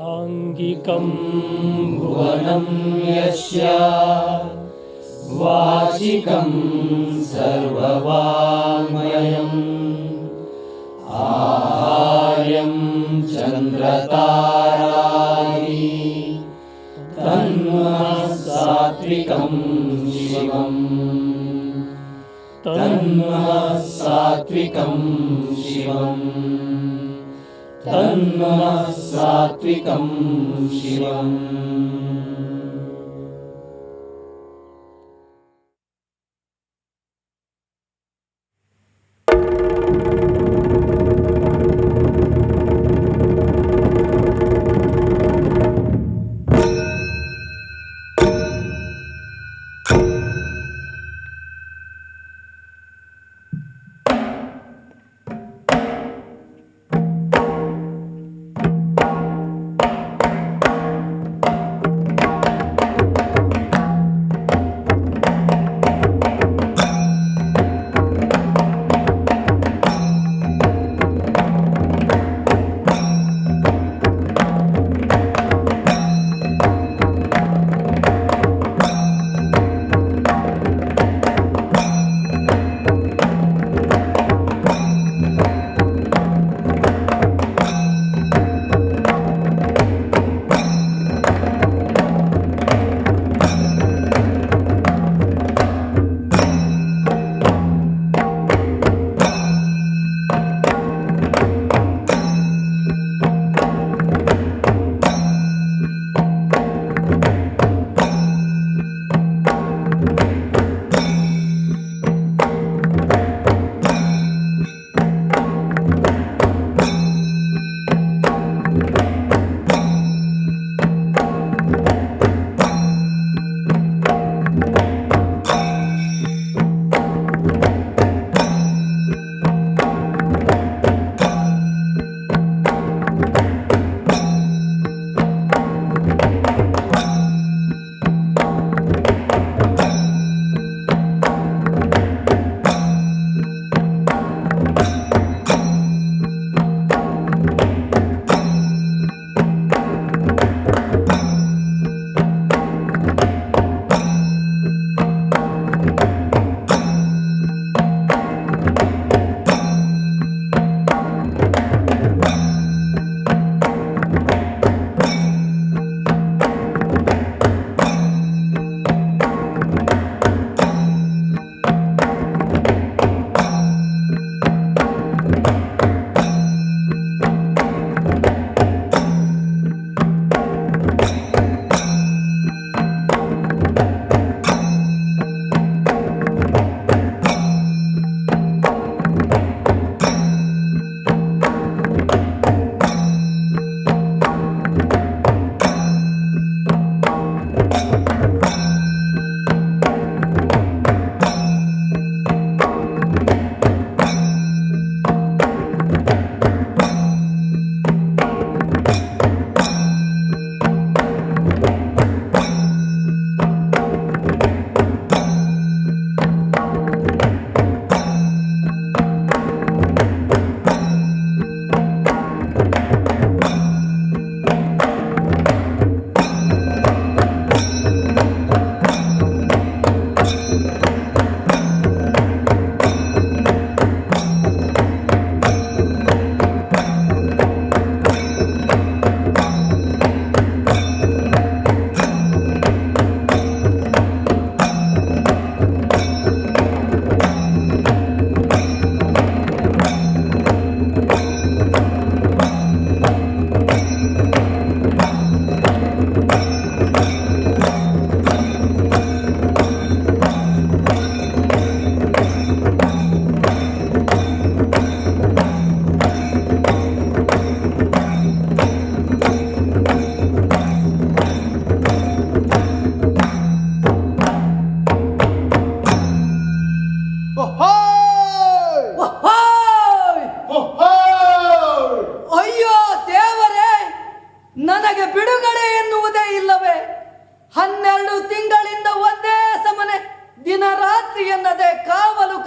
ಆಂಗಿಕಂ ಭುವನಂ ಯಸ್ಯ ವಾಚಿಕಂ ಸರ್ವವಾಂಗ್ಮಯಂ ಆಹಾರ್ಯಂ ಚಂದ್ರತಾರಾದಿ ತನ್ಮನಃ ಸಾತ್ವಿಕಂ ಶಿವಂ ತನ್ಮನಃ ಸಾತ್ವಿಕಂ ಶಿವಂ ತನ್ಮನಃ ಸಾತ್ವಿಕಂ ಶಿವಂ.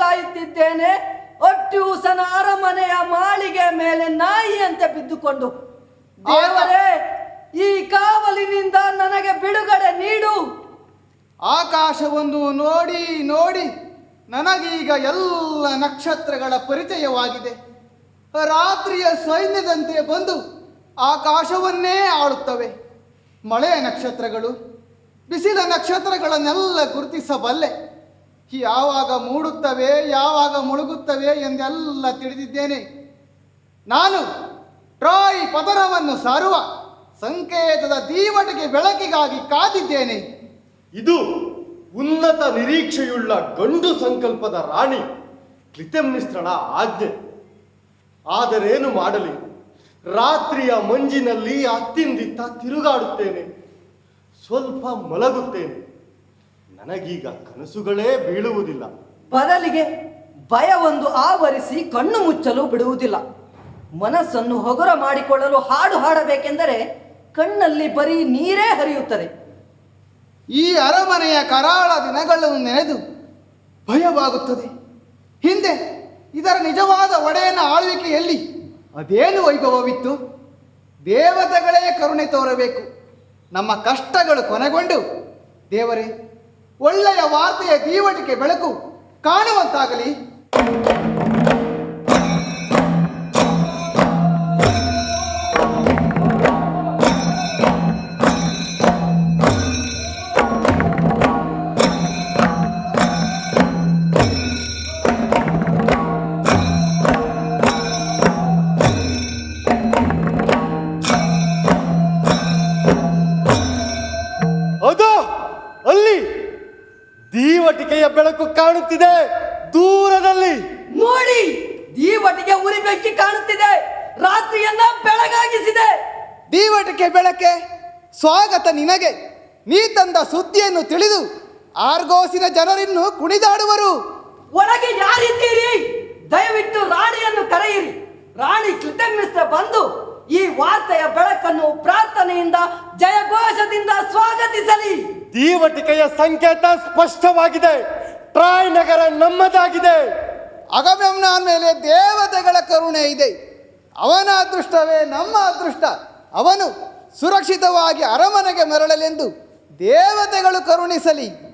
ಕಾಯುತ್ತಿದ್ದೇನೆ. ಒಟ್ಟೂಸನ ಅರಮನೆಯ ಮಾಳಿಗೆ ಮೇಲೆ ನಾಯಿಯಂತೆ ಬಿದ್ದುಕೊಂಡು, ದೇವರೇ ಈ ಕಾವಲಿನಿಂದ ನನಗೆ ಬಿಡುಗಡೆ ನೀಡು. ಆಕಾಶವನ್ನು ನೋಡಿ ನೋಡಿ ನನಗೀಗ ಎಲ್ಲ ನಕ್ಷತ್ರಗಳ ಪರಿಚಯವಾಗಿದೆ. ರಾತ್ರಿಯ ಸೈನ್ಯದಂತೆ ಬಂದು ಆಕಾಶವನ್ನೇ ಆಳುತ್ತವೆ. ಮಳೆಯ ನಕ್ಷತ್ರಗಳು, ಬಿಸಿಲ ನಕ್ಷತ್ರಗಳನ್ನೆಲ್ಲ ಗುರುತಿಸಬಲ್ಲೆ. ಯಾವಾಗ ಮೂಡುತ್ತವೆ, ಯಾವಾಗ ಮುಳುಗುತ್ತವೆ ಎಂದೆಲ್ಲ ತಿಳಿದಿದ್ದೇನೆ. ನಾನು ಟ್ರಾಯ್ ಪತನವನ್ನು ಸಾರುವ ಸಂಕೇತದ ದೀವಟಿಗೆ ಬೆಳಕಿಗಾಗಿ ಕಾದಿದ್ದೇನೆ. ಇದು ಉನ್ನತ ನಿರೀಕ್ಷೆಯುಳ್ಳ ಗಂಡು ಸಂಕಲ್ಪದ ರಾಣಿ ಕ್ಲಿತೆಮ್ನಿಸ್ತ್ರಳ ಆಜ್ಞೆ. ಆದರೇನು ಮಾಡಲಿ, ರಾತ್ರಿಯ ಮಂಜಿನಲ್ಲಿ ಅತ್ತಿಂದಿತ್ತ ತಿರುಗಾಡುತ್ತೇನೆ, ಸ್ವಲ್ಪ ಮಲಗುತ್ತೇನೆ. ನನಗೀಗ ಕನಸುಗಳೇ ಬೀಳುವುದಿಲ್ಲ. ಬದಲಿಗೆ ಭಯವೊಂದು ಆವರಿಸಿ ಕಣ್ಣು ಮುಚ್ಚಲು ಬಿಡುವುದಿಲ್ಲ. ಮನಸ್ಸನ್ನು ಹಗುರ ಮಾಡಿಕೊಳ್ಳಲು ಹಾಡು ಹಾಡಬೇಕೆಂದರೆ ಕಣ್ಣಲ್ಲಿ ಬರೀ ನೀರೇ ಹರಿಯುತ್ತದೆ. ಈ ಅರಮನೆಯ ಕರಾಳ ದಿನಗಳನ್ನು ನೆನೆದು ಭಯವಾಗುತ್ತದೆ. ಹಿಂದೆ ಇದರ ನಿಜವಾದ ಒಡೆಯನ ಆಳ್ವಿಕೆಯಲ್ಲಿ ಅದೇನು ವೈಭವವಿತ್ತು. ದೇವತೆಗಳೇ ಕರುಣೆ ತೋರಬೇಕು. ನಮ್ಮ ಕಷ್ಟಗಳು ಕೊನೆಗೊಂಡು ದೇವರೇ ಒಳ್ಳೆಯ ವಾರ್ತೆಯ ದೀವಟಿಗೆ ಬೆಳಕು ಕಾಣುವಂತಾಗಲಿ. ದೀವಟಿಕೆಯ ಬೆಳಕು ಕಾಣುತ್ತಿದೆ ದೂರದಲ್ಲಿ. ನೋಡಿ, ದೀವಟಿಗೆ ಉರಿ ಬೆಂಕಿ ಕಾಣುತ್ತಿದೆ. ರಾತ್ರಿಯನ್ನ ಬೆಳಗಾಗಿಸಿದೆ. ದೀವಟಿಕೆ ಬೆಳಕೆ, ಸ್ವಾಗತ ನಿನಗೆ. ನೀ ತಂದ ಸುದ್ದಿಯನ್ನು ತಿಳಿದು ಆರ್ಗೋಸಿನ ಜನರಿನ್ನು ಕುಣಿದಾಡುವರು. ಒಳಗೆ ಯಾರಿದ್ದೀರಿ? ದಯವಿಟ್ಟು ರಾಣಿಯನ್ನು ಕರೆಯಿರಿ. ರಾಣಿ ಕ್ಲಿತೆಮ್ನಿಸ್ತ್ರ ಬಂದು ಈ ವಾರ್ತೆಯ ಬೆಳಕನ್ನು ಪ್ರಾರ್ಥನೆಯಿಂದ ಜಯಘೋಷದಿಂದ ಸ್ವಾಗತಿಸಲಿ. ದೀವಟಿಕೆಯ ಸಂಕೇತ ಸ್ಪಷ್ಟವಾಗಿದೆ. ಟ್ರಾಯ್ ನಗರ ನಮ್ಮದಾಗಿದೆ. ಅಗಮೆಮ್ನಾನ್ ಮೇಲೆ ದೇವತೆಗಳ ಕರುಣೆ ಇದೆ. ಅವನ ಅದೃಷ್ಟವೇ ನಮ್ಮ ಅದೃಷ್ಟ. ಅವನು ಸುರಕ್ಷಿತವಾಗಿ ಅರಮನೆಗೆ ಮರಳಲೆಂದು ದೇವತೆಗಳು ಕರುಣಿಸಲಿ.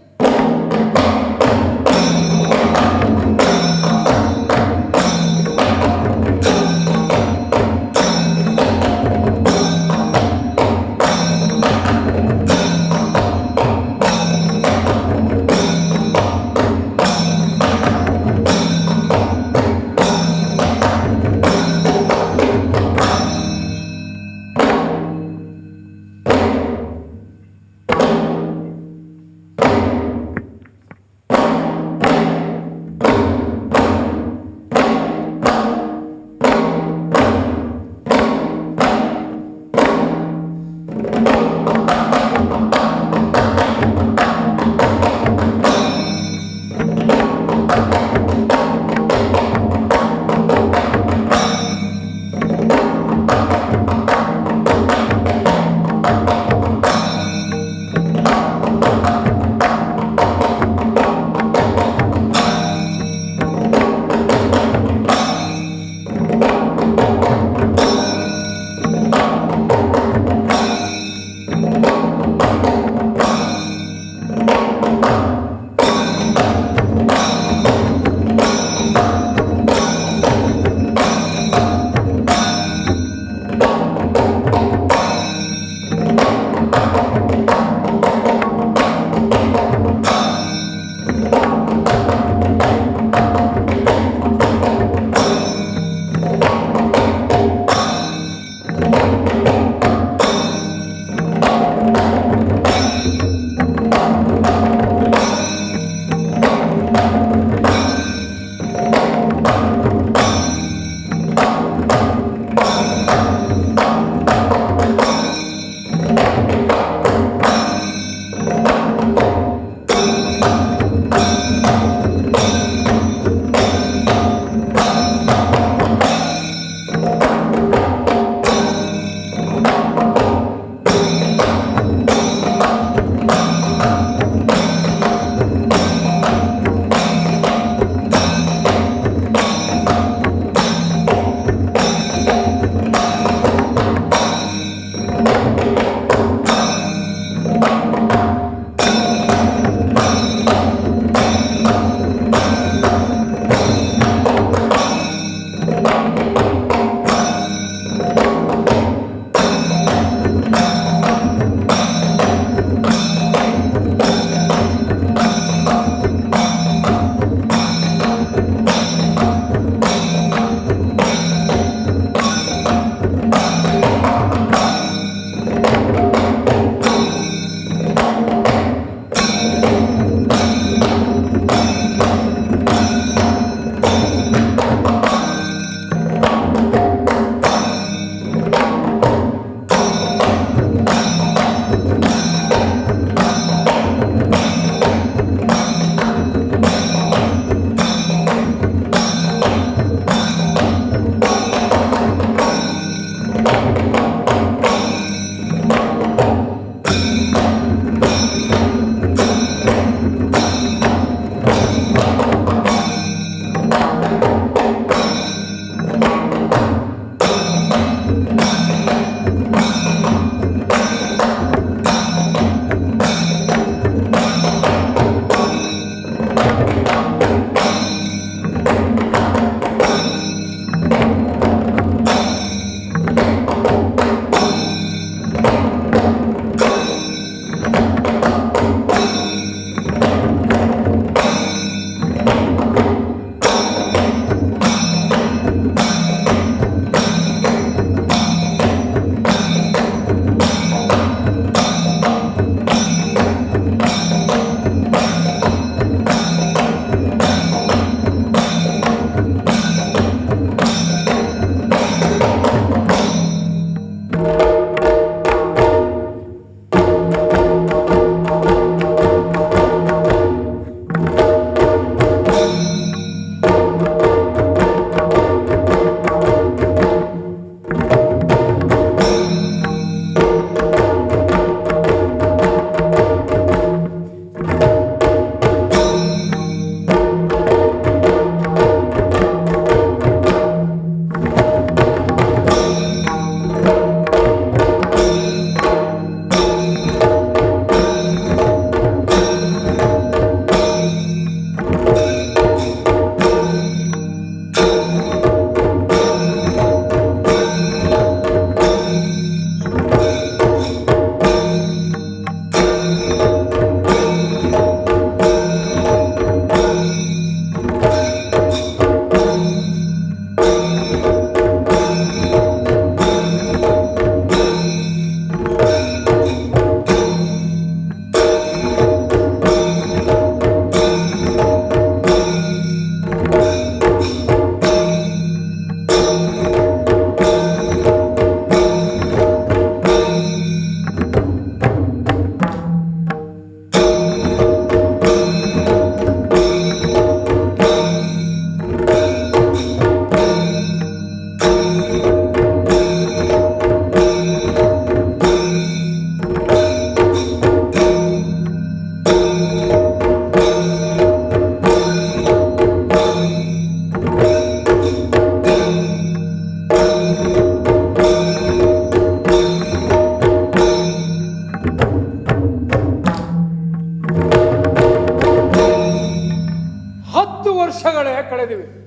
ನಡೆಯಲಿವೆ.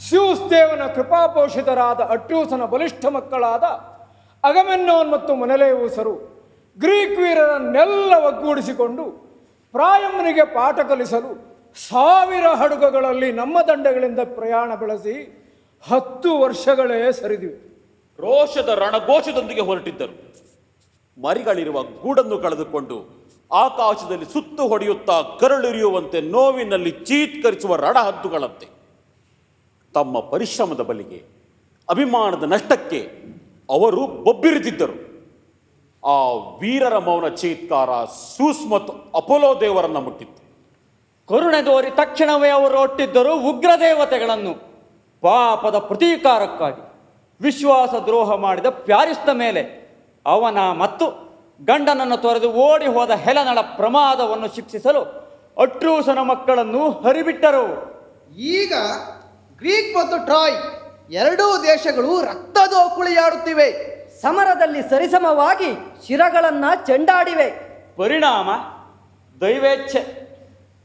ಸ್ಯೂಸ್ ದೇವನ ಕೃಪಾಪೋಷಿತರಾದ ಅಟ್ಯೂಸನ ಬಲಿಷ್ಠ ಮಕ್ಕಳಾದ ಅಗಮೆನ್ನೋನ್ ಮತ್ತು ಮನೆಲೇವೂಸರು ಗ್ರೀಕ್ ವೀರರನ್ನೆಲ್ಲ ಒಗ್ಗೂಡಿಸಿಕೊಂಡು ಪ್ರಾಯಮ್ಮನಿಗೆ ಪಾಠ ಕಲಿಸಲು 1000 ಹಡಗುಗಳಲ್ಲಿ ನಮ್ಮ ದಂಡೆಗಳಿಂದ ಪ್ರಯಾಣ ಬೆಳೆಸಿ 10 ವರ್ಷಗಳೇ ಸರಿದಿವೆ. ರೋಷದ ರಣಘೋಷದೊಂದಿಗೆ ಹೊರಟಿದ್ದರು. ಮರಿಗಳಿರುವ ಗೂಡನ್ನು ಕಳೆದುಕೊಂಡು ಆಕಾಶದಲ್ಲಿ ಸುತ್ತು ಹೊಡೆಯುತ್ತಾ ಕರಳಿರಿಯುವಂತೆ ನೋವಿನಲ್ಲಿ ಚೀತ್ಕರಿಸುವ ರಣಹದ್ದುಗಳಂತೆ ತಮ್ಮ ಪರಿಶ್ರಮದ ಬಲಿಗೆ ಅಭಿಮಾನದ ನಷ್ಟಕ್ಕೆ ಅವರು ಬೊಬ್ಬಿರಿದಿದ್ದರು. ಆ ವೀರರ ಮೌನ ಚೀತ್ಕಾರ ಸೂಸ್ ಮತ್ತು ಅಪೋಲೋ ದೇವರನ್ನ ಮುಟ್ಟಿತ್ತು. ಕರುಣೆ ತೋರಿ ತಕ್ಷಣವೇ ಅವರು ಒಟ್ಟಿದ್ದರು ಉಗ್ರ ದೇವತೆಗಳನ್ನು. ಪಾಪದ ಪ್ರತೀಕಾರಕ್ಕಾಗಿ ವಿಶ್ವಾಸ ದ್ರೋಹ ಮಾಡಿದ ಪ್ಯಾರಿಸ್ನ ಮೇಲೆ ಅವನ ಮತ್ತು ಗಂಡನನ್ನು ತೊರೆದು ಓಡಿ ಹೋದ ಹೆಲನಳ ಪ್ರಮಾದವನ್ನು ಶಿಕ್ಷಿಸಲು ಅಟ್ರೂಸನ ಮಕ್ಕಳನ್ನು ಹರಿಬಿಟ್ಟರು. ಈಗ ಗ್ರೀಕ್ ಮತ್ತು ಟ್ರಾಯ್ ಎರಡೂ ದೇಶಗಳು ರಕ್ತದೋಕುಳಿಯಾಡುತ್ತಿವೆ. ಸಮರದಲ್ಲಿ ಸರಿಸಮವಾಗಿ ಶಿರಗಳನ್ನ ಚೆಂಡಾಡಿವೆ. ಪರಿಣಾಮ ದೈವೇಚ್ಛೆ.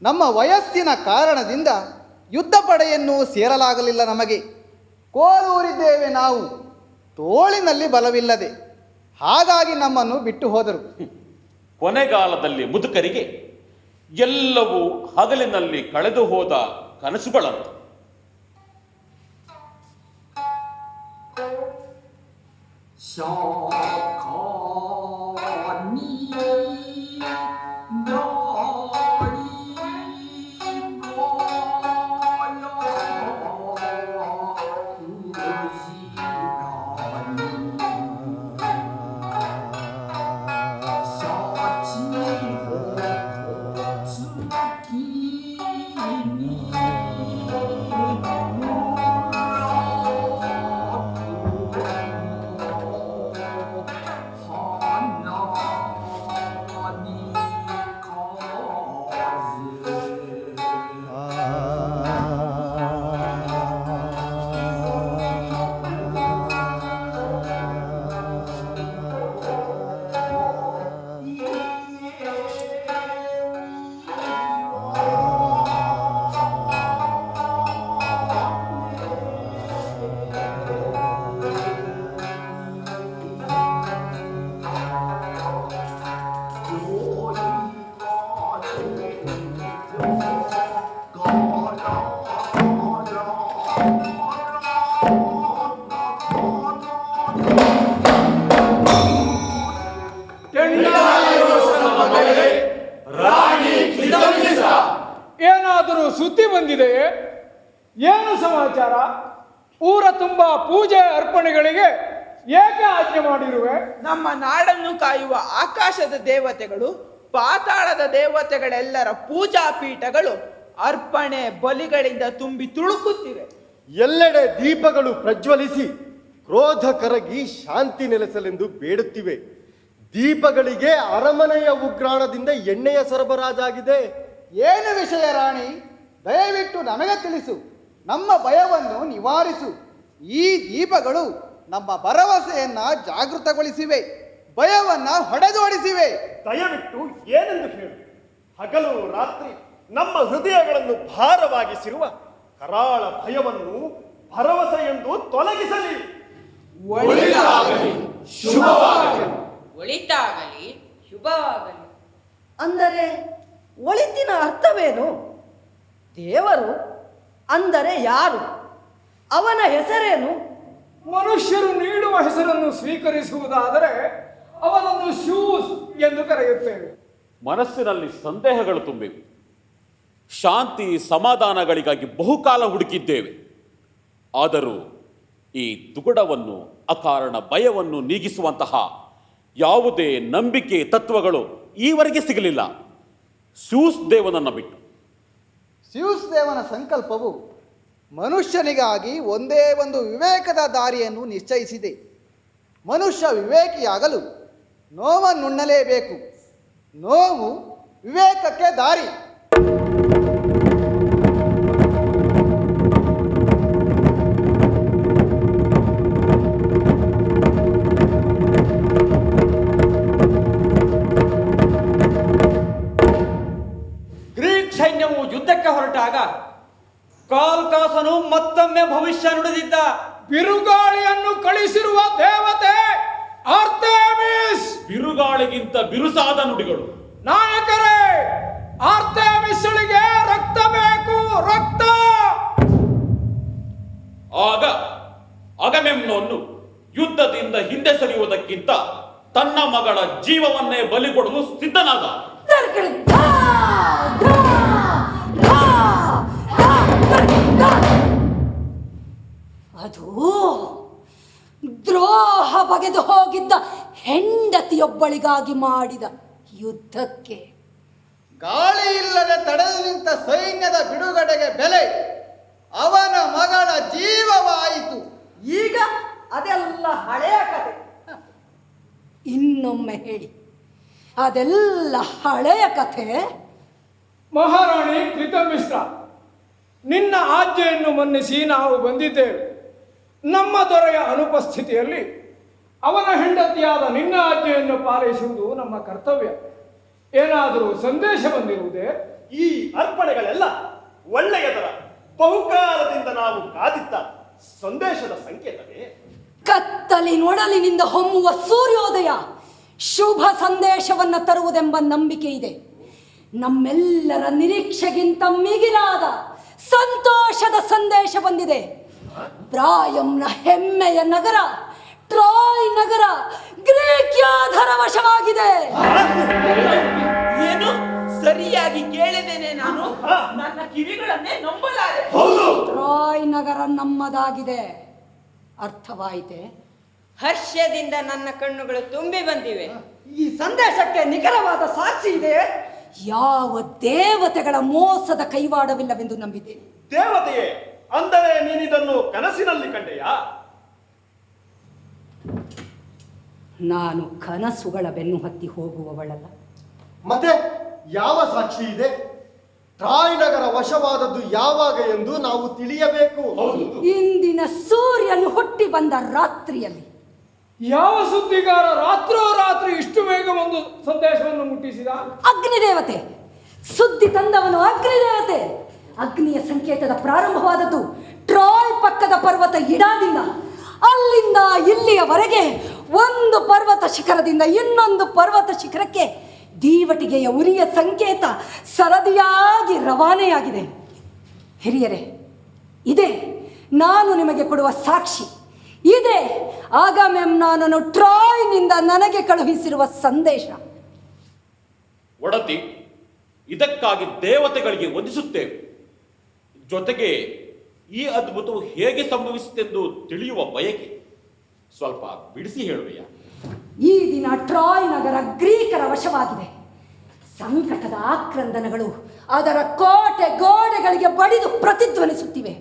ನಮ್ಮ ವಯಸ್ಸಿನ ಕಾರಣದಿಂದ ಯುದ್ಧ ಪಡೆಯನ್ನು ಸೇರಲಾಗಲಿಲ್ಲ. ನಮಗೆ ಕೋರೂರಿದ್ದೇವೆ ನಾವು, ತೋಳಿನಲ್ಲಿ ಬಲವಿಲ್ಲದೆ. ಹಾಗಾಗಿ ನಮ್ಮನ್ನು ಬಿಟ್ಟು ಹೋದರು. ಕೊನೆಗಾಲದಲ್ಲಿ ಮುದುಕರಿಗೆ ಎಲ್ಲವೂ ಹಗಲಿನಲ್ಲಿ ಕಳೆದು ಹೋದ ಕನಸುಗಳಂತೆ. ಏನಾದರೂ ಸುದ್ದಿ ಬಂದಿದೆಯೇ? ಏನು ಸಮಾಚಾರ? ಊರ ತುಂಬ ಪೂಜೆ ಅರ್ಪಣೆಗಳಿಗೆ ಏಕೆ ಆಜ್ಞೆ ಮಾಡಿರುವೆ? ನಮ್ಮ ನಾಡನ್ನು ಕಾಯುವ ಆಕಾಶದ ದೇವತೆಗಳು, ಪಾತಾಳದ ದೇವತೆಗಳೆಲ್ಲರ ಪೂಜಾ ಪೀಠಗಳು ಅರ್ಪಣೆ ಬಲಿಗಳಿಂದ ತುಂಬಿ ತುಳುಕುತ್ತಿವೆ. ಎಲ್ಲೆಡೆ ದೀಪಗಳು ಪ್ರಜ್ವಲಿಸಿ ಕ್ರೋಧ ಕರಗಿ ಶಾಂತಿ ನೆಲೆಸಲೆಂದು ಬೇಡುತ್ತಿವೆ. ದೀಪಗಳಿಗೆ ಅರಮನೆಯ ಉಗ್ರಾಣದಿಂದ ಎಣ್ಣೆಯ ಸರಬರಾಜಾಗಿದೆ. ಏನು ವಿಷಯ ರಾಣಿ? ದಯವಿಟ್ಟು ನಮಗೆ ತಿಳಿಸು, ನಮ್ಮ ಭಯವನ್ನು ನಿವಾರಿಸು. ಈ ದೀಪಗಳು ನಮ್ಮ ಭರವಸೆಯನ್ನ ಜಾಗೃತಗೊಳಿಸಿವೆ, ಭಯವನ್ನ ಹೊಡೆದೋಡಿಸಿವೆ. ದಯವಿಟ್ಟು ಏನೆಂದು ಹೇಳು. ಹಗಲು ರಾತ್ರಿ ನಮ್ಮ ಹೃದಯಗಳನ್ನು ಭಾರವಾಗಿಸಿರುವ ಕರಾಳ ಭಯವನ್ನು ಭರವಸೆ ಎಂದು ತೊಲಗಿಸಲಿ. ಒಳಿತಾಗಲಿ, ಶುಭವಾಗಲಿ. ಒಳಿತಾಗಲಿ, ಶುಭವಾಗಲಿ. ಅಂದರೆ ಒಳಿತಿನ ಅರ್ಥವೇನು? ದೇವರು ಅಂದರೆ ಯಾರು? ಅವನ ಹೆಸರೇನು? ಮನುಷ್ಯರು ನೀಡುವ ಹೆಸರನ್ನು ಸ್ವೀಕರಿಸುವುದಾದರೆ ಅವನನ್ನು ಶೂಸ್ ಎಂದು ಕರೆಯುತ್ತೇವೆ. ಮನಸ್ಸಿನಲ್ಲಿ ಸಂದೇಹಗಳು ತುಂಬಿವೆ. ಶಾಂತಿ ಸಮಾಧಾನಗಳಿಗಾಗಿ ಬಹುಕಾಲ ಹುಡುಕಿದ್ದೇವೆ. ಆದರೂ ಈ ದುಗುಡವನ್ನು, ಅಕಾರಣ ಭಯವನ್ನು ನೀಗಿಸುವಂತಹ ಯಾವುದೇ ನಂಬಿಕೆ ತತ್ವಗಳು ಈವರೆಗೆ ಸಿಗಲಿಲ್ಲ, ಸ್ಯೂಸ್ ದೇವನನ್ನು ಬಿಟ್ಟು. ಸ್ಯೂಸ್ ದೇವನ ಸಂಕಲ್ಪವು ಮನುಷ್ಯನಿಗಾಗಿ ಒಂದೇ ಒಂದು ವಿವೇಕದ ದಾರಿಯನ್ನು ನಿಶ್ಚಯಿಸಿದೆ. ಮನುಷ್ಯ ವಿವೇಕಿಯಾಗಲು ನೋವನ್ನುಣ್ಣಲೇಬೇಕು. ನೋವು ವಿವೇಕಕ್ಕೆ ದಾರಿ. ಗ್ರೀಕ್ ಸೈನ್ಯವು ಯುದ್ಧಕ್ಕೆ ಹೊರಟಾಗ ಕಾಲ್ಕಾಸನು ಬಿರುಗಾಳಿಯನ್ನು ಕಳಿಸಿರುವ ದೇವತೆ ಆರ್ತೆಮಿಸ್. ಬಿರುಗಾಳಿಗಿಂತ ಬಿರುಸಾದ ನುಡಿಗಳು. ನಾಯಕರೇ, ಆರ್ತೆಮಿಸ್ಳಿಗೆ ರಕ್ತ ಬೇಕು, ರಕ್ತ. ಆಗ ಅಗಮೆಮ್ನೋನು ಯುದ್ಧದಿಂದ ಹಿಂದೆ ಸರಿಯುವುದಕ್ಕಿಂತ ತನ್ನ ಮಗಳ ಜೀವವನ್ನೇ ಬಲಿಕೊಡಲು ಸಿದ್ಧನಾದ. ಅದು ದ್ರೋಹ ಬಗೆದು ಹೋಗಿದ್ದ ಹೆಂಡತಿಯೊಬ್ಬಳಿಗಾಗಿ ಮಾಡಿದ ಯುದ್ಧಕ್ಕೆ. ಗಾಳಿ ಇಲ್ಲದೆ ತಡೆದು ನಿಂತ ಸೈನ್ಯದ ಬಿಡುಗಡೆಗೆ ಬೆಲೆ ಅವನ ಮಗಳ ಜೀವವಾಯಿತು. ಈಗ ಅದೆಲ್ಲ ಹಳೆಯ ಕಥೆ. ಇನ್ನೊಮ್ಮೆ ಹೇಳಿ, ಅದೆಲ್ಲ ಹಳೆಯ ಕಥೆ. ಮಹಾರಾಣಿ ಪ್ರೀತಮಿಶ್ರ, ನಿನ್ನ ಆಜ್ಞೆಯನ್ನು ಮನ್ನಿಸಿ ನಾವು ಬಂದಿದ್ದೇವೆ. ನಮ್ಮ ದೊರೆಯ ಅನುಪಸ್ಥಿತಿಯಲ್ಲಿ ಅವನ ಹೆಂಡತಿಯಾದ ನಿನ್ನ ಆಜ್ಞೆಯನ್ನು ಪಾಲಿಸುವುದು ನಮ್ಮ ಕರ್ತವ್ಯ. ಏನಾದರೂ ಸಂದೇಶ ಬಂದಿರುವುದೇ? ಈ ಅರ್ಪಣೆಗಳೆಲ್ಲ ಒಳ್ಳೆಯದರ ಬಹುಕಾಲದಿಂದ ನಾವು ಕಾದಿದ್ದ ಸಂದೇಶದ ಸಂಕೇತವೇ? ಕತ್ತಲಿನೊಡಲಿನಿಂದ ಹೊಮ್ಮುವ ಸೂರ್ಯೋದಯ ಶುಭ ಸಂದೇಶವನ್ನು ತರುವುದೆಂಬ ನಂಬಿಕೆ ಇದೆ. ನಮ್ಮೆಲ್ಲರ ನಿರೀಕ್ಷೆಗಿಂತ ಮಿಗಿಲಾದ ಸಂತೋಷದ ಸಂದೇಶ ಬಂದಿದೆ. ಪ್ರಾಯಂನ ಹೆಮ್ಮೆಯ ನಗರ ಟ್ರಾಯ್ ನಗರ ಗ್ರೀಕ್ ಯೋಧರ ವಶವಾಗಿದೆ. ಏನು ಸರಿಯಾಗಿ ಕೇಳಿದ್ದೇನೆ ನಾನು? ನನ್ನ ಕಿವಿಗಳನ್ನೇ ನಂಬಲಾರೆ. ಟ್ರಾಯ್ ನಗರ ನಮ್ಮದಾಗಿದೆ. ಅರ್ಥವಾಯಿತೆ? ಹರ್ಷದಿಂದ ನನ್ನ ಕಣ್ಣುಗಳು ತುಂಬಿ ಬಂದಿವೆ. ಈ ಸಂದೇಶಕ್ಕೆ ನಿಖರವಾದ ಸಾಕ್ಷಿ ಇದೆ. ಯಾವ ದೇವತೆಗಳ ಮೋಸದ ಕೈವಾಡವಿಲ್ಲವೆಂದು ನಂಬಿದ್ದೇನೆ. ದೇವತೆಯೇ ಅಂದರೆ ನೀನಿದನ್ನು ಕನಸಿನಲ್ಲಿ ಕಂಡೆಯಾ? ನಾನು ಕನಸುಗಳ ಬೆನ್ನು ಹತ್ತಿ ಹೋಗುವವಳಲ್ಲ. ಮತ್ತೆ ಯಾವ ಸಾಕ್ಷಿ ಇದೆ? ಟ್ರಾಯ್ ನಗರ ವಶವಾದದ್ದು ಯಾವಾಗ ಎಂದು ನಾವು ತಿಳಿಯಬೇಕು. ಇಂದಿನ ಸೂರ್ಯನು ಹುಟ್ಟಿ ಬಂದ ರಾತ್ರಿಯಲ್ಲಿ. ಯಾವ ಸುದ್ದಿಗಾರ ರಾತ್ರೋರಾತ್ರಿ ಇಷ್ಟು ಬೇಗ ಒಂದು ಸಂದೇಶವನ್ನು ಮುಟ್ಟಿಸಿದ? ಅಗ್ನಿದೇವತೆ. ಸುದ್ದಿ ತಂದವನು ಅಗ್ನಿದೇವತೆ. ಅಗ್ನಿಯ ಸಂಕೇತದ ಪ್ರಾರಂಭವಾದದ್ದು ಟ್ರಾಯ್ ಪಕ್ಕದ ಪರ್ವತ ಇಡಾದಿಂದ. ಅಲ್ಲಿಂದ ಇಲ್ಲಿಯವರೆಗೆ ಒಂದು ಪರ್ವತ ಶಿಖರದಿಂದ ಇನ್ನೊಂದು ಪರ್ವತ ಶಿಖರಕ್ಕೆ ದೀವಟಿಗೆಯ ಉರಿಯ ಸಂಕೇತ ಸರದಿಯಾಗಿ ರವಾನೆಯಾಗಿದೆ. ಹಿರಿಯರೇ, ಇದೇ ನಾನು ನಿಮಗೆ ಕೊಡುವ ಸಾಕ್ಷಿ. ಇದೇ ಅಗಮೆಮ್ನಾನನು ಟ್ರಾಯ್ನಿಂದ ನನಗೆ ಕಳುಹಿಸಿರುವ ಸಂದೇಶ. ಒಡತಿ, ಇದಕ್ಕಾಗಿ ದೇವತೆಗಳಿಗೆ ವಂದಿಸುತ್ತೇವೆ. ಜೊತೆಗೆ ಈ ಅದ್ಭುತವು ಹೇಗೆ ಸಂಭವಿಸಿತೆಂದು ತಿಳಿಯುವ ಬಯಕೆ. ಸ್ವಲ್ಪ ಬಿಡಿಸಿ ಹೇಳುವೆಯಾ? ಈ ದಿನ ಟ್ರಾಯ್ ನಗರ ಗ್ರೀಕರ ವಶವಾಗಿದೆ. ಸಂಕಟದ ಆಕ್ರಂದನಗಳು ಅದರ ಕೋಟೆ ಗೋಡೆಗಳಿಗೆ ಬಡಿದು ಪ್ರತಿಧ್ವನಿಸುತ್ತಿವೆ.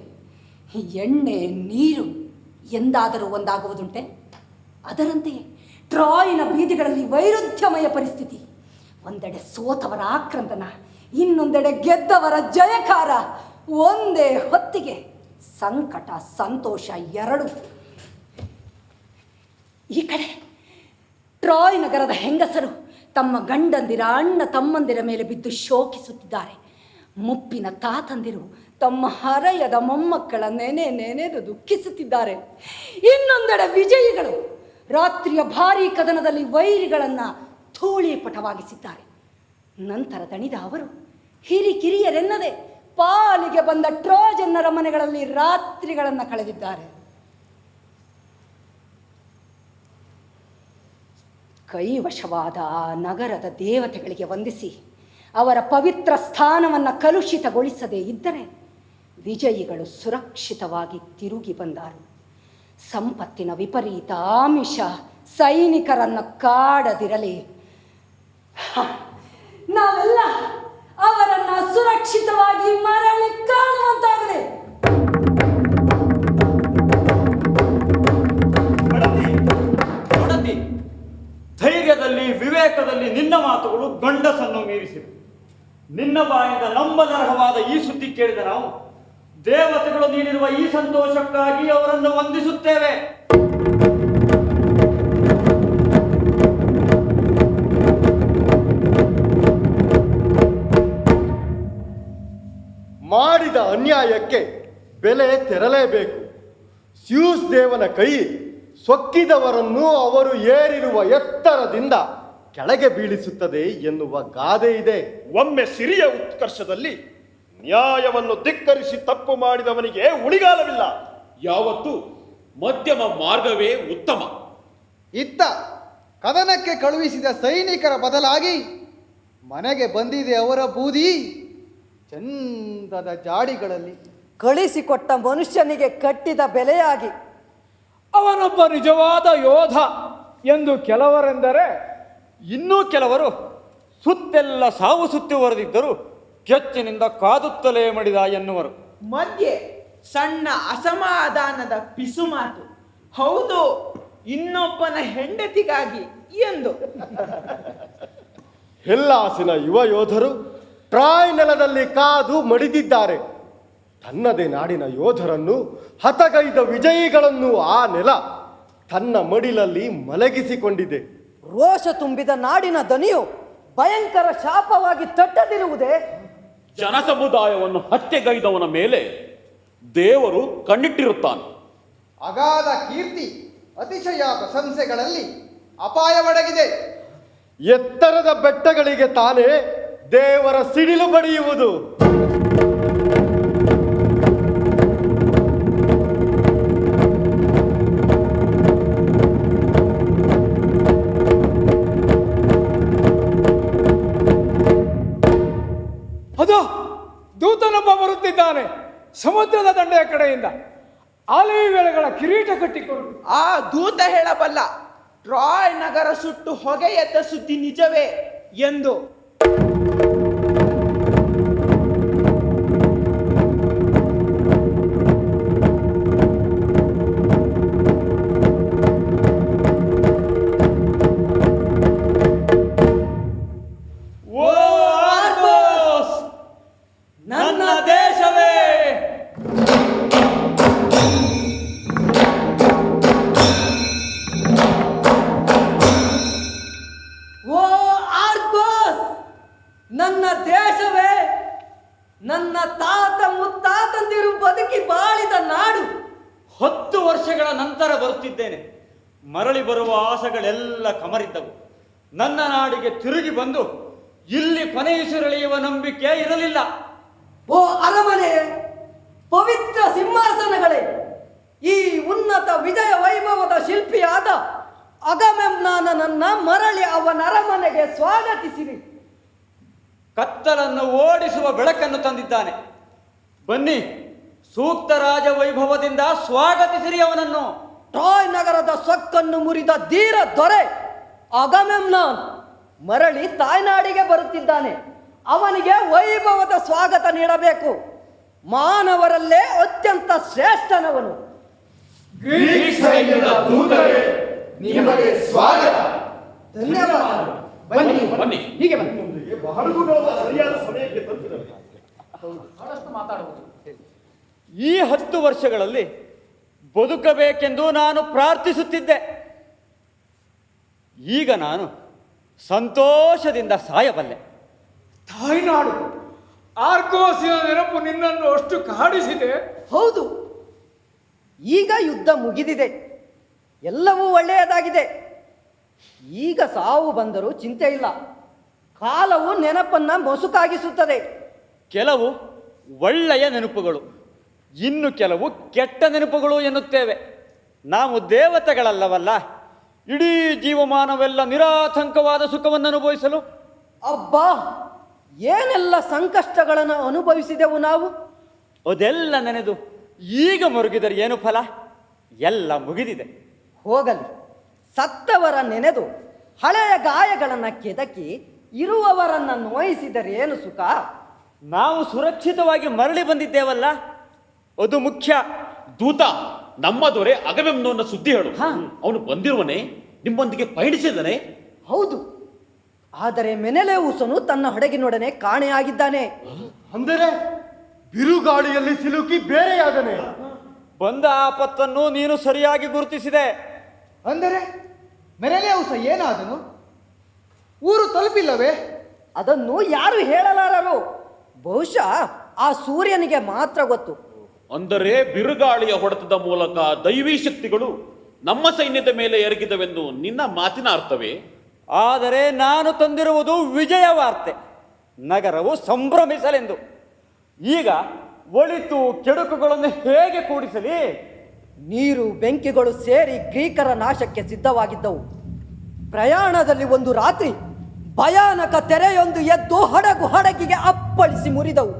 ಎಣ್ಣೆ ನೀರು ಎಂದಾದರೂ ಒಂದಾಗುವುದುಂಟೆ? ಅದರಂತೆಯೇ ಟ್ರಾಯ್ನ ಬೀದಿಗಳಲ್ಲಿ ವೈರುಧ್ಯವಮಯ ಪರಿಸ್ಥಿತಿ. ಒಂದೆಡೆ ಸೋತವರ ಆಕ್ರಂದನ, ಇನ್ನೊಂದೆಡೆ ಗೆದ್ದವರ ಜಯಕಾರ. ಒಂದೇ ಹೊತ್ತಿಗೆ ಸಂಕಟ ಸಂತೋಷ ಎರಡು. ಈ ಕಡೆ ಟ್ರಾಯ್ ನಗರದ ಹೆಂಗಸರು ತಮ್ಮ ಗಂಡಂದಿರ ಅಣ್ಣ ತಮ್ಮಂದಿರ ಮೇಲೆ ಬಿದ್ದು ಶೋಕಿಸುತ್ತಿದ್ದಾರೆ. ಮುಪ್ಪಿನ ತಾತಂದಿರು ತಮ್ಮ ಹರೆಯದ ಮೊಮ್ಮಕ್ಕಳ ನೆನೆದು ದುಃಖಿಸುತ್ತಿದ್ದಾರೆ. ಇನ್ನೊಂದೆಡೆ ವಿಜಯಿಗಳು ರಾತ್ರಿಯ ಭಾರೀ ಕದನದಲ್ಲಿ ವೈರಿಗಳನ್ನು ಧೂಳೀಪಟವಾಗಿಸಿದ್ದಾರೆ. ನಂತರ ದಣಿದ ಅವರು ಹಿರಿಕಿರಿಯರೆನ್ನದೆ ಪಾಲಿಗೆ ಬಂದ ಟ್ರೋಜನ್ನರ ಮನೆಗಳಲ್ಲಿ ರಾತ್ರಿಗಳನ್ನು ಕಳೆದಿದ್ದಾರೆ. ಕೈವಶವಾದ ಆ ನಗರದ ದೇವತೆಗಳಿಗೆ ವಂದಿಸಿ ಅವರ ಪವಿತ್ರ ಸ್ಥಾನವನ್ನು ಕಲುಷಿತಗೊಳಿಸದೇ ಇದ್ದರೆ ವಿಜಯಿಗಳು ಸುರಕ್ಷಿತವಾಗಿ ತಿರುಗಿ ಬಂದರು. ಸಂಪತ್ತಿನ ವಿಪರೀತ ಆಮಿಷ ಸೈನಿಕರನ್ನು ಕಾಡದಿರಲಿ. ನಾವೆಲ್ಲ ಅವರನ್ನು ಸುರಕ್ಷಿತವಾಗಿ ಮರಳಿ ಕಾಣುವಂತಾಗಲಿ. ಒಡತಿ, ಧೈರ್ಯದಲ್ಲಿ ವಿವೇಕದಲ್ಲಿ ನಿನ್ನ ಮಾತುಗಳು ಗಂಡಸನ್ನು ಮೀರಿಸಿವೆ. ನಿನ್ನ ಬಾಯಿಂದ ನಂಬನರ್ಹವಾದ ಈ ಸುದ್ದಿ ಕೇಳಿದ ನಾವು ದೇವತೆಗಳು ನೀಡಿರುವ ಈ ಸಂತೋಷಕ್ಕಾಗಿ ಅವರನ್ನು ವಂದಿಸುತ್ತೇವೆ. ಮಾಡಿದ ಅನ್ಯಾಯಕ್ಕೆ ಬೆಲೆ ತೆರಲೇಬೇಕು. ಸ್ಯೂಸ್ ದೇವನ ಕೈ ಸೊಕ್ಕಿದವರನ್ನು ಅವರು ಏರಿರುವ ಎತ್ತರದಿಂದ ಕೆಳಗೆ ಬೀಳಿಸುತ್ತದೆ ಎನ್ನುವ ಗಾದೆ ಇದೆ. ಒಮ್ಮೆ ಸಿರಿಯ ಉತ್ಕರ್ಷದಲ್ಲಿ ನ್ಯಾಯವನ್ನು ಧಿಕ್ಕರಿಸಿ ತಪ್ಪು ಮಾಡಿದವನಿಗೆ ಉಳಿಗಾಲವಿಲ್ಲ. ಯಾವತ್ತೂ ಮಧ್ಯಮ ಮಾರ್ಗವೇ ಉತ್ತಮ. ಇತ್ತ ಕದನಕ್ಕೆ ಕಳುಹಿಸಿದ ಸೈನಿಕರ ಬದಲಾಗಿ ಮನೆಗೆ ಬಂದಿದೆ ಅವರ ಬೂದಿ ಚಂದದ ಜಾಡಿಗಳಲ್ಲಿ. ಕಳಿಸಿಕೊಟ್ಟ ಮನುಷ್ಯನಿಗೆ ಕಟ್ಟಿದ ಬೆಲೆಯಾಗಿ. ಅವನೊಬ್ಬ ನಿಜವಾದ ಯೋಧ ಎಂದು ಕೆಲವರೆಂದರೆ, ಇನ್ನೂ ಕೆಲವರು ಸುತ್ತೆಲ್ಲ ಸಾವು ಸುತ್ತುವರೆದಿದ್ದರೂ ಕೆಚ್ಚಿನಿಂದ ಕಾದುತ್ತಲೇ ಮಡಿದ ಎನ್ನುವರು. ಮಧ್ಯೆ ಸಣ್ಣ ಅಸಮಾಧಾನದ ಪಿಸುಮಾತು, ಹೌದು ಇನ್ನೊಬ್ಬನ ಹೆಂಡತಿಗಾಗಿ ಎಂದು. ಹೆಲ್ಲಾಸಿನ ಯುವ ಯೋಧರು ಟ್ರಾಯ್ ನೆಲದಲ್ಲಿ ಕಾದು ಮಡಿದಿದ್ದಾರೆ. ತನ್ನದೇ ನಾಡಿನ ಯೋಧರನ್ನು ಹತಗೈದ ವಿಜಯಿಗಳನ್ನು ಆ ನೆಲ ತನ್ನ ಮಡಿಲಲ್ಲಿ ಮಲಗಿಸಿಕೊಂಡಿದೆ. ರೋಷ ತುಂಬಿದ ನಾಡಿನ ದನಿಯು ಭಯಂಕರ ಶಾಪವಾಗಿ ತಟ್ಟದಿರುವುದೇ? ಜನಸಮುದಾಯವನ್ನು ಹತ್ಯೆಗೈದವನ ಮೇಲೆ ದೇವರು ಕಣ್ಣಿಟ್ಟಿರುತ್ತಾನೆ. ಅಗಾಧ ಕೀರ್ತಿ ಅತಿಶಯ ಪ್ರಶಂಸೆಗಳಲ್ಲಿ ಅಪಾಯವಡಗಿದೆ. ಎತ್ತರದ ಬೆಟ್ಟಗಳಿಗೆ ತಾನೇ ದೇವರ ಸಿಡಿಲು ಬಡಿಯುವುದು. ಅದು ದೂತನೊಬ್ಬ ಬರುತ್ತಿದ್ದಾನೆ ಸಮುದ್ರದ ದಂಡೆಯ ಕಡೆಯಿಂದ. ಆಲಿವೇಳೆಗಳ ಕಿರೀಟ ಕಟ್ಟಿಕೊಂಡು. ಆ ದೂತ ಹೇಳಬಲ್ಲ ಟ್ರಾಯ್ ನಗರ ಸುಟ್ಟು ಹೊಗೆ ಎದ್ದ ಸುದ್ದಿ ನಿಜವೇ ಎಂದು. ನನ್ನ ದೇಶವೇ, ಓ ಆರ್ಗೋಸ್, ನನ್ನ ದೇಶವೇ, ನನ್ನ ತಾತ ಮುತ್ತಾತಂದಿರು ಬದುಕಿ ಬಾಳಿದ ನಾಡು. 10 ವರ್ಷಗಳ ನಂತರ ಬರುತ್ತಿದ್ದೇನೆ. ಮರಳಿ ಬರುವ ಆಸೆಗಳೆಲ್ಲ ಕಮರಿದ್ದವು. ನನ್ನ ನಾಡಿಗೆ ತಿರುಗಿ ಬಂದು ಇಲ್ಲಿ ಕೊನೆಯುಸಿರೆಳೆಯುವ ನಂಬಿಕೆ ಇರಲಿಲ್ಲ. ಓ ಅರಮನೆ, ಪವಿತ್ರ ಸಿಂಹಾಸನಗಳೇ, ಈ ಉನ್ನತ ವಿಜಯ ವೈಭವದ ಶಿಲ್ಪಿಯಾದ ಅಗಮೆಮ್ನಾನನನ್ನ ಮರಳಿ ಅವನ ಅರಮನೆಗೆ ಸ್ವಾಗತಿಸಿರಿ. ಕತ್ತಲನ್ನು ಓಡಿಸುವ ಬೆಳಕನ್ನು ತಂದಿದ್ದಾನೆ. ಬನ್ನಿ, ಸೂಕ್ತ ರಾಜ ವೈಭವದಿಂದ ಸ್ವಾಗತಿಸಿರಿ ಅವನನ್ನು. ಟ್ರಾಯ್ ನಗರದ ಸೊಕ್ಕನ್ನು ಮುರಿದ ಧೀರ ದೊರೆ ಅಗಮೆಮ್ನಾನ್ ಮರಳಿ ತಾಯ್ನಾಡಿಗೆ ಬರುತ್ತಿದ್ದಾನೆ. ಅವನಿಗೆ ವೈಭವದ ಸ್ವಾಗತ ನೀಡಬೇಕು. ಮಾನವರಲ್ಲೇ ಅತ್ಯಂತ ಶ್ರೇಷ್ಠನವನು. ಗ್ರೀಕ್ ಸೈನ್ಯದ ದೂತರೇ, ನಿಮಗೆ ಸ್ವಾಗತ. ಧನ್ಯವಾದ. ಬನ್ನಿ ಬನ್ನಿ. ಹೀಗೆ ಬನ್ನಿ. ಬಹಳಗುಣದ ಸರಿಯಾದ ಸಮಯಕ್ಕೆ ತಂದಿದ್ದಾರೆ. ಈ 10 ವರ್ಷಗಳಲ್ಲಿ ಬದುಕಬೇಕೆಂದು ನಾನು ಪ್ರಾರ್ಥಿಸುತ್ತಿದ್ದೆ. ಈಗ ನಾನು ಸಂತೋಷದಿಂದ ಸಾಯಬಲ್ಲೆ. ತಾಯ್ನಾಡು ಆರ್ಗೋಸಿನ ನೆನಪು ನಿನ್ನನ್ನು ಅಷ್ಟು ಕಾಡಿಸಿದೆ. ಹೌದು, ಈಗ ಯುದ್ಧ ಮುಗಿದಿದೆ, ಎಲ್ಲವೂ ಒಳ್ಳೆಯದಾಗಿದೆ. ಈಗ ಸಾವು ಬಂದರೂ ಚಿಂತೆ ಇಲ್ಲ. ಕಾಲವು ನೆನಪನ್ನ ಮೊಸುಕಾಗಿಸುತ್ತದೆ. ಕೆಲವು ಒಳ್ಳೆಯ ನೆನಪುಗಳು, ಇನ್ನು ಕೆಲವು ಕೆಟ್ಟ ನೆನಪುಗಳು ಎನ್ನುತ್ತೇವೆ. ನಾವು ದೇವತೆಗಳಲ್ಲವಲ್ಲ, ಇಡೀ ಜೀವಮಾನವೆಲ್ಲ ನಿರಾತಂಕವಾದ ಸುಖವನ್ನು ಅನುಭವಿಸಲು. ಅಬ್ಬಾ, ಏನೆಲ್ಲ ಸಂಕಷ್ಟಗಳನ್ನು ಅನುಭವಿಸಿದೆವು ನಾವು. ಅದೆಲ್ಲ ನೆನೆದು ಈಗ ಮರುಗಿದರೆ ಏನು ಫಲ? ಎಲ್ಲ ಮುಗಿದಿದೆ. ಹೋಗಲಿ, ಸತ್ತವರ ನೆನೆದು ಹಳೆಯ ಗಾಯಗಳನ್ನು ಕೆದಕಿ ಇರುವವರನ್ನ ನೋಯಿಸಿದರೆ ಏನು ಸುಖ? ನಾವು ಸುರಕ್ಷಿತವಾಗಿ ಮರಳಿ ಬಂದಿದ್ದೇವಲ್ಲ, ಅದು ಮುಖ್ಯ. ದೂತ, ನಮ್ಮ ದೊರೆ ಅಗಮೆಮ್ನೋನ್ನ ಸುದ್ದಿ ಹೇಳು. ಅವನು ಬಂದಿರುವನೇ, ನಿಮ್ಮೊಂದಿಗೆ ಪಯಣಿಸಿದನೆ? ಹೌದು, ಆದರೆ ಮೆನೆಲೇವುಸನು ತನ್ನ ಹಡಗಿನೊಡನೆ ಕಾಣೆಯಾಗಿದ್ದಾನೆ. ಅಂದರೆ ಬಿರುಗಾಳಿಯಲ್ಲಿ ಸಿಲುಕಿ ಬೇರೆಯಾದನೆ. ಬಂದ ಆಪತ್ತನ್ನು ನೀನು ಸರಿಯಾಗಿ ಗುರುತಿಸಿದೆ. ಅಂದರೆ ಮೆನೆಲೇವುಸ ಏನಾದನು? ಊರು ತಲುಪಿಲ್ಲವೇ? ಅದನ್ನು ಯಾರು ಹೇಳಲಾರರು. ಬಹುಶಃ ಆ ಸೂರ್ಯನಿಗೆ ಮಾತ್ರ ಗೊತ್ತು. ಅಂದರೆ ಬಿರುಗಾಳಿಯ ಹೊಡೆತದ ಮೂಲಕ ದೈವೀ ಶಕ್ತಿಗಳು ನಮ್ಮ ಸೈನ್ಯದ ಮೇಲೆ ಎರಗಿದವೆಂದು ನಿನ್ನ ಮಾತಿನ ಅರ್ಥವೇ? ಆದರೆ ನಾನು ತಂದಿರುವುದು ವಿಜಯ ವಾರ್ತೆ. ನಗರವು ಸಂಭ್ರಮಿಸಲೆಂದು. ಈಗ ಒಳಿತು ಕೆಡುಕುಗಳನ್ನು ಹೇಗೆ ಕೂಡಿಸಲಿ? ನೀರು ಬೆಂಕಿಗಳು ಸೇರಿ ಗ್ರೀಕರ ನಾಶಕ್ಕೆ ಸಿದ್ಧವಾಗಿದ್ದವು. ಪ್ರಯಾಣದಲ್ಲಿ ಒಂದು ರಾತ್ರಿ ಭಯಾನಕ ತೆರೆಯೊಂದು ಎದ್ದು ಹಡಗಿಗೆ ಅಪ್ಪಳಿಸಿ ಮುರಿದವು.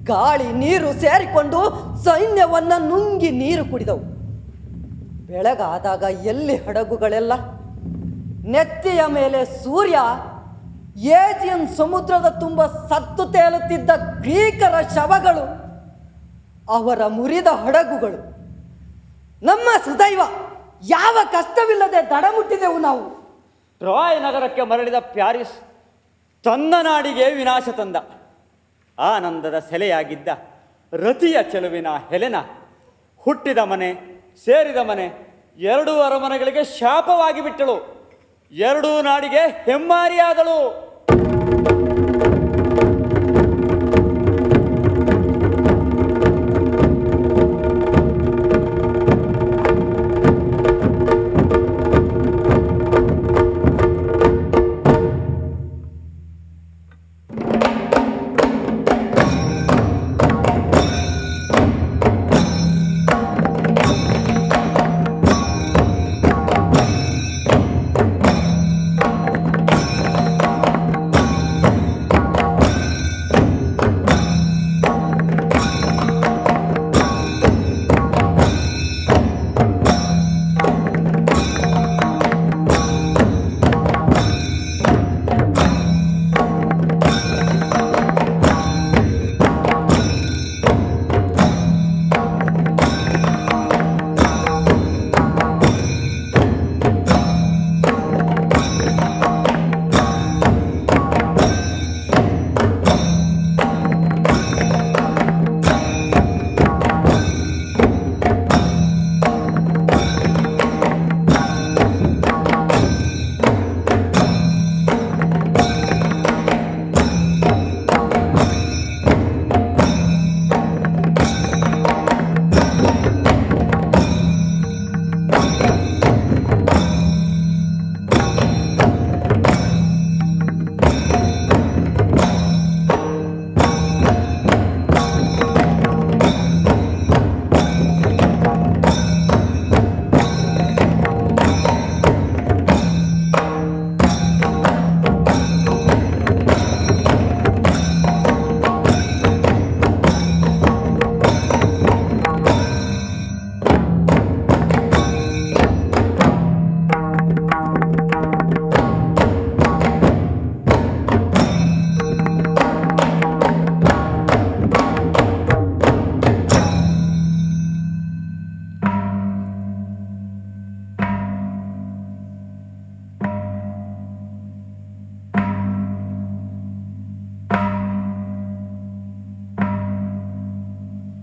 ಗಾಳಿ ನೀರು ಸೇರಿಕೊಂಡು ಸೈನ್ಯವನ್ನ ನುಂಗಿ ನೀರು ಕುಡಿದವು. ಬೆಳಗಾದಾಗ ಎಲ್ಲಿ ಹಡಗುಗಳೆಲ್ಲ? ನೆತ್ತಿಯ ಮೇಲೆ ಸೂರ್ಯ, ಏಜಿಯನ್ ಸಮುದ್ರದ ತುಂಬ ಸತ್ತು ತೇಲುತ್ತಿದ್ದ ಗ್ರೀಕರ ಶವಗಳು, ಅವರ ಮುರಿದ ಹಡಗುಗಳು. ನಮ್ಮ ಸುದೈವ, ಯಾವ ಕಷ್ಟವಿಲ್ಲದೆ ದಡ ಮುಟ್ಟಿದೆವು ನಾವು. ಟ್ರಾಯ್ ನಗರಕ್ಕೆ ಮರಳಿದ ಪ್ಯಾರಿಸ್ ತನ್ನ ನಾಡಿಗೆ ವಿನಾಶ ತಂದ. ಆನಂದದ ಸೆಲೆಯಾಗಿದ್ದ ರತಿಯ ಚೆಲುವಿನ ಹೆಲೆನ ಹುಟ್ಟಿದ ಮನೆ, ಸೇರಿದ ಮನೆ, ಎರಡೂ ಅರಮನೆಗಳಿಗೆ ಶಾಪವಾಗಿ ಬಿಟ್ಟಳು. ಎರಡೂ ನಾಡಿಗೆ ಹೆಮ್ಮಾರಿಯಾದಳು.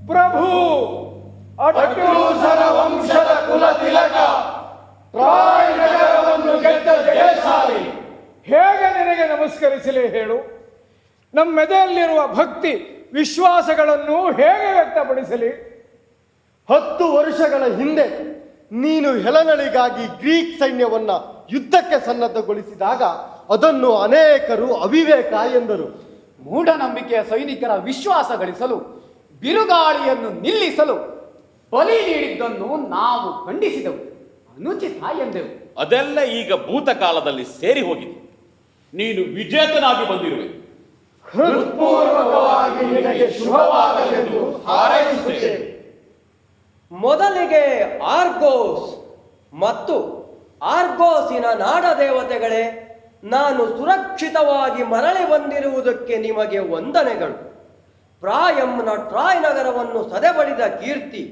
ಪ್ರಭು ಅಟ್ಟೂಸರ ವಂಶದ ಕುಲ ತಿಲಕ ಟ್ರಾಯ್ ನಗರವನ್ನು ಗೆದ್ದ ಜಯಶಾಲಿ, ಹೇಗೆ ನಿನಗೆ ನಮಸ್ಕರಿಸಲಿ ಹೇಳು? ನಮ್ಮೆದೆಯಲ್ಲಿರುವ ಭಕ್ತಿ ವಿಶ್ವಾಸಗಳನ್ನು ಹೇಗೆ ವ್ಯಕ್ತಪಡಿಸಲಿ? 10 ವರ್ಷಗಳ ಹಿಂದೆ ನೀನು ಹೆಲನಳಿಗಾಗಿ ಗ್ರೀಕ್ ಸೈನ್ಯವನ್ನ ಯುದ್ಧಕ್ಕೆ ಸನ್ನದ್ಧಗೊಳಿಸಿದಾಗ ಅದನ್ನು ಅನೇಕರು ಅವಿವೇಕ ಎಂದರು. ಮೂಢನಂಬಿಕೆಯ ಸೈನಿಕರ ವಿಶ್ವಾಸ ಗಳಿಸಲು, ಬಿರುಗಾಳಿಯನ್ನು ನಿಲ್ಲಿಸಲು ಬಲಿ ನೀಡಿದ್ದನ್ನು ನಾವು ಖಂಡಿಸಿದೆವು, ಅನುಚಿತ ಎಂದೆವು. ಅದೆಲ್ಲ ಈಗ ಭೂತಕಾಲದಲ್ಲಿ ಸೇರಿ ಹೋಗಿದೆ. ನೀನು ವಿಜೇತನಾಗಿ ಬಂದಿರುವೆ. ಹೃತ್ಪೂರ್ವಕವಾಗಿ ನಿನಗೆ ಶುಭವಾಗಲೆಂದು ಹಾರೈಸುತ್ತೇವೆ. ಮೊದಲಿಗೆ ಆರ್ಗೋಸ್ ಮತ್ತು ಆರ್ಗೋಸಿನ ನಾಡದೇವತೆಗಳೇ, ನಾನು ಸುರಕ್ಷಿತವಾಗಿ ಮರಳಿ ಬಂದಿರುವುದಕ್ಕೆ ನಿಮಗೆ ವಂದನೆಗಳು. ಪ್ರಾಯಂನ ಟ್ರಾಯ್ ನಗರವನ್ನು ಸದೆಬಡಿದ ಕೀರ್ತಿ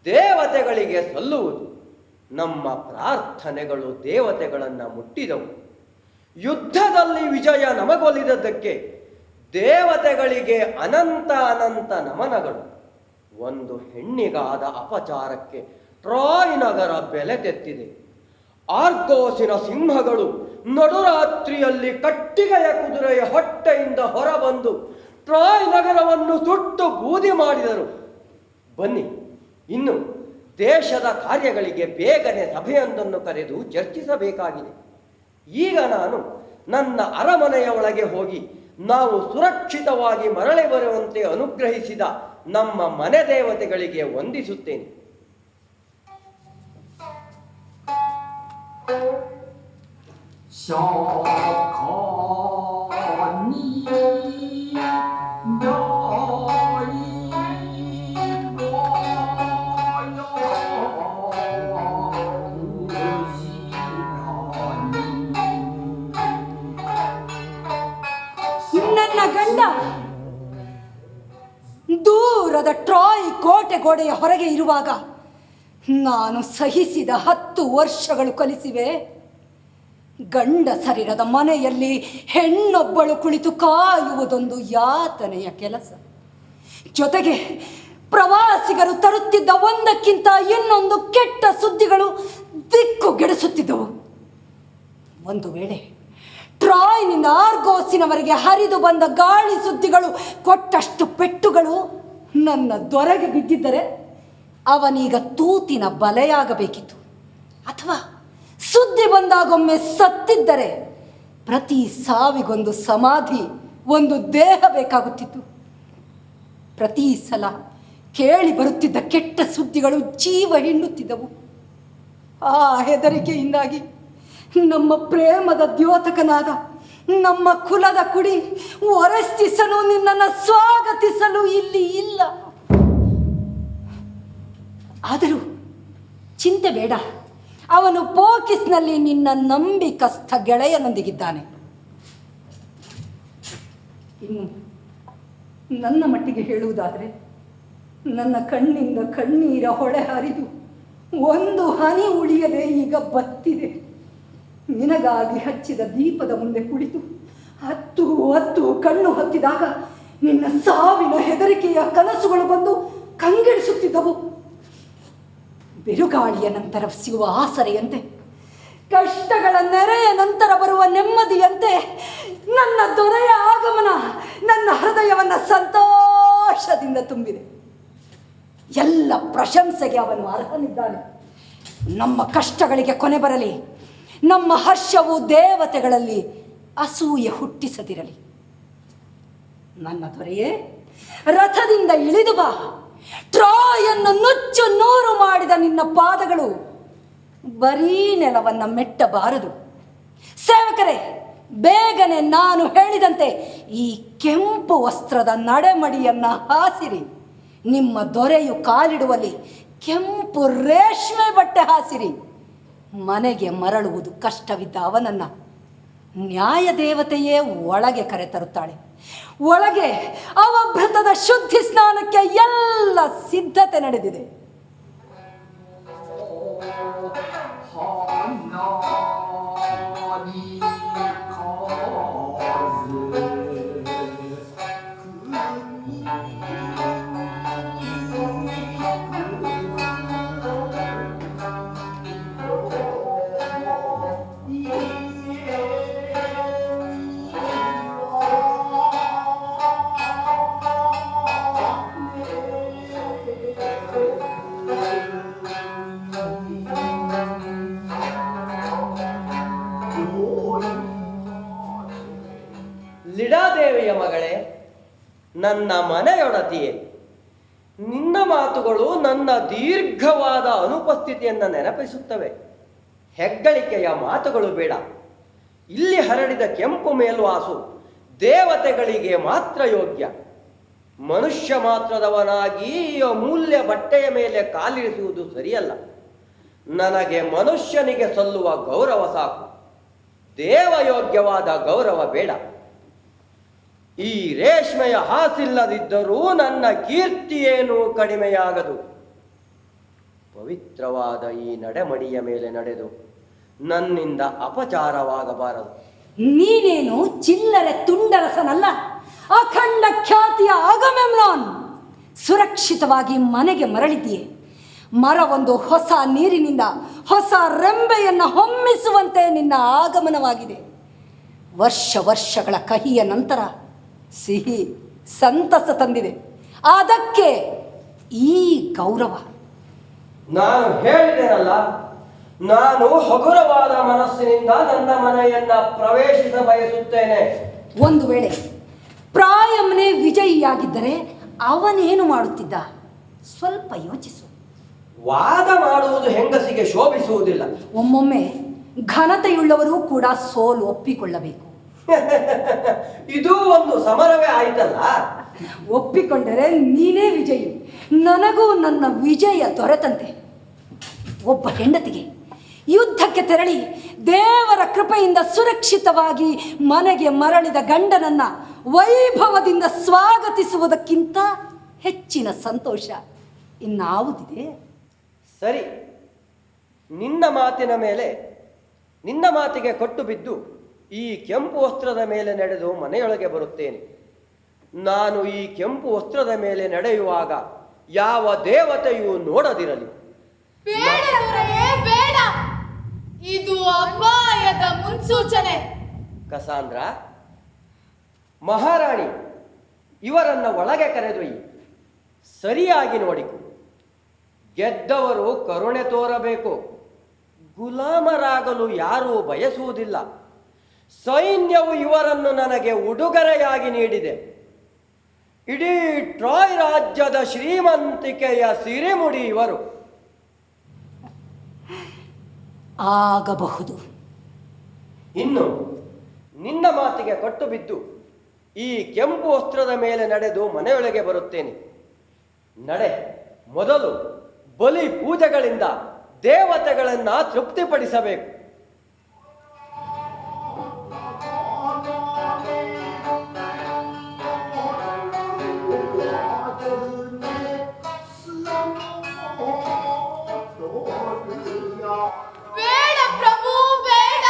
ದೇವತೆಗಳಿಗೆ ಸಲ್ಲುವುದು. ನಮ್ಮ ಪ್ರಾರ್ಥನೆಗಳು ದೇವತೆಗಳನ್ನು ಮುಟ್ಟಿದವು. ಯುದ್ಧದಲ್ಲಿ ವಿಜಯ ನಮಗೊಲಿದದ್ದಕ್ಕೆ ದೇವತೆಗಳಿಗೆ ಅನಂತ ಅನಂತ ನಮನಗಳು. ಒಂದು ಹೆಣ್ಣಿಗಾದ ಅಪಚಾರಕ್ಕೆ ಟ್ರಾಯ್ ನಗರ ಬೆಲೆ ತೆತ್ತಿದೆ. ಆರ್ಗೋಸಿನ ಸಿಂಹಗಳು ನಡುರಾತ್ರಿಯಲ್ಲಿ ಕಟ್ಟಿಗೆಯ ಕುದುರೆಯ ಹೊಟ್ಟೆಯಿಂದ ಹೊರಬಂದು ಟ್ರಾಯ್ ನಗರವನ್ನು ಸುಟ್ಟು ಬೂದಿ ಮಾಡಿದರು. ಬನ್ನಿ, ಇನ್ನು ದೇಶದ ಕಾರ್ಯಗಳಿಗೆ ಬೇಗನೆ ಸಭೆಯೊಂದನ್ನು ಕರೆದು ಚರ್ಚಿಸಬೇಕಾಗಿದೆ. ಈಗ ನಾನು ನನ್ನ ಅರಮನೆಯ ಒಳಗೆ ಹೋಗಿ ನಾವು ಸುರಕ್ಷಿತವಾಗಿ ಮರಳಿ ಬರುವಂತೆ ಅನುಗ್ರಹಿಸಿದ ನಮ್ಮ ಮನೆ ದೇವತೆಗಳಿಗೆ ವಂದಿಸುತ್ತೇನೆ. ನನ್ನ ಗಂಡ ದೂರದ ಟ್ರಾಯ್ ಕೋಟೆ ಗೋಡೆಯ ಹೊರಗೆ ಇರುವಾಗ ನಾನು ಸಹಿಸಿದ 10 ವರ್ಷಗಳು ಕಲಿಸಿವೆ. ಗಂಡಸರಿರದ ಮನೆಯಲ್ಲಿ ಹೆಣ್ಣೊಬ್ಬಳು ಕುಳಿತು ಕಾಯುವುದೊಂದು ಯಾತನೆಯ ಕೆಲಸ. ಜೊತೆಗೆ ಪ್ರವಾಸಿಗರು ತರುತ್ತಿದ್ದ ಒಂದಕ್ಕಿಂತ ಇನ್ನೊಂದು ಕೆಟ್ಟ ಸುದ್ದಿಗಳು ದಿಕ್ಕುಗೆಡಿಸುತ್ತಿದ್ದವು. ಒಂದು ವೇಳೆ ಟ್ರಾಯ್ನಿಂದ ಆರ್ಗೋಸಿನವರೆಗೆ ಹರಿದು ಬಂದ ಗಾಳಿ ಸುದ್ದಿಗಳು ಕೊಟ್ಟಷ್ಟು ಪೆಟ್ಟುಗಳು ನನ್ನ ದೊರೆಗೆ ಬಿದ್ದಿದ್ದರೆ ಅವನೀಗ ತೂತಿನ ಬಲೆಯಾಗಬೇಕಿತ್ತು. ಅಥವಾ ಸುದ್ದಿ ಬಂದಾಗೊಮ್ಮೆ ಸತ್ತಿದ್ದರೆ ಪ್ರತಿ ಸಾವಿಗೊಂದು ಸಮಾಧಿ, ಒಂದು ದೇಹ ಬೇಕಾಗುತ್ತಿತ್ತು. ಪ್ರತಿ ಸಲ ಕೇಳಿ ಬರುತ್ತಿದ್ದ ಕೆಟ್ಟ ಸುದ್ದಿಗಳು ಜೀವ ಹಿಂಡುತ್ತಿದ್ದವು. ಆ ಹೆದರಿಕೆಯಿಂದಾಗಿ ನಮ್ಮ ಪ್ರೇಮದ ದ್ಯೋತಕನಾದ ನಮ್ಮ ಕುಲದ ಕುಡಿ ಒರೆಸ್ತಿಸನು ನಿನ್ನನ್ನು ಸ್ವಾಗತಿಸಲು ಇಲ್ಲಿ ಇಲ್ಲ. ಆದರೂ ಚಿಂತೆ ಬೇಡ, ಅವನು ಪೋಕಿಸ್ನಲ್ಲಿ ನಿನ್ನ ನಂಬಿಕಸ್ಥ ಗೆಳೆಯನೊಂದಿಗಿದ್ದಾನೆ. ಇನ್ನು ನನ್ನ ಮಟ್ಟಿಗೆ ಹೇಳುವುದಾದರೆ, ನನ್ನ ಕಣ್ಣಿಂದ ಕಣ್ಣೀರ ಹೊಳೆ ಹರಿದು ಒಂದು ಹನಿ ಉಳಿಯದೆ ಈಗ ಬತ್ತಿದೆ. ನಿನಗಾಗಿ ಹಚ್ಚಿದ ದೀಪದ ಮುಂದೆ ಕುಳಿತು ಹತ್ತು ಕಣ್ಣು ಹೊತ್ತಿದಾಗ ನಿನ್ನ ಸಾವಿನ ಹೆದರಿಕೆಯ ಕನಸುಗಳು ಬಂದು ಕಂಗೆಡಿಸುತ್ತಿದ್ದವು. ಬಿರುಗಾಳಿಯ ನಂತರ ಸಿಗುವ ಆಸರೆಯಂತೆ, ಕಷ್ಟಗಳ ನೆರೆಯ ನಂತರ ಬರುವ ನೆಮ್ಮದಿಯಂತೆ ನನ್ನ ದೊರೆಯ ಆಗಮನ ನನ್ನ ಹೃದಯವನ್ನು ಸಂತೋಷದಿಂದ ತುಂಬಿದೆ. ಎಲ್ಲ ಪ್ರಶಂಸೆಗೆ ಅವನು ಅರ್ಹನಿದ್ದಾನೆ. ನಮ್ಮ ಕಷ್ಟಗಳಿಗೆ ಕೊನೆ ಬರಲಿ, ನಮ್ಮ ಹರ್ಷವು ದೇವತೆಗಳಲ್ಲಿ ಅಸೂಯೆ ಹುಟ್ಟಿಸದಿರಲಿ. ನನ್ನ ದೊರೆಯೇ, ರಥದಿಂದ ಇಳಿದು ಬಾ. ಟ್ರಾಯನ್ನು ನುಚ್ಚು ನೂರು ಮಾಡಿದ ನಿನ್ನ ಪಾದಗಳು ಬರೀ ನೆಲವನ್ನು ಮೆಟ್ಟಬಾರದು. ಸೇವಕರೇ, ಬೇಗನೆ ನಾನು ಹೇಳಿದಂತೆ ಈ ಕೆಂಪು ವಸ್ತ್ರದ ನಡೆಮಡಿಯನ್ನು ಹಾಸಿರಿ. ನಿಮ್ಮ ದೊರೆಯು ಕಾಲಿಡುವಲ್ಲಿ ಕೆಂಪು ರೇಷ್ಮೆ ಬಟ್ಟೆ ಹಾಸಿರಿ. ಮನೆಗೆ ಮರಳುವುದು ಕಷ್ಟವಿದ್ದ ಅವನನ್ನು ನ್ಯಾಯ ದೇವತೆಯೇ ಒಳಗೆ ಕರೆತರುತ್ತಾಳೆ. ಒಳಗೆ ಅವಭೃತದ ಶುದ್ಧಿ ಸ್ನಾನಕ್ಕೆ ಎಲ್ಲ ಸಿದ್ಧತೆ ನಡೆದಿದೆ. ಲಿಡಾದೇವಿಯ ಮಗಳೇ, ನನ್ನ ಮನೆಯೊಡತಿಯೇ, ನಿನ್ನ ಮಾತುಗಳು ನನ್ನ ದೀರ್ಘವಾದ ಅನುಪಸ್ಥಿತಿಯನ್ನು ನೆನಪಿಸುತ್ತವೆ. ಹೆಗ್ಗಳಿಕೆಯ ಮಾತುಗಳು ಬೇಡ. ಇಲ್ಲಿ ಹರಡಿದ ಕೆಂಪು ಮೇಲ್ವಾಸು ದೇವತೆಗಳಿಗೆ ಮಾತ್ರ ಯೋಗ್ಯ. ಮನುಷ್ಯ ಮಾತ್ರದವನಾಗಿ ಈ ಅಮೂಲ್ಯ ಬಟ್ಟೆಯ ಮೇಲೆ ಕಾಲಿರಿಸುವುದು ಸರಿಯಲ್ಲ. ನನಗೆ ಮನುಷ್ಯನಿಗೆ ಸಲ್ಲುವ ಗೌರವ ಸಾಕು, ದೇವಯೋಗ್ಯವಾದ ಗೌರವ ಬೇಡ. ಈ ರೇಷ್ಮೆಯ ಹಾಸಿಲ್ಲದಿದ್ದರೂ ನನ್ನ ಕೀರ್ತಿಯೇನೂ ಕಡಿಮೆಯಾಗದು. ಪವಿತ್ರವಾದ ಈ ನಡೆಮಡಿಯ ಮೇಲೆ ನಡೆದು ನನ್ನಿಂದ ಅಪಚಾರವಾಗಬಾರದು. ನೀನೇನು ಚಿಲ್ಲರೆ ತುಂಡರಸನಲ್ಲ, ಅಖಂಡ ಖ್ಯಾತಿಯ ಅಗಮೆಮ್ನಾನ್. ಸುರಕ್ಷಿತವಾಗಿ ಮನೆಗೆ ಮರಳಿದ್ದೀಯೆ. ಮರವೊಂದು ಹೊಸ ನೀರಿನಿಂದ ಹೊಸ ರೆಂಬೆಯನ್ನು ಹೊಮ್ಮಿಸುವಂತೆ ನಿನ್ನ ಆಗಮನವಾಗಿದೆ. ವರ್ಷಗಳ ಕಹಿಯ ನಂತರ ಸಿಹಿ ಸಂತಸ ತಂದಿದೆ. ಅದಕ್ಕೆ ಈ ಗೌರವ? ನಾನು ಹೇಳಿದೆನಲ್ಲ, ನಾನು ಹಗುರವಾದ ಮನಸ್ಸಿನಿಂದ ನನ್ನ ಮನೆಯನ್ನ ಪ್ರವೇಶಿಸ ಬಯಸುತ್ತೇನೆ. ಒಂದು ವೇಳೆ ಪ್ರಾಯಮ್ಮನೇ ವಿಜಯಿಯಾಗಿದ್ದರೆ ಅವನೇನು ಮಾಡುತ್ತಿದ್ದ? ಸ್ವಲ್ಪ ಯೋಚಿಸು. ವಾದ ಮಾಡುವುದು ಹೆಂಗಸಿಗೆ ಶೋಭಿಸುವುದಿಲ್ಲ. ಒಮ್ಮೊಮ್ಮೆ ಘನತೆಯುಳ್ಳವರು ಕೂಡ ಸೋಲು ಒಪ್ಪಿಕೊಳ್ಳಬೇಕು. ಇದು ಒಂದು ಸಮರವೇ ಆಯ್ತಲ್ಲ. ಒಪ್ಪಿಕೊಂಡರೆ ನೀನೇ ವಿಜಯಿ, ನನಗೂ ನನ್ನ ವಿಜಯ ದೊರೆತಂತೆ. ಒಬ್ಬ ಹೆಂಡತಿಗೆ ಯುದ್ಧಕ್ಕೆ ತೆರಳಿ ದೇವರ ಕೃಪೆಯಿಂದ ಸುರಕ್ಷಿತವಾಗಿ ಮನೆಗೆ ಮರಳಿದ ಗಂಡನನ್ನ ವೈಭವದಿಂದ ಸ್ವಾಗತಿಸುವುದಕ್ಕಿಂತ ಹೆಚ್ಚಿನ ಸಂತೋಷ ಇನ್ನಾವುದಿದೆ? ಸರಿ, ನಿನ್ನ ಮಾತಿಗೆ ಕೊಟ್ಟು ಬಿದ್ದು ಈ ಕೆಂಪು ವಸ್ತ್ರದ ಮೇಲೆ ನಡೆದು ಮನೆಯೊಳಗೆ ಬರುತ್ತೇನೆ. ನಾನು ಈ ಕೆಂಪು ವಸ್ತ್ರದ ಮೇಲೆ ನಡೆಯುವಾಗ ಯಾವ ದೇವತೆಯೂ ನೋಡದಿರಲಿ. ಬೇಡ ದೊರೆಯೇ, ಬೇಡ. ಇದು ಅಪಾಯದ ಮುನ್ಸೂಚನೆ. ಕಸಾಂದ್ರ, ಮಹಾರಾಣಿ, ಇವರನ್ನ ಒಳಗೆ ಕರೆದೊಯ್ಯಿ. ಸರಿಯಾಗಿ ನೋಡಿಕೊ. ಗೆದ್ದವರು ಕರುಣೆ ತೋರಬೇಕು. ಗುಲಾಮರಾಗಲು ಯಾರೂ ಬಯಸುವುದಿಲ್ಲ. ಸೈನ್ಯವು ಇವರನ್ನು ನನಗೆ ಉಡುಗೊರೆಯಾಗಿ ನೀಡಿದೆ. ಇಡೀ ಟ್ರಾಯ್ ರಾಜ್ಯದ ಶ್ರೀಮಂತಿಕೆಯ ಸಿರಿಮುಡಿ ಇವರು. ಆಗಬಹುದು. ಇನ್ನು ನಿನ್ನ ಮಾತಿಗೆ ಕೊಟ್ಟು ಬಿದ್ದು ಈ ಕೆಂಪು ವಸ್ತ್ರದ ಮೇಲೆ ನಡೆದು ಮನೆಯೊಳಗೆ ಬರುತ್ತೇನೆ. ನಡೆ. ಮೊದಲು ಬಲಿ ಪೂಜೆಗಳಿಂದ ದೇವತೆಗಳನ್ನ ತೃಪ್ತಿಪಡಿಸಬೇಕು. ಬೇಡ ಪ್ರಭು, ಬೇಡ.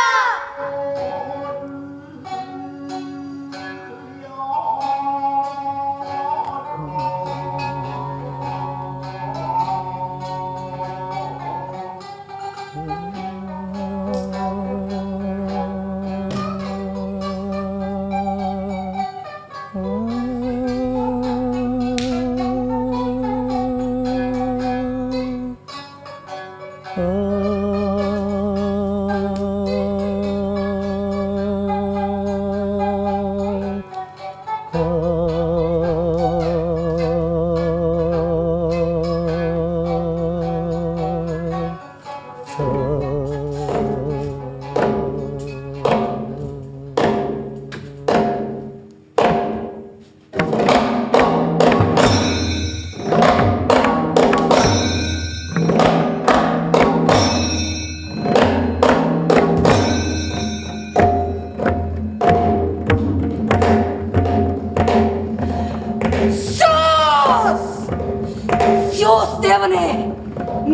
ದೇವನೇ,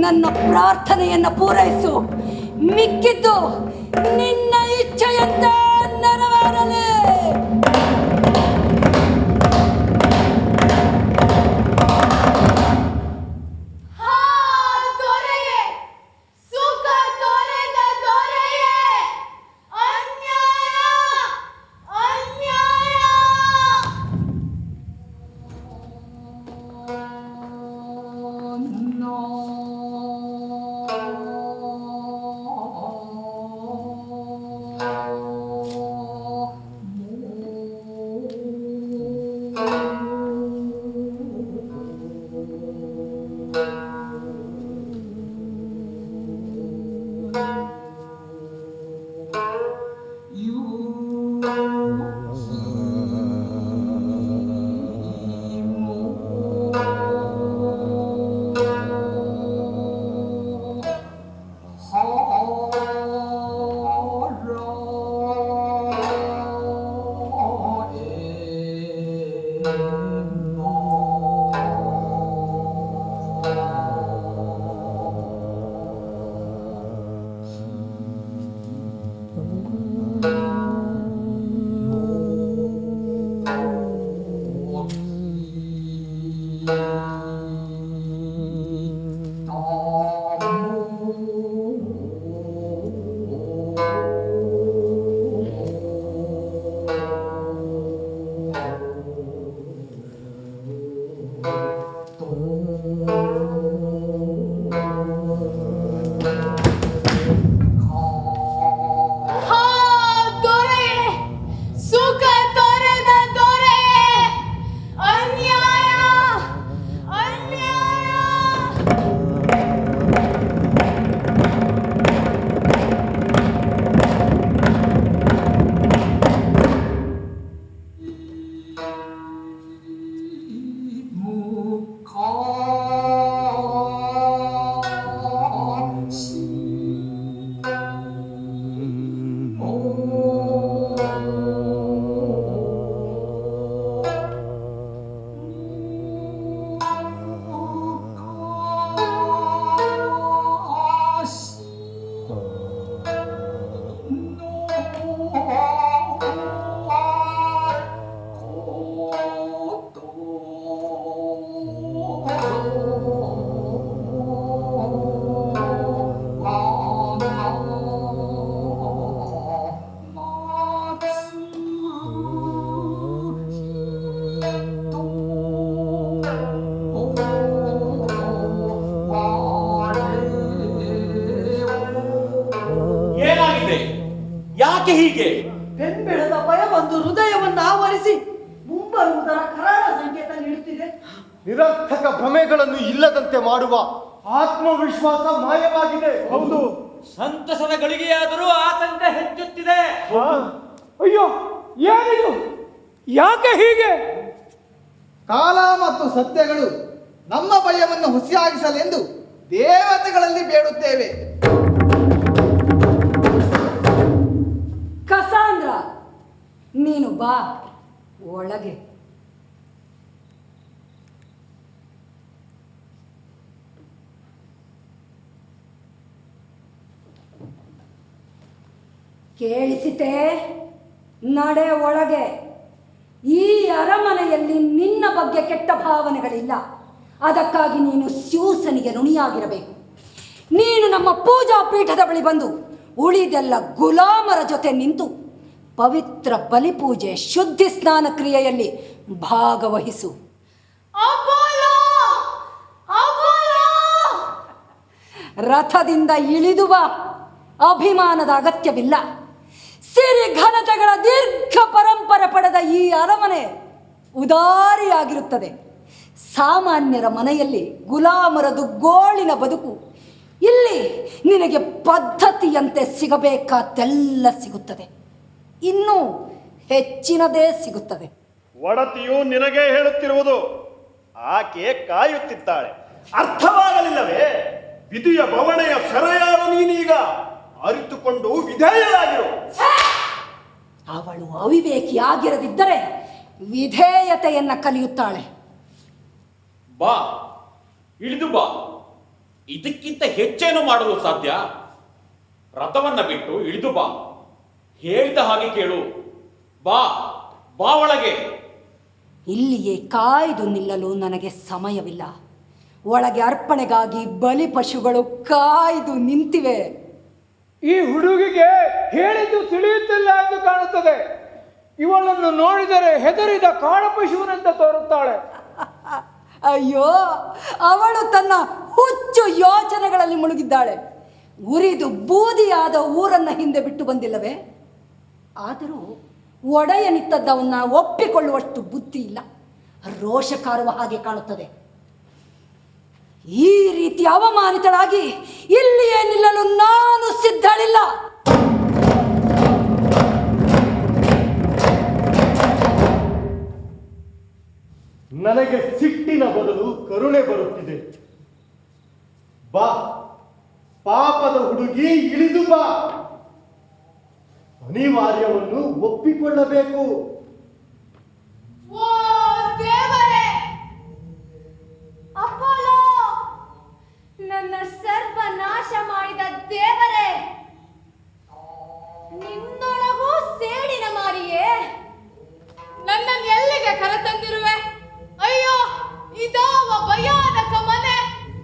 ನನ್ನ ಪ್ರಾರ್ಥನೆಯನ್ನು ಪೂರೈಸು. ಮಿಕ್ಕಿದ್ದು ನಿನ್ನ ಇಚ್ಛೆಯಂತೆ ನೆರವೇರಲಿ. ಯಾಕೆ ಹೀಗೆ? ಬೆಂಬೆಳದ ಭಯ ಒಂದು ಹೃದಯವನ್ನು ಆವರಿಸಿ ಮುಂಬರುವುದರ ಕರಾಳ ಸಂಕೇತ ನೀಡುತ್ತಿದೆ. ನಿರರ್ಥಕ ಭ್ರಮೆಗಳನ್ನು ಇಲ್ಲದಂತೆ ಮಾಡುವ ಆತ್ಮವಿಶ್ವಾಸ ಮಾಯವಾಗಿದೆ. ಹೌದು. ಸಂತಸದ ಗಳಿಗೆಯಾದರೂ ಆತಂಕ ಹೆಚ್ಚುತ್ತಿದೆ. ಅಯ್ಯೋ, ಏನಿದು? ಯಾಕೆ ಹೀಗೆ? ಕಾಲ ಮತ್ತು ಸತ್ಯಗಳು ನಮ್ಮ ಭಯವನ್ನು ಹುಸಿಯಾಗಿಸಲೆಂದು ದೇವತೆಗಳಲ್ಲಿ ಬೇಡುತ್ತೇವೆ. ಕಸಾಂದ್ರ, ನೀನು ಬಾ ಒಳಗೆ. ಕೇಳಿಸಿತೆ? ನಡೆ ಒಳಗೆ. ಈ ಅರಮನೆಯಲ್ಲಿ ನಿನ್ನ ಬಗ್ಗೆ ಕೆಟ್ಟ ಭಾವನೆಗಳಿಲ್ಲ. ಅದಕ್ಕಾಗಿ ನೀನು ಸ್ಯೂಸನಿಗೆ ಋಣಿಯಾಗಿರಬೇಕು. ನೀನು ನಮ್ಮ ಪೂಜಾ ಪೀಠದ ಬಳಿ ಬಂದು ಉಳಿದೆಲ್ಲ ಗುಲಾಮರ ಜೊತೆ ನಿಂತು ಪವಿತ್ರ ಬಲಿಪೂಜೆ ಶುದ್ಧಿ ಸ್ನಾನ ಕ್ರಿಯೆಯಲ್ಲಿ ಭಾಗವಹಿಸು. ರಥದಿಂದ ಇಳಿದು ಬಾ. ಅಭಿಮಾನದ ಅಗತ್ಯವಿಲ್ಲ. ಸಿರಿ ಘನತೆಗಳ ದೀರ್ಘ ಪರಂಪರೆ ಪಡೆದ ಈ ಅರಮನೆ ಉದಾರಿಯಾಗಿರುತ್ತದೆ. ಸಾಮಾನ್ಯರ ಮನೆಯಲ್ಲಿ ಗುಲಾಮರದು ಗೋಳಿನ ಬದುಕು. ಇಲ್ಲಿ ನಿನಗೆ ಪದ್ಧತಿಯಂತೆ ಸಿಗಬೇಕಾದ್ದೆಲ್ಲ ಸಿಗುತ್ತದೆ. ಇನ್ನೂ ಹೆಚ್ಚಿನದೇ ಸಿಗುತ್ತದೆ. ಒಡತಿಯು ನಿನಗೆ ಹೇಳುತ್ತಿರುವುದು. ಆಕೆ ಕಾಯುತ್ತಿದ್ದಾಳೆ. ಅರ್ಥವಾಗಲಿಲ್ಲವೇ? ವಿಧಿಯ ಬವಣೆಯ ಸೆರೆಯಾಳು ನೀನೀಗ. ಅರಿತುಕೊಂಡು ವಿಧೇಯರಾಗಿರು. ಅವಳು ಅವಿವೇಕಿಯಾಗಿರದಿದ್ದರೆ ವಿಧೇಯತೆಯನ್ನ ಕಲಿಯುತ್ತಾಳೆ. ಬಾ, ಇಳಿದು ಬಾ. ಇದಕ್ಕಿಂತ ಹೆಚ್ಚೇನು ಮಾಡಲು ಸಾಧ್ಯ? ರಥವನ್ನ ಬಿಟ್ಟು ಇಳಿದು ಬಾ. ಹೇಳಿದ ಹಾಗೆ ಕೇಳು. ಬಾ, ಬಾ ಒಳಗೆ. ಇಲ್ಲಿಯೇ ಕಾಯ್ದು ನಿಲ್ಲಲು ನನಗೆ ಸಮಯವಿಲ್ಲ. ಒಳಗೆ ಅರ್ಪಣೆಗಾಗಿ ಬಲಿ ಪಶುಗಳು ಕಾಯ್ದು ನಿಂತಿವೆ. ಈ ಹುಡುಗಿಗೆ ಹೇಳಿದ್ದು ತಿಳಿಯುತ್ತಿಲ್ಲ ಎಂದು ಕಾಣುತ್ತದೆ. ಇವಳನ್ನು ನೋಡಿದರೆ ಹೆದರಿದ ಕಾಡಪಶುವಿನಂತೆ ತೋರುತ್ತಾಳೆ. ಅಯ್ಯೋ, ಅವಳು ತನ್ನ ಹುಚ್ಚು ಯೋಚನೆಗಳಲ್ಲಿ ಮುಳುಗಿದ್ದಾಳೆ. ಉರಿದು ಬೂದಿಯಾದ ಊರನ್ನ ಹಿಂದೆ ಬಿಟ್ಟು ಬಂದಿಲ್ಲವೇ? ಆದರೂ ಒಡೆಯನಿತ್ತದ್ದವನ್ನ ಒಪ್ಪಿಕೊಳ್ಳುವಷ್ಟು ಬುದ್ಧಿ ಇಲ್ಲ. ರೋಷಕಾರುವ ಹಾಗೆ ಕಾಣುತ್ತದೆ. ಈ ರೀತಿ ಅವಮಾನಿತಳಾಗಿ ಇಲ್ಲಿಯೇ ನಿಲ್ಲಲು ನಾನು ಸಿದ್ಧಳಿಲ್ಲ. ನನಗೆ ಸಿಟ್ಟಿನ ಬದಲು ಕರುಣೆ ಬರುತ್ತಿದೆ. ಬಾ, ಪಾಪದ ಹುಡುಗಿ, ಇಳಿದು ಬಾ. ಅನಿವಾರ್ಯವನ್ನು ಒಪ್ಪಿಕೊಳ್ಳಬೇಕು. ಓ ದೇವರೇ, ಅಪೋಲೋ, ನನ್ನ ಸರ್ವನಾಶ ಮಾಡಿದ ದೇವರೇ, ನಿನ್ನೊಳಗೂ ಸೇಡಿನ ಮಾರಿಯೇ ನನ್ನನ್ನು ಎಲ್ಲಿಗೆ ಕರೆತಂದಿರುವೆ? ಅಯ್ಯೋ, ಇದಾವ ಭಯಾನಕ ಮನೆ.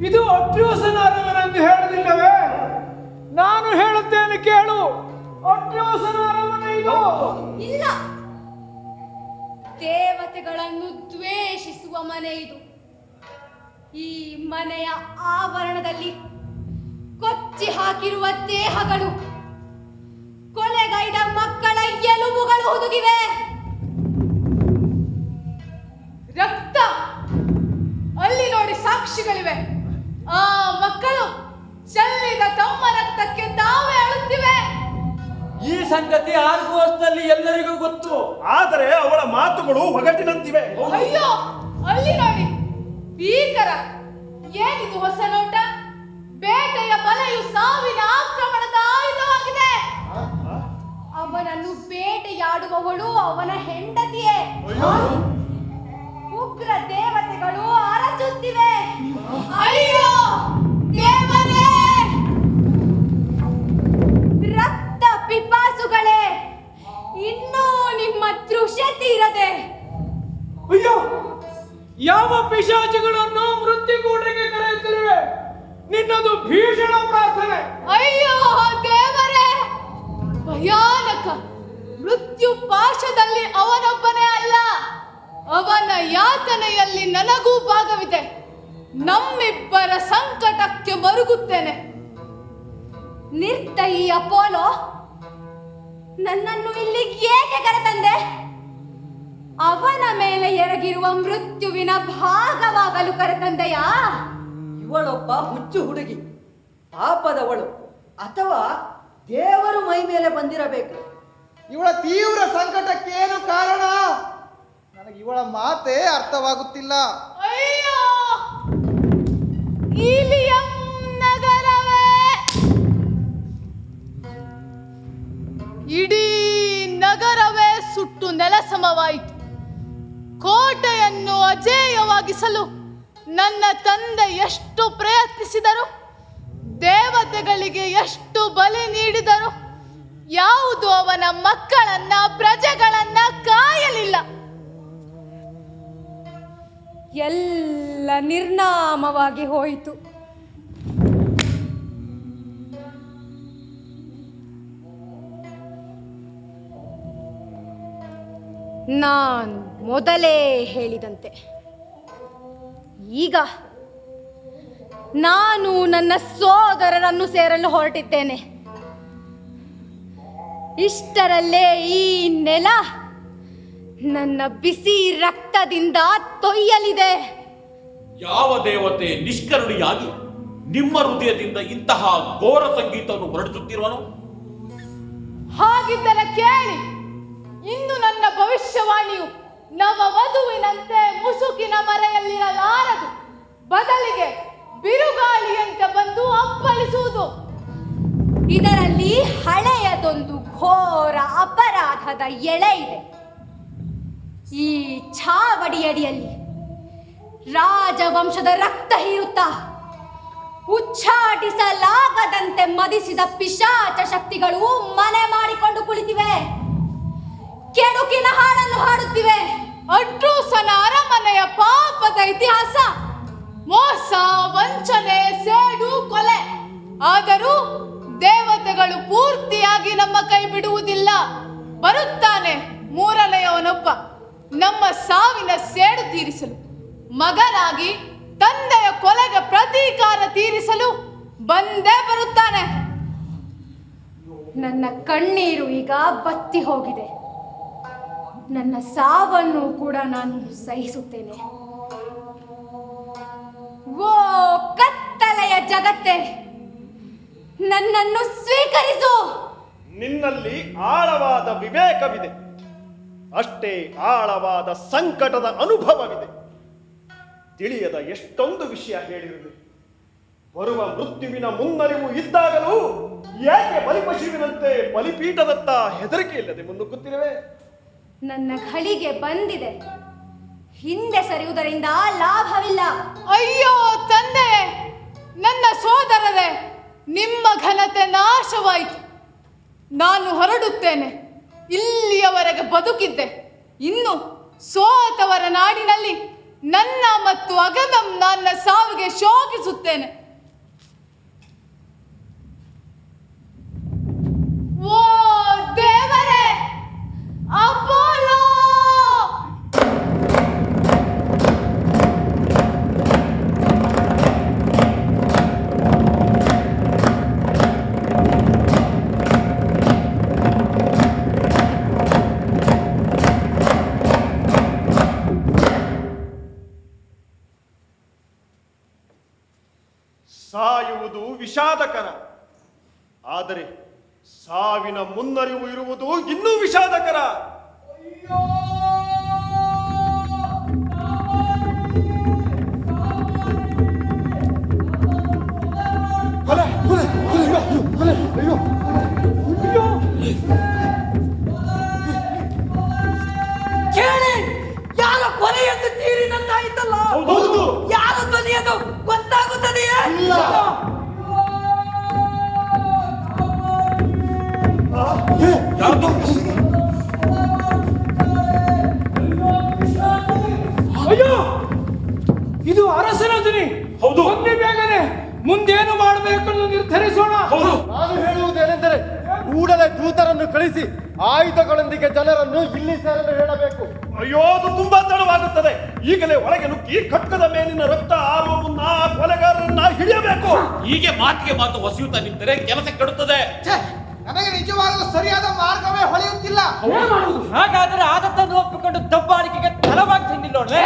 ಇದು ಅಟ್ರಿಯೋಸನ ಅರಮನೆ ಎಂದು ಹೇಳುವುದಿಲ್ಲವೇ? ನಾನು ಹೇಳುತ್ತೇನೆ ಕೇಳು. ಅಟ್ರಿಯೋಸನ ಅರಮನೆ ಇದು. ಇಲ್ಲ, ದೇವತೆಗಳನ್ನು ದ್ವೇಷಿಸುವ ಮನೆ ಇದು. ಈ ಮನೆಯ ಆವರಣದಲ್ಲಿ ಕೊಚ್ಚಿ ಹಾಕಿರುವ ದೇಹಗಳು, ಕೊಲೆಗೈದ ಮಕ್ಕಳ ಎಲುಬುಗಳು ಹುದುಗಿವೆ. ರಕ್ತ ಅಲ್ಲಿ ನೋಡಿ ಸಾಕ್ಷಿಗಳಿವೆ. ಆ ಮಕ್ಕಳು ಚೆಲ್ಲಿದ ತಮ್ಮ ರಕ್ತಕ್ಕೆ ತಾವೇ ಅಳುತ್ತಿವೆ. ಈ ಸಂಗತಿ 4 ವರ್ಷದಲ್ಲಿ ಎಲ್ಲರಿಗೂ ಗೊತ್ತು. ಆದರೆ ಅವಳ ಮಾತುಗಳು ಒಗಟಿನಂತಿವೆ. ಅಯ್ಯೋ, ಅಲ್ಲಿ ನೋಡಿ ಭೀಕರ. ಏನಿದು ಹೊಸ ನೋಟ? ಬೇಟೆಯ ಬಲೆಯು ಸಾವಿನ ಆಕ್ರಮಣದ ಆಯುಧವಾಗಿದೆ. ಅವನನ್ನು ಬೇಟೆಯಾಡುವವಳು ಅವನ ಹೆಂಡತಿಯೇ. ಉಗ್ರ ದೇವತೆಗಳು ಅರಚುತ್ತಿವೆ. ಅಯ್ಯೋ ದೇವರೇ, ರಕ್ತ ಪಿಪಾಸುಗಳೇ, ಇನ್ನೂ ನಿಮ್ಮ ತೃಷೆ ತೀರದೆ. ಅಯ್ಯೋ, ಯಾವ ಪಿಶಾಚಿಗಳನ್ನು ಮೃತ್ಯುಗೂಡಿಗೆ ಕರೆಯುತ್ತಿರುವೆ? ನಿನ್ನದು ಭೀಷಣ ಪ್ರಾರ್ಥನೆ. ಅಯ್ಯೋ ದೇವರೇ, ಭಯಾನಕ ಮೃತ್ಯು ಪಾಶದಲ್ಲಿ ಅವನೊಬ್ಬನೇ ಅಲ್ಲ, ಅವನ ಯಾತನೆಯಲ್ಲಿ ನನಗೂ ಭಾಗವಿದೆ. ನಮ್ಮಿಬ್ಬರ ಸಂಕಟಕ್ಕೆ ಮರುಗುತ್ತೇನೆ. ನಿರ್ದಯಿ ಅಪೋಲೋ, ನನ್ನನ್ನು ಇಲ್ಲಿಗೆ ಏಕೆ ಕರೆತಂದೆ? ಅವನ ಮೇಲೆ ಎರಗಿರುವ ಮೃತ್ಯುವಿನ ಭಾಗವಾಗಲು ಕರೆತಂದೆಯಾ? ಇವಳೊಬ್ಬ ಹುಚ್ಚು ಹುಡುಗಿ, ಪಾಪದವಳು, ಅಥವಾ ದೇವರು ಮೈ ಮೇಲೆ ಬಂದಿರಬೇಕು. ಇವಳ ತೀವ್ರ ಸಂಕಟಕ್ಕೇನು ಕಾರಣ? ನನಗೆ ಇವಳ ಮಾತೇ ಅರ್ಥವಾಗುತ್ತಿಲ್ಲ. ಅಯ್ಯೋ, ಇಲಿಯಂ ನಗರವೇ, ಇಡೀ ನಗರವೇ ಸುಟ್ಟು ನೆಲಸಮವಾಯಿತು. ಕೋಟೆಯನ್ನು ಅಜೇಯವಾಗಿಸಲು ನನ್ನ ತಂದೆ ಎಷ್ಟು ಪ್ರಯತ್ನಿಸಿದರು, ದೇವತೆಗಳಿಗೆ ಎಷ್ಟು ಬಲಿ ನೀಡಿದರು, ಯಾವುದು ಅವನ ಮಕ್ಕಳನ್ನ ಪ್ರಜೆಗಳನ್ನ ಕಾಯಲಿಲ್ಲ. ಎಲ್ಲ ನಿರ್ನಾಮವಾಗಿ ಹೋಯಿತು. ನಾನು ಮೊದಲೇ ಹೇಳಿದಂತೆ ಈಗ ನಾನು ನನ್ನ ಸೋದರರನ್ನು ಸೇರಲು ಹೊರಟಿದ್ದೇನೆ. ಇಷ್ಟರಲ್ಲೇ ಈ ನೆಲ ನನ್ನ ಬಿಸಿ ರಕ್ತದಿಂದ ತೊಯ್ಯಲಿದೆ. ಯಾವ ದೇವತೆ ನಿಷ್ಕರುಣಿಯಾಗಿ ನಿಮ್ಮ ಹೃದಯದಿಂದ ಇಂತಹ ಘೋರ ಸಂಗೀತವನ್ನು ಹೊರಡಿಸುತ್ತಿರುವನು? ಹಾಗಿದ್ದರೆ ಕೇಳಿ, ಇಂದು ನನ್ನ ಭವಿಷ್ಯವಾಣಿಯು ನವವಧುವಿನಂತೆ ಮುಸುಕಿನ ಮರೆಯಲ್ಲಿರಲಾರದು. ಬದಲಿಗೆ ಬಿರುಗಾಳಿಯಂತೆ ಬಂದು ಅಪ್ಪಳಿಸುವುದು. ಇದರಲ್ಲಿ ಹಳೆಯದೊಂದು ಘೋರ ಅಪರಾಧದ ಎಳೆ ಇದೆ. ಈ ಛಾವಡಿಯಡಿಯಲ್ಲಿ ರಾಜವಂಶದ ರಕ್ತ ಹೀರುತ್ತಾ ಉಚ್ಚಾಟಿಸಲಾಗದಂತೆ ಮದಿಸಿದ ಪಿಶಾಚ ಶಕ್ತಿಗಳು ಮನೆ ಮಾಡಿಕೊಂಡು ಕುಳಿತಿವೆ. ಕೆಡುಕಿನ ಹಾಡನ್ನು ಹಾಡುತ್ತಿವೆ. ಅಟ್ರೂಸನ ಅರಮನೆಯ ಪಾಪದ ಇತಿಹಾಸ, ಮೋಸ, ವಂಚನೆ, ಸೇಡು, ಕೊಲೆ. ಆದರೂ ದೇವತೆಗಳು ಪೂರ್ತಿಯಾಗಿ ನಮ್ಮ ಕೈ ಬಿಡುವುದಿಲ್ಲ. ಬರುತ್ತಾನೆ ಮೂರನೆಯವನೊಬ್ಬ ನಮ್ಮ ಸಾವಿನ ಸೇಡು ತೀರಿಸಲು. ಮಗನಾಗಿ ತಂದೆಯ ಕೊಲೆಗೆ ಪ್ರತೀಕಾರ ತೀರಿಸಲು ಬಂದೇ ಬರುತ್ತಾನೆ. ನನ್ನ ಕಣ್ಣೀರು ಈಗ ಬತ್ತಿ ಹೋಗಿದೆ. ನನ್ನ ಸಾವನ್ನು ಕೂಡ ನಾನು ಸಹಿಸುತ್ತೇನೆ. ಓ ಕತ್ತಲೆಯ ಜಗತ್ತೇ, ನನ್ನನ್ನು ಸ್ವೀಕರಿಸು. ನಿನ್ನಲ್ಲಿ ಆಳವಾದ ವಿವೇಕವಿದೆ, ಅಷ್ಟೇ ಆಳವಾದ ಸಂಕಟದ ಅನುಭವವಿದೆ. ತಿಳಿಯದ ಎಷ್ಟೊಂದು ವಿಷಯ ಹೇಳಿರುವೆ. ಬರುವ ಮೃತ್ಯುವಿನ ಮುನ್ನರಿವು ಇದ್ದಾಗಲೂ ಯಾಕೆ ಬಲಿಪಶುವಿನಂತೆ ಬಲಿಪೀಠದತ್ತ ಹೆದರಿಕೆ ಇಲ್ಲದೆ ಮುನ್ನುಗ್ಗುತ್ತಿರುವೆ? ನನ್ನ ಘಳಿಗೆ ಬಂದಿದೆ. ಹಿಂದೆ ಸರಿಯುವುದರಿಂದ ಲಾಭವಿಲ್ಲ. ಅಯ್ಯೋ ತಂದೆ, ನನ್ನ ಸೋದರರೇ, ನಿಮ್ಮ ಘನತೆ ನಾಶವಾಯಿತು. ನಾನು ಹೊರಡುತ್ತೇನೆ. ಇಲ್ಲಿಯವರೆಗೆ ಬದುಕಿದ್ದೆ. ಇನ್ನು ಸೋತವರ ನಾಡಿನಲ್ಲಿ ನನ್ನ ಮತ್ತು ಅಗಮಂ ನನ್ನ ಸಾವಿಗೆ ಶೋಕಿಸುತ್ತೇನೆ. ಓ ದೇವರೇ, ಅಪೋಲೋ! ಸಾಯುವುದು ವಿಷಾದಕರ, ಆದರೆ ಸಾವಿನ ಮುನ್ನರಿವು ಇರುವುದು ಇನ್ನೂ ವಿಷಾದಕರ. ಕೇಳಿ, ಯಾರ ಕೊನೆಯನ್ನು ತೀರಿದಂತಾಯಿತಲ್ಲ, ಯಾರ ಧ್ವನಿಯನ್ನು ಗೊತ್ತಾಗುತ್ತದೆಯೇ? ಅಯ್ಯೋ, ಇದು ಅರಸನ ಧ್ವನಿ. ಹೌದು, ಬನ್ನಿ ಬೇಗನೆ ಮುಂದೇನು ಮಾಡಬೇಕೆಂದು ನಿರ್ಧರಿಸೋಣ. ನಾನು ಹೇಳುವುದೇನೆಂದರೆ, ಕೂಡಲೇ ದೂತರನ್ನು ಕಳಿಸಿ ಆಯುಧಗಳೊಂದಿಗೆ ಜನರನ್ನು ಇಲ್ಲಿ ಸೇರಲು ಹೇಳಬೇಕು. ಅಯ್ಯೋ, ಅದು ತುಂಬಾ ತಡವಾಗುತ್ತದೆ. ಈಗಲೇ ಒಳಗೆ ನುಗ್ಗಿ ಖಡ್ಗದ ಮೇಲಿನ ರಕ್ತ ಆರುವ ಮುನ್ನ ಆ ಕೊಲೆಗಾರರನ್ನ ಹಿಡಿಯಬೇಕು. ಹೀಗೆ ಮಾತಿಗೆ ಮಾತು ಹೊಸೆಯುತ್ತಾ ನಿಂತರೆ ಕೆಲಸ ಕೆಡುತ್ತದೆ. ನನಗೆ ನಿಜವಾಗಲೂ ಸರಿಯಾದ ಮಾರ್ಗವೇ ಹೊಳೆಯುತ್ತಿಲ್ಲ. ಹಾಗಾದರೆ ಆದದ್ದನ್ನು ಒಪ್ಪಿಕೊಂಡು ದಬ್ಬಾಳಿಕೆಗೆ ತಲವಾಗಿ ನಿಲ್ಲೋಣವೇ?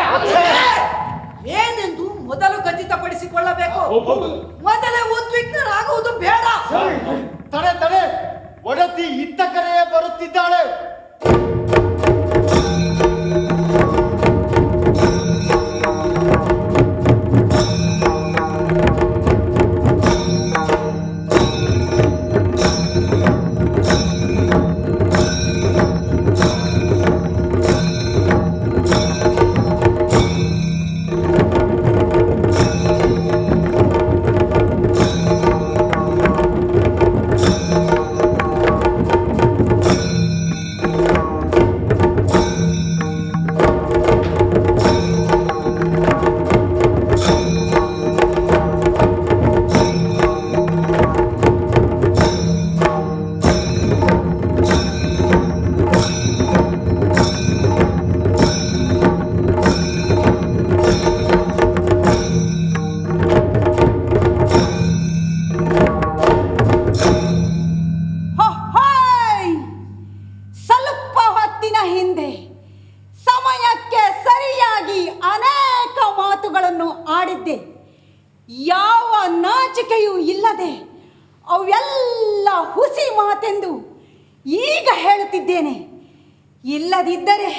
ಏನೆಂದು ಮೊದಲು ಖಚಿತಪಡಿಸಿಕೊಳ್ಳಬೇಕು. ಮೊದಲೇ ಉದ್ವಿಗ್ನರಾಗುವುದು ಬೇಡ. ತಡೆ ತಡೆ, ಒಡತಿ ಇತ್ತ ಕಡೆಯೇ ಬರುತ್ತಿದ್ದಾಳೆ. ಯಾವ ನಾಚಿಕೆಯೂ ಇಲ್ಲದೆ ಅವೆಲ್ಲ ಹುಸಿ ಮಾತೆಂದು ಈಗ ಹೇಳುತ್ತಿದ್ದೇನೆ. ಇಲ್ಲದಿದ್ದರೆ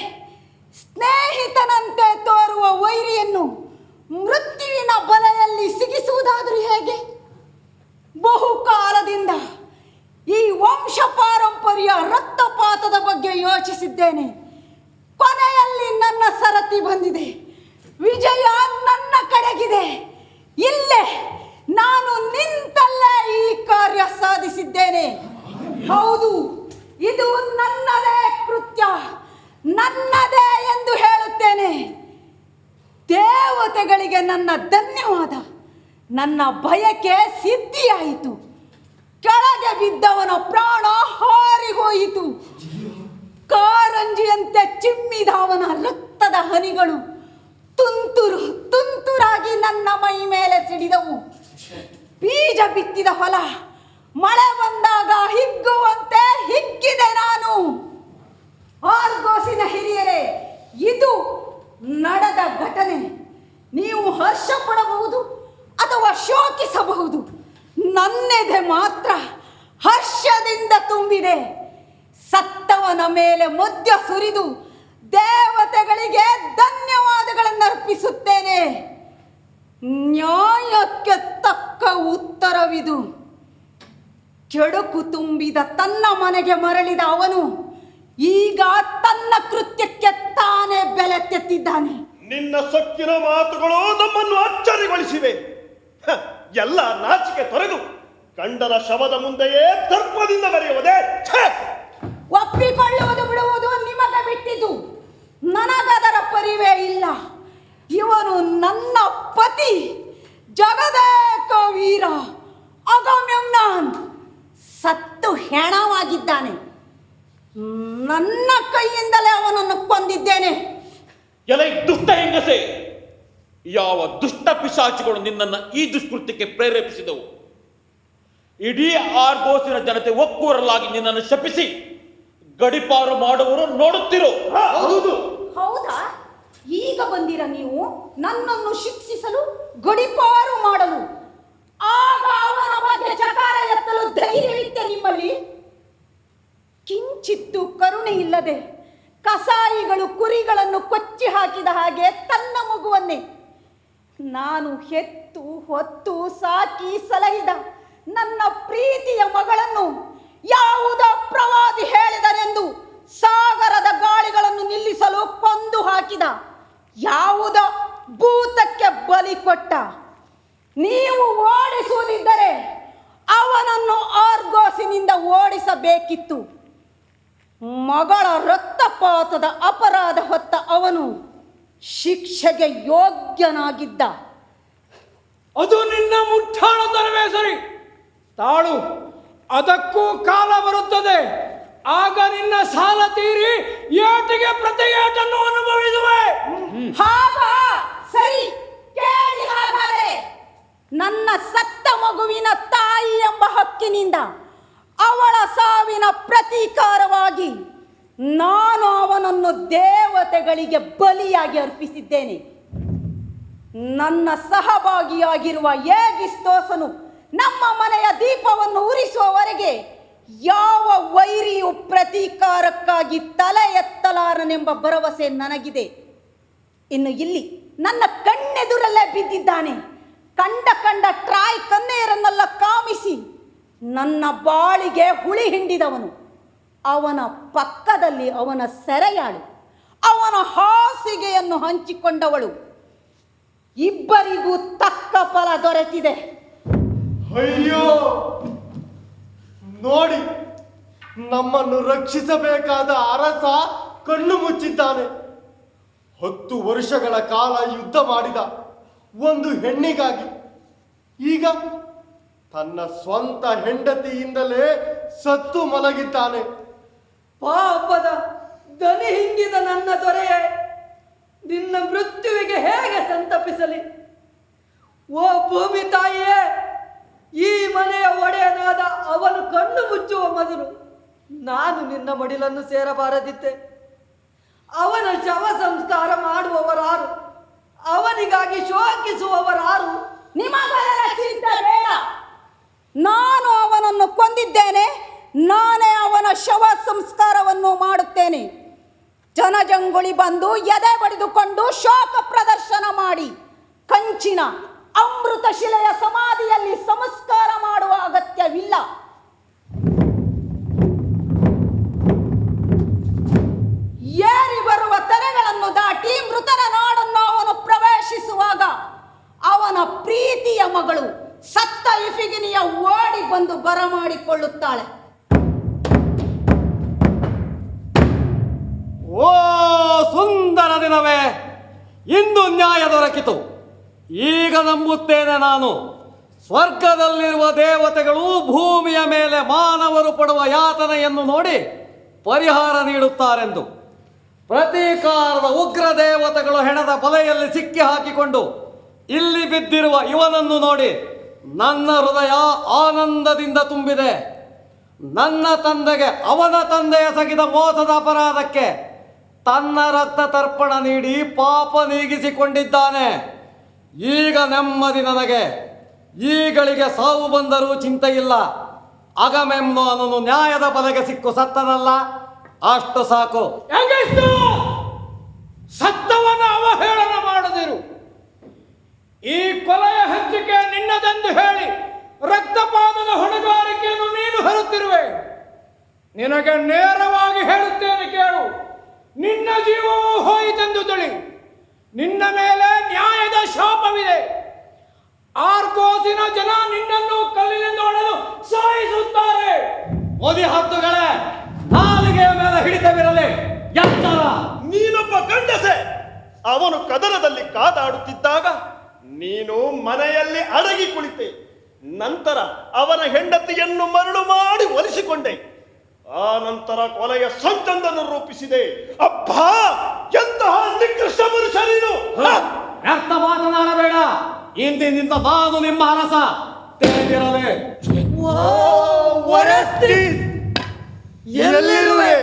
ಸ್ನೇಹಿತನಂತೆ ತೋರುವ ವೈರಿಯನ್ನು ಮೃತ್ಯುವಿನ ಬಲೆಯಲ್ಲಿ ಸಿಗಿಸುವುದಾದರೂ ಹೇಗೆ? ಬಹುಕಾಲದಿಂದ ಈ ವಂಶ ಪಾರಂಪರ್ಯ ರಕ್ತಪಾತದ ಬಗ್ಗೆ ಯೋಚಿಸಿದ್ದೇನೆ. ಕೊನೆಯಲ್ಲಿ ನನ್ನ ಸರತಿ ಬಂದಿದೆ. ವಿಜಯ ನನ್ನ ಕಡೆಗಿದೆ. ಇಲ್ಲೇ ನಾನು ನಿಂತಲ್ಲೇ ಈ ಕಾರ್ಯ ಸಾಧಿಸಿದ್ದೇನೆ. ಹೌದು, ಇದು ನನ್ನದೇ ಕೃತ್ಯ, ನನ್ನದೇ ಎಂದು ಹೇಳುತ್ತೇನೆ. ದೇವತೆಗಳಿಗೆ ನನ್ನ ಧನ್ಯವಾದ. ನನ್ನ ಬಯಕೆ ಸಿದ್ಧಿಯಾಯಿತು. ಕೆಳಗೆ ಬಿದ್ದವನ ಪ್ರಾಣ ಹಾರಿಹೋಯಿತು. ಕಾರಂಜಿಯಂತೆ ಚಿಮ್ಮಿದ ಅವನ ರಕ್ತದ ಹನಿಗಳು ತುಂತುರು ತುಂತುರಾಗಿ ನನ್ನ ಮೈ ಮೇಲೆ ಸಿಡಿದವು. ಬೀಜ ಬಿತ್ತಿದ ಹೊಲ ಮಳೆ ಬಂದಾಗ ಹಿಗ್ಗುವಂತೆ ಹಿಗ್ಗಿದೆ ನಾನು. ಆರ್ಗೋಸಿನ ಹಿರಿಯರೇ, ಇದು ನಡೆದ ಘಟನೆ. ನೀವು ಹರ್ಷ ಪಡಬಹುದು ಅಥವಾ ಶೋಕಿಸಬಹುದು. ನನ್ನೆದೆ ಮಾತ್ರ ಹರ್ಷದಿಂದ ತುಂಬಿದೆ. ಸತ್ತವನ ಮೇಲೆ ಮದ್ಯ ಸುರಿದು ದೇವತೆಗಳಿಗೆ ಧನ್ಯವಾದಗಳನ್ನು ಅರ್ಪಿಸುತ್ತೇನೆ. ನ್ಯಾಯಕ್ಕೆ ತಕ್ಕ ಉತ್ತರವಿದು. ಕೆಡುಕು ತುಂಬಿದ ತನ್ನ ಮನೆಗೆ ಮರಳಿದ ಅವನು ಈಗ ತನ್ನ ಕೃತ್ಯಕ್ಕೆ ತಾನೇ ಬೆಲೆ ತೆತ್ತಿದ್ದಾನೆ. ನಿನ್ನ ಸೊಕ್ಕಿನ ಮಾತುಗಳು ನಮ್ಮನ್ನು ಅಚ್ಚರಿಗೊಳಿಸಿವೆ. ಎಲ್ಲ ನಾಚಿಕೆ ತೊರೆದು ಗಂಡನ ಶವದ ಮುಂದೆಯೇ ದರ್ಪದಿಂದ ಬರೆಯುವುದೇ? ಒಪ್ಪಿಕೊಳ್ಳುವುದು ಬಿಡುವುದು ನಿಮಗೆ ಬಿಟ್ಟಿದ್ದು. ನನಗದರ ಪರಿವೇ ಇಲ್ಲ. ಇವನು ನನ್ನ ಪತಿ, ಜಗದೇಕ ವೀರ ಅಗಮ್ಯಮ್ನಾನ್ ಸತ್ತು ಹೆಣವಾಗಿದ್ದಾನೆ. ನನ್ನ ಕೈಯಿಂದಲೇ ಅವನನ್ನು ಕೊಂದಿದ್ದೇನೆ. ಎಲೈ ದುಷ್ಟ ಹೆಂಗಸೆ, ಯಾವ ದುಷ್ಟ ಪಿಶಾಚಿಗಳು ನಿನ್ನನ್ನು ಈ ದುಷ್ಕೃತ್ಯಕ್ಕೆ ಪ್ರೇರೇಪಿಸಿದವು? ಇಡೀ ಆರ್ಗೋಸಿನ ಜನತೆ ಒಕ್ಕೂರಲಾಗಿ ನಿನ್ನನ್ನು ಶಪಿಸಿ ಗಡಿಪಾರು ಮಾಡುವರು ನೋಡುತ್ತಿರೋ. ಹೌದಾ? ಈಗ ಬಂದಿರ ನೀವು ನನ್ನನ್ನು ಶಿಕ್ಷಿಸಲು, ಗಡಿಪಾರು ಮಾಡಲು. ಆಗ ಅವನ ಬಗ್ಗೆ ಚಕಾರ ಎತ್ತಲು ಧೈರ್ಯವಿತ್ತೆ ನಿಮ್ಮಲ್ಲಿ? ಕಿಂಚಿತ್ತು ಕರುಣೆ ಇಲ್ಲದೆ ಕಸಾಯಿಗಳು ಕುರಿಗಳನ್ನು ಕೊಚ್ಚಿ ಹಾಕಿದ ಹಾಗೆ ತನ್ನ ಮಗುವನ್ನೇ ನಾನು ಹೆತ್ತು ಹೊತ್ತು ಸಾಕಿ ಸಲಹಿದ ನನ್ನ ಪ್ರೀತಿಯ ಮಗಳನ್ನು ಯಾವುದೋ ಪ್ರವಾದಿ ಹೇಳಿದರೆಂದು ಸಾಗರದ ಗಾಳಿಗಳನ್ನು ನಿಲ್ಲಿಸಲು ಕೊಂದು ಹಾಕಿದ ಯಾವುದೋ ಭೂತಕ್ಕೆ ಬಲಿ ಕೊಟ್ಟ. ನೀವು ಓಡಿಸುವುದಿದ್ದರೆ ಅವನನ್ನು ಆರ್ಗೋಸಿನಿಂದ ಓಡಿಸಬೇಕಿತ್ತು. ಮಗಳ ರಕ್ತಪಾತದ ಅಪರಾಧ ಹೊತ್ತ ಅವನು ಶಿಕ್ಷೆಗೆ ಯೋಗ್ಯನಾಗಿದ್ದ. ಅದು ನಿನ್ನ ಮುಟ್ಟಾಳತನವೇ ಸರಿ. ತಾಳು, ಅದಕ್ಕೂ ಕಾಲ ಬರುತ್ತದೆ. ಆಗ ನಿನ್ನ ಸಾಲ ತೀರಿ ಏಟಿಗೆ ಪ್ರತಿ ಏಟನ್ನು ಅನುಭವಿಸುವೆ. ಹಾಗ ಸರಿ, ಕೇಳಿ ಹಾಗಾದರೆ. ನನ್ನ ಸತ್ತ ಮಗುವಿನ ತಾಯಿ ಎಂಬ ಹಕ್ಕಿನಿಂದ ಅವಳ ಸಾವಿನ ಪ್ರತೀಕಾರವಾಗಿ ನಾನು ಅವನನ್ನು ದೇವತೆಗಳಿಗೆ ಬಲಿಯಾಗಿ ಅರ್ಪಿಸಿದ್ದೇನೆ. ನನ್ನ ಸಹಭಾಗಿಯಾಗಿರುವ ಏಗಿಸ್ತೋಸನು ನಮ್ಮ ಮನೆಯ ದೀಪವನ್ನು ಉರಿಸುವವರೆಗೆ ಯಾವ ವೈರಿಯು ಪ್ರತೀಕಾರಕ್ಕಾಗಿ ತಲೆ ಎತ್ತಲಾರನೆಂಬ ಭರವಸೆ ನನಗಿದೆ. ಇನ್ನು ಇಲ್ಲಿ ನನ್ನ ಕಣ್ಣೆದುರಲ್ಲೇ ಬಿದ್ದಿದ್ದಾನೆ. ಕಂಡ ಟ್ರಾಯ್ ಕನ್ನೆಯರನ್ನೆಲ್ಲ ಕಾಮಿಸಿ ನನ್ನ ಬಾಳಿಗೆ ಹುಳಿ ಹಿಂಡಿದವನು. ಅವನ ಪಕ್ಕದಲ್ಲಿ ಅವನ ಸೆರೆಯಾಳು, ಅವನ ಹಾಸಿಗೆಯನ್ನು ಹಂಚಿಕೊಂಡವಳು. ಇಬ್ಬರಿಗೂ ತಕ್ಕ ಫಲ ದೊರೆತಿದೆ. ಅಯ್ಯೋ ನೋಡಿ, ನಮ್ಮನ್ನು ರಕ್ಷಿಸಬೇಕಾದ ಅರಸ ಕಣ್ಣು ಮುಚ್ಚಿದ್ದಾನೆ. 10 ವರ್ಷಗಳ ಕಾಲ ಯುದ್ಧ ಮಾಡಿದ ಒಂದು ಹೆಣ್ಣಿಗಾಗಿ ಈಗ ತನ್ನ ಸ್ವಂತ ಹೆಂಡತಿಯಿಂದಲೇ ಸತ್ತು ಮಲಗಿದ್ದಾನೆ. ಪಾಪದ ದನಿ ಹಿಂಗಿದ ನನ್ನ ದೊರೆಯೇ, ನಿನ್ನ ಮೃತ್ಯುವಿಗೆ ಹೇಗೆ ಸಂತಪಿಸಲಿ? ಓ ಭೂಮಿ ತಾಯಿಯೇ, ಈ ಮನೆಯ ಒಡೆಯನಾದ ಅವನು ಕಣ್ಣು ಮುಚ್ಚುವ ಮೊದಲು ನಾನು ನಿನ್ನ ಮಡಿಲನ್ನು ಸೇರಬಾರದಿತ್ತೆ. ಅವನ ಶವ ಸಂಸ್ಕಾರ ಮಾಡುವವರಾರು? ಅವನಿಗಾಗಿ ಶೋಕಿಸುವವರಾರು? ನಿಮಗೆಲ್ಲ ಚಿಂತೆ ಬೇಡ. ನಾನು ಅವನನ್ನು ಕೊಂದಿದ್ದೇನೆ. ನಾನೇ ಅವನ ಶವ ಸಂಸ್ಕಾರವನ್ನು ಮಾಡುತ್ತೇನೆ. ಜನಜಂಗುಳಿ ಬಂದು ಎದೆ ಬಡಿದುಕೊಂಡು ಶೋಕ ಪ್ರದರ್ಶನ ಮಾಡಿ ಕಂಚಿನ ಅಮೃತ ಶಿಲೆಯ ಸಮಾಧಿಯಲ್ಲಿ ಸಂಸ್ಕಾರ ಮಾಡುವ ಅಗತ್ಯವಿಲ್ಲ. ಏರಿ ಬರುವ ತೆರೆಗಳನ್ನು ದಾಟಿ ಮೃತನ ನಾಡನ್ನು ಅವನು ಪ್ರವೇಶಿಸುವಾಗ ಅವನ ಪ್ರೀತಿಯ ಮಗಳು ಸತ್ತ ಇಫಿಗಿನಿಯ ಓಡಿ ಬಂದು ಬರಮಾಡಿಕೊಳ್ಳುತ್ತಾಳೆ. ಓ ಸುಂದರ ದಿನವೇ, ಇಂದು ನ್ಯಾಯ ದೊರಕಿತು. ಈಗ ನಂಬುತ್ತೇನೆ ನಾನು, ಸ್ವರ್ಗದಲ್ಲಿರುವ ದೇವತೆಗಳು ಭೂಮಿಯ ಮೇಲೆ ಮಾನವರು ಪಡುವ ಯಾತನೆಯನ್ನು ನೋಡಿ ಪರಿಹಾರ ನೀಡುತ್ತಾರೆಂದು. ಪ್ರತೀಕಾರದ ಉಗ್ರ ದೇವತೆಗಳು ಹೆಣದ ಬಲೆಯಲ್ಲಿ ಸಿಕ್ಕಿ ಹಾಕಿಕೊಂಡು ಇಲ್ಲಿ ಬಿದ್ದಿರುವ ಇವನನ್ನು ನೋಡಿ ನನ್ನ ಹೃದಯ ಆನಂದದಿಂದ ತುಂಬಿದೆ. ನನ್ನ ತಂದೆಗೆ ಅವನ ತಂದೆಯ ಸಗಿದ ಮೋಸದ ಅಪರಾಧಕ್ಕೆ ತನ್ನ ರಕ್ತ ತರ್ಪಣ ನೀಡಿ ಪಾಪ ನೀಗಿಸಿಕೊಂಡಿದ್ದಾನೆ. ಈಗ ನೆಮ್ಮದಿ ನನಗೆ. ಈಗಳಿಗೆ ಸಾವು ಬಂದರೂ ಚಿಂತೆ ಇಲ್ಲ. ಅಗಮೆಮ್ನೋ ಅವನು ನ್ಯಾಯದ ಬಲೆಗೆ ಸಿಕ್ಕು ಸತ್ತನಲ್ಲ, ಅಷ್ಟು ಸಾಕು. ಸತ್ತವನ ಅವಹೇಳನ ಮಾಡದಿರು. ಈ ಕೊಲೆಯ ಹಂಚಿಕೆ ನಿನ್ನದೆಂದು ಹೇಳಿ ರಕ್ತಪಾತದ ಹೊಣೆಗಾರಿಕೆಯನ್ನು ನೀನು ಹೊರುತ್ತಿರುವೆ. ನಿನಗೆ ನೇರವಾಗಿ ಹೇಳುತ್ತೇನೆ ಕೇಳು. ನಿನ್ನ ಜೀವವು ಹೋಯಿತೆಂದು ತಿಳಿ. ನಿನ್ನ ಮೇಲೆ ನ್ಯಾಯದ ಶಾಪವಿದೆ. ಆರ್ಗೋಸಿನ ಜನ ನಿನ್ನನ್ನು ಕಲ್ಲಿನಿಂದ ಹೊಡೆದು ಸಾಯಿಸುತ್ತಾರೆ. ಮೋದಿ ಹತ್ತುಗಳೇ, ನಾಲಿಗೆಯ ಮೇಲೆ ಹಿಡಿತವಿರಲಿ. ಎತ್ತರ. ನೀನೊಬ್ಬ ಗಂಡಸೆ. ಅವನು ಕದನದಲ್ಲಿ ಕಾದಾಡುತ್ತಿದ್ದಾಗ ನೀನು ಮನೆಯಲ್ಲಿ ಅಡಗಿ ಕುಳಿತೆ. ನಂತರ ಅವನ ಹೆಂಡತಿಯನ್ನು ಮರಳು ಮಾಡಿ ಒಲಿಸಿಕೊಂಡೆ. ಆ ನಂತರ ಕೊಲೆಯ ಸಂಚಂದನ್ನು ರೂಪಿಸಿದೆ. ಅಬ್ಬಾ, ಎಂತಹ ನಿಕೃಷ್ಟ ಮನುಷ್ಯ ನೀನು! ವ್ಯರ್ಥ ಮಾತನಾಡಬೇಡ. ಇಂದಿನಿಂದ ನಾನು ನಿಮ್ಮ ಅರಸ. ತಿಳಿದಿರಲೇ. ಎಲ್ಲಿರುವೆ?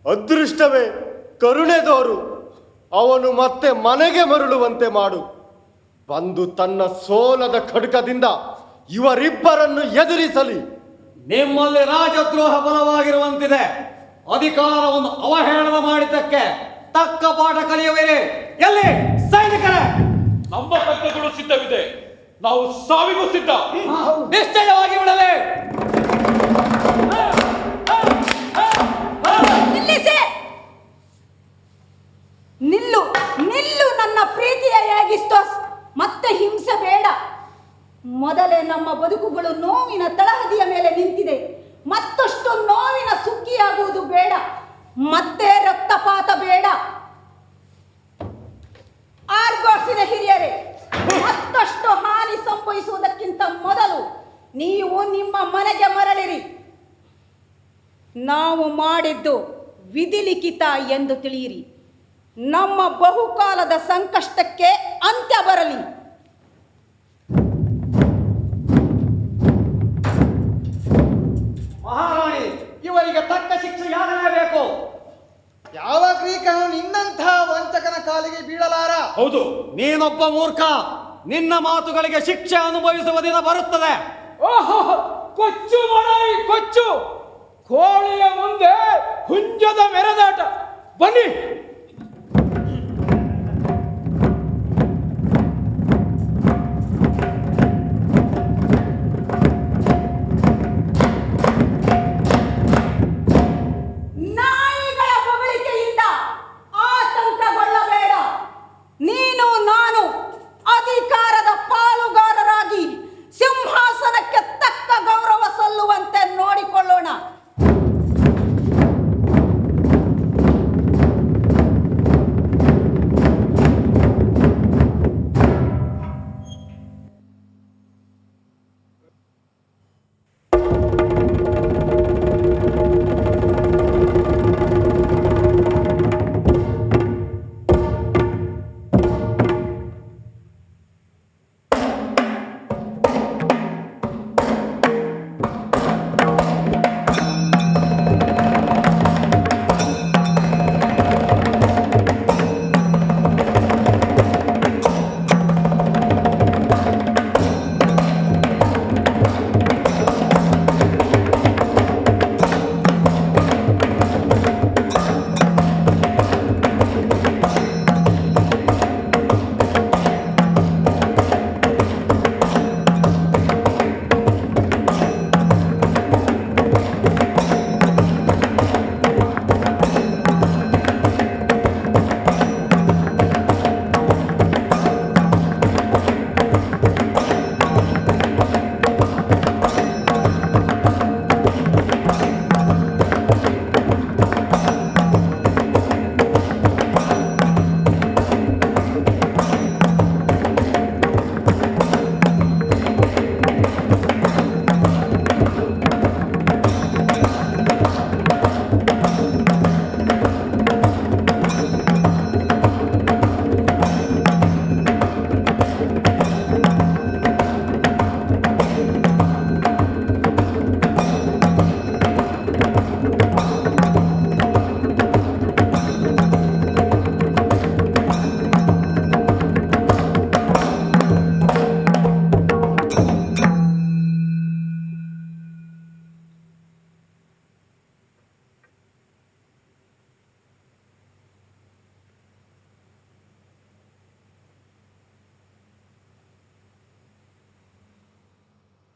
ಅದೃಷ್ಟವೇ, ಕರುಣೆ ತೋರು. ಅವನು ಮತ್ತೆ ಮನೆಗೆ ಮರಳುವಂತೆ ಮಾಡು. ಬಂದು ತನ್ನ ಸೋಲದ ಖಡ್ಗದಿಂದ ಇವರಿಬ್ಬರನ್ನು ಎದುರಿಸಲಿ. ನಿಮ್ಮಲ್ಲಿ ರಾಜದ್ರೋಹ ಬಲವಾಗಿರುವಂತಿದೆ. ಅಧಿಕಾರವನ್ನು ಅವಹೇಳನ ಮಾಡಿದ್ದಕ್ಕೆ ತಕ್ಕ ಪಾಠ ಕಲಿಯುವಿರಿ. ಎಲ್ಲಿ ಸೈನಿಕರೇ? ನಮ್ಮ ತಕ್ಕಗಳು ಸಿದ್ಧವಿದೆ. ನಾವು ಸಾವಿಗೂ ಸಿದ್ಧ. ನಿಶ್ಚಯವಾಗಿ ಬಿಡಲೇ. ನಿಲ್ಲಿಸಿ. ನಿಲ್ಲು ನಿಲ್ಲು ನನ್ನ ಪ್ರೀತಿಯ ಏಗಿಸ್ತೋಸ್. ಮತ್ತೆ ಹಿಂಸೆ ಬೇಡ. ಮೊದಲೇ ನಮ್ಮ ಬದುಕುಗಳು ನೋವಿನ ತಳಹದಿಯ ಮೇಲೆ ನಿಂತಿದೆ. ಮತ್ತಷ್ಟು ನೋವಿನ ಸುಕ್ಕಿಯಾಗುವುದು ಬೇಡ. ಮತ್ತೆ ರಕ್ತಪಾತ ಬೇಡ. ಆರ್ಗೋಸಿನ ಹಿರಿಯರೇ, ಮತ್ತಷ್ಟು ಹಾನಿ ಸಂಭವಿಸುವುದಕ್ಕಿಂತ ಮೊದಲು ನೀವು ನಿಮ್ಮ ಮನೆಗೆ ಮರಳಿರಿ. ನಾವು ಮಾಡಿದ್ದು ವಿಧಿಲಿಖಿತ ಎಂದು ತಿಳಿಯಿರಿ. ನಮ್ಮ ಬಹುಕಾಲದ ಸಂಕಷ್ಟಕ್ಕೆ ಅಂತ್ಯ ಬರಲಿ. ತಕ್ಕ ಶಿಕ್ಷೆಯಾಗಲೇಬೇಕು. ಯಾವ ಗ್ರೀಕನು ನಿನ್ನಂಥ ವಂಚಕನ ಕಾಲಿಗೆ ಬೀಳಲಾರ. ಹೌದು, ನೀನೊಬ್ಬ ಮೂರ್ಖ. ನಿನ್ನ ಮಾತುಗಳಿಗೆ ಶಿಕ್ಷೆ ಅನುಭವಿಸುವ ದಿನ ಬರುತ್ತದೆ. ಓಹೋ, ಕೊಚ್ಚು ಮಣಾಯಿ ಕೊಚ್ಚು. ಕೋಳಿಯ ಮುಂದೆ ಹುಂಜದ ಮೆರೆದಾಟ. ಬನ್ನಿ. ನಾಯಿಗಳ ಹೊಗಳಿಕೆಯಿಂದ ಆತಂಕಗೊಳ್ಳಬೇಡ. ನೀನು ನಾನು ಅಧಿಕಾರದ ಪಾಲುಗಾರರಾಗಿ ಸಿಂಹಾಸನಕ್ಕೆ ತಕ್ಕ ಗೌರವ ಸಲ್ಲುವಂತೆ ನೋಡಿಕೊಳ್ಳೋಣ.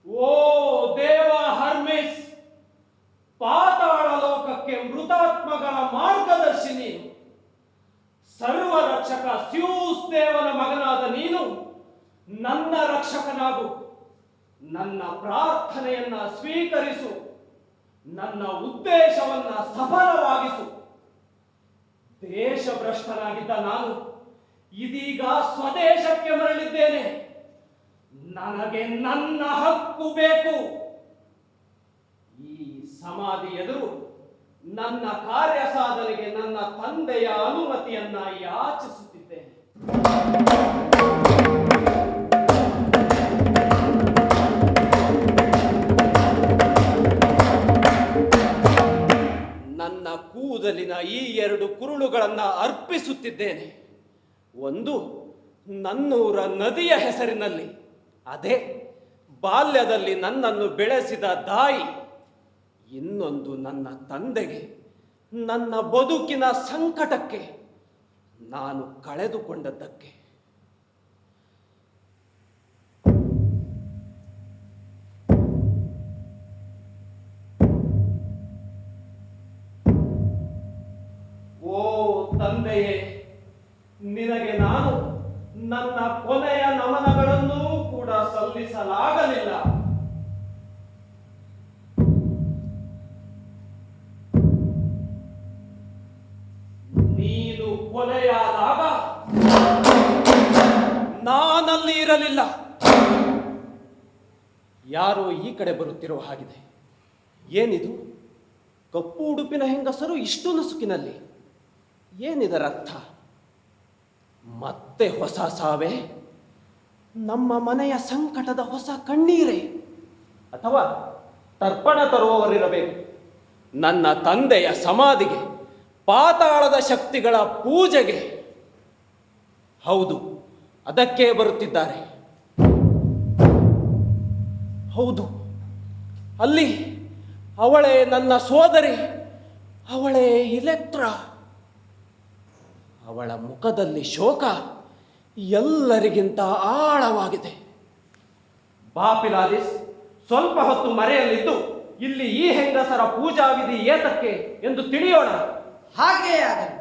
ಓ ದೇವ ಹರ್ಮಿಸ್, ಪಾತಾಳ ಲೋಕಕ್ಕೆ ಮೃತಾತ್ಮಗಳ ಮಾರ್ಗದರ್ಶಿನಿ, ಸರ್ವ ರಕ್ಷಕ ಸ್ಯೂಸ್ ದೇವನ ಮಗನಾದ ನೀನು ನನ್ನ ರಕ್ಷಕನಾಗು. ನನ್ನ ಪ್ರಾರ್ಥನೆಯನ್ನ ಸ್ವೀಕರಿಸು. ನನ್ನ ಉದ್ದೇಶವನ್ನ ಸಫಲವಾಗಿಸು. ದೇಶಭ್ರಷ್ಟನಾಗಿದ್ದ ನಾನು ಇದೀಗ ಸ್ವದೇಶಕ್ಕೆ ಮರಳಿದ್ದೇನೆ. ನನಗೆ ನನ್ನ ಹಕ್ಕು ಬೇಕು. ಈ ಸಮಾಧಿ ಎದುರು ನನ್ನ ಕಾರ್ಯ ಸಾಧನೆಗೆ ನನ್ನ ತಂದೆಯ ಅನುಮತಿಯನ್ನ ಯಾಚಿಸುತ್ತಿದ್ದೇನೆ. ನನ್ನ ಕೂದಲಿನ ಈ 2 ಕುರುಳುಗಳನ್ನ ಅರ್ಪಿಸುತ್ತಿದ್ದೇನೆ. ಒಂದು ನನ್ನೂರ ನದಿಯ ಹೆಸರಿನಲ್ಲಿ, ಅದೇ ಬಾಲ್ಯದಲ್ಲಿ ನನ್ನನ್ನು ಬೆಳೆಸಿದ ತಾಯಿ. ಇನ್ನೊಂದು ನನ್ನ ತಂದೆಗೆ, ನನ್ನ ಬದುಕಿನ ಸಂಕಟಕ್ಕೆ ನಾನು ಕಳೆದುಕೊಂಡದ್ದಕ್ಕೆ. ಓ ತಂದೆಯೇ, ನಿನಗೆ ನಾನು ನನ್ನ ಕೊನೆಯ ನಮನಗಳನ್ನೂ ಕೂಡ ಸಲ್ಲಿಸಲಾಗಲಿಲ್ಲ. ನೀನು ಕೊಲೆಯಾದಾಗ ನಾನಲ್ಲಿ ಇರಲಿಲ್ಲ. ಯಾರೋ ಈ ಕಡೆ ಬರುತ್ತಿರುವ ಹಾಗಿದೆ. ಏನಿದು? ಕಪ್ಪು ಉಡುಪಿನ ಹೆಂಗಸರು ಇಷ್ಟು ನಸುಕಿನಲ್ಲಿ. ಏನಿದರ ಅರ್ಥ? ಮತ್ತೆ ಹೊಸ ಸಾವೆ? ನಮ್ಮ ಮನೆಯ ಸಂಕಟದ ಹೊಸ ಕಣ್ಣೀರೇ? ಅಥವಾ ತರ್ಪಣ ತರುವವರಿರಬೇಕು. ನನ್ನ ತಂದೆಯ ಸಮಾಧಿಗೆ, ಪಾತಾಳದ ಶಕ್ತಿಗಳ ಪೂಜೆಗೆ. ಹೌದು, ಅದಕ್ಕೆ ಬರುತ್ತಿದ್ದಾರೆ. ಹೌದು, ಅಲ್ಲಿ ಅವಳೇ ನನ್ನ ಸೋದರಿ, ಅವಳೇ ಇಲೆಕ್ಟ್ರಾ. ಅವಳ ಮುಖದಲ್ಲಿ ಶೋಕ ಎಲ್ಲರಿಗಿಂತ ಆಳವಾಗಿದೆ. ಬಾಪಿಲಾದಿಸ್, ಸ್ವಲ್ಪ ಹೊತ್ತು ಮರೆಯಲ್ಲಿದ್ದು ಇಲ್ಲಿ ಈ ಹೆಂಗಸರ ಪೂಜಾ ವಿಧಿ ಏತಕ್ಕೆ ಎಂದು ತಿಳಿಯೋಣ. ಹಾಗೆಯೇ ಆಗಲಿ.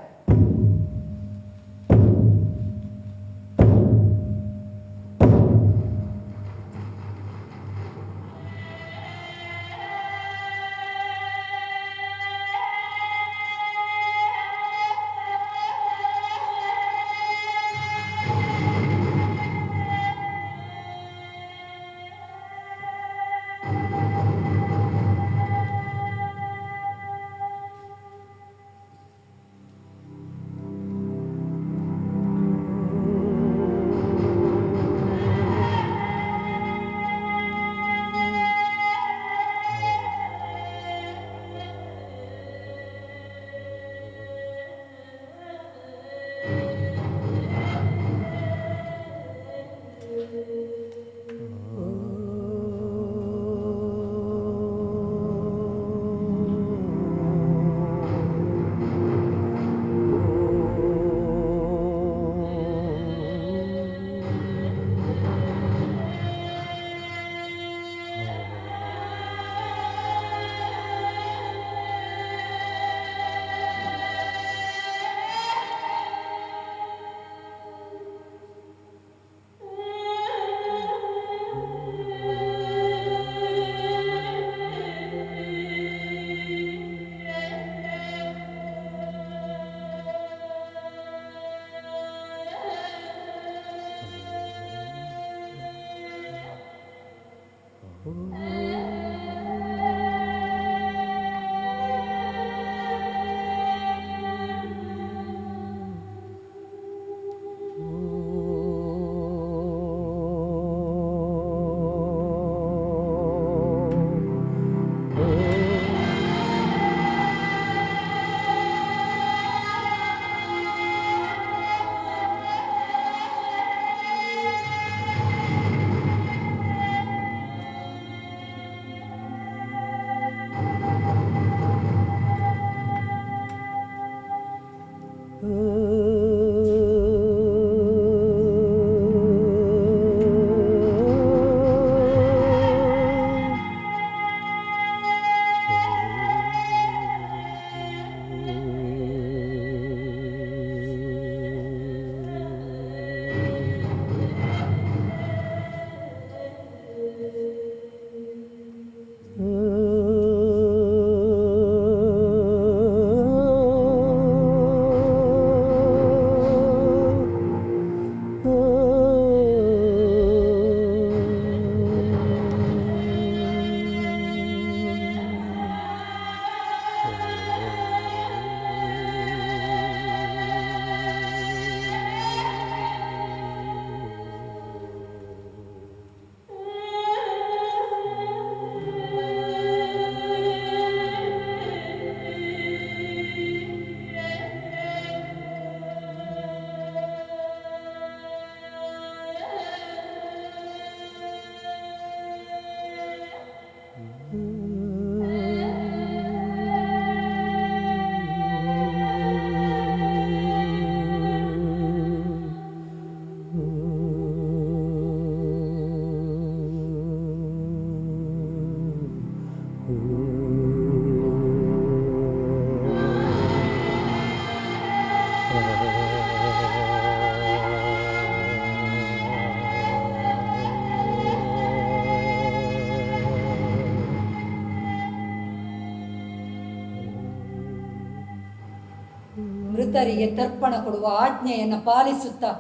ಮೃತರಿಗೆ ತರ್ಪಣ ಕೊಡುವ ಆಜ್ಞೆಯನ್ನು ಪಾಲಿಸುತ್ತಾ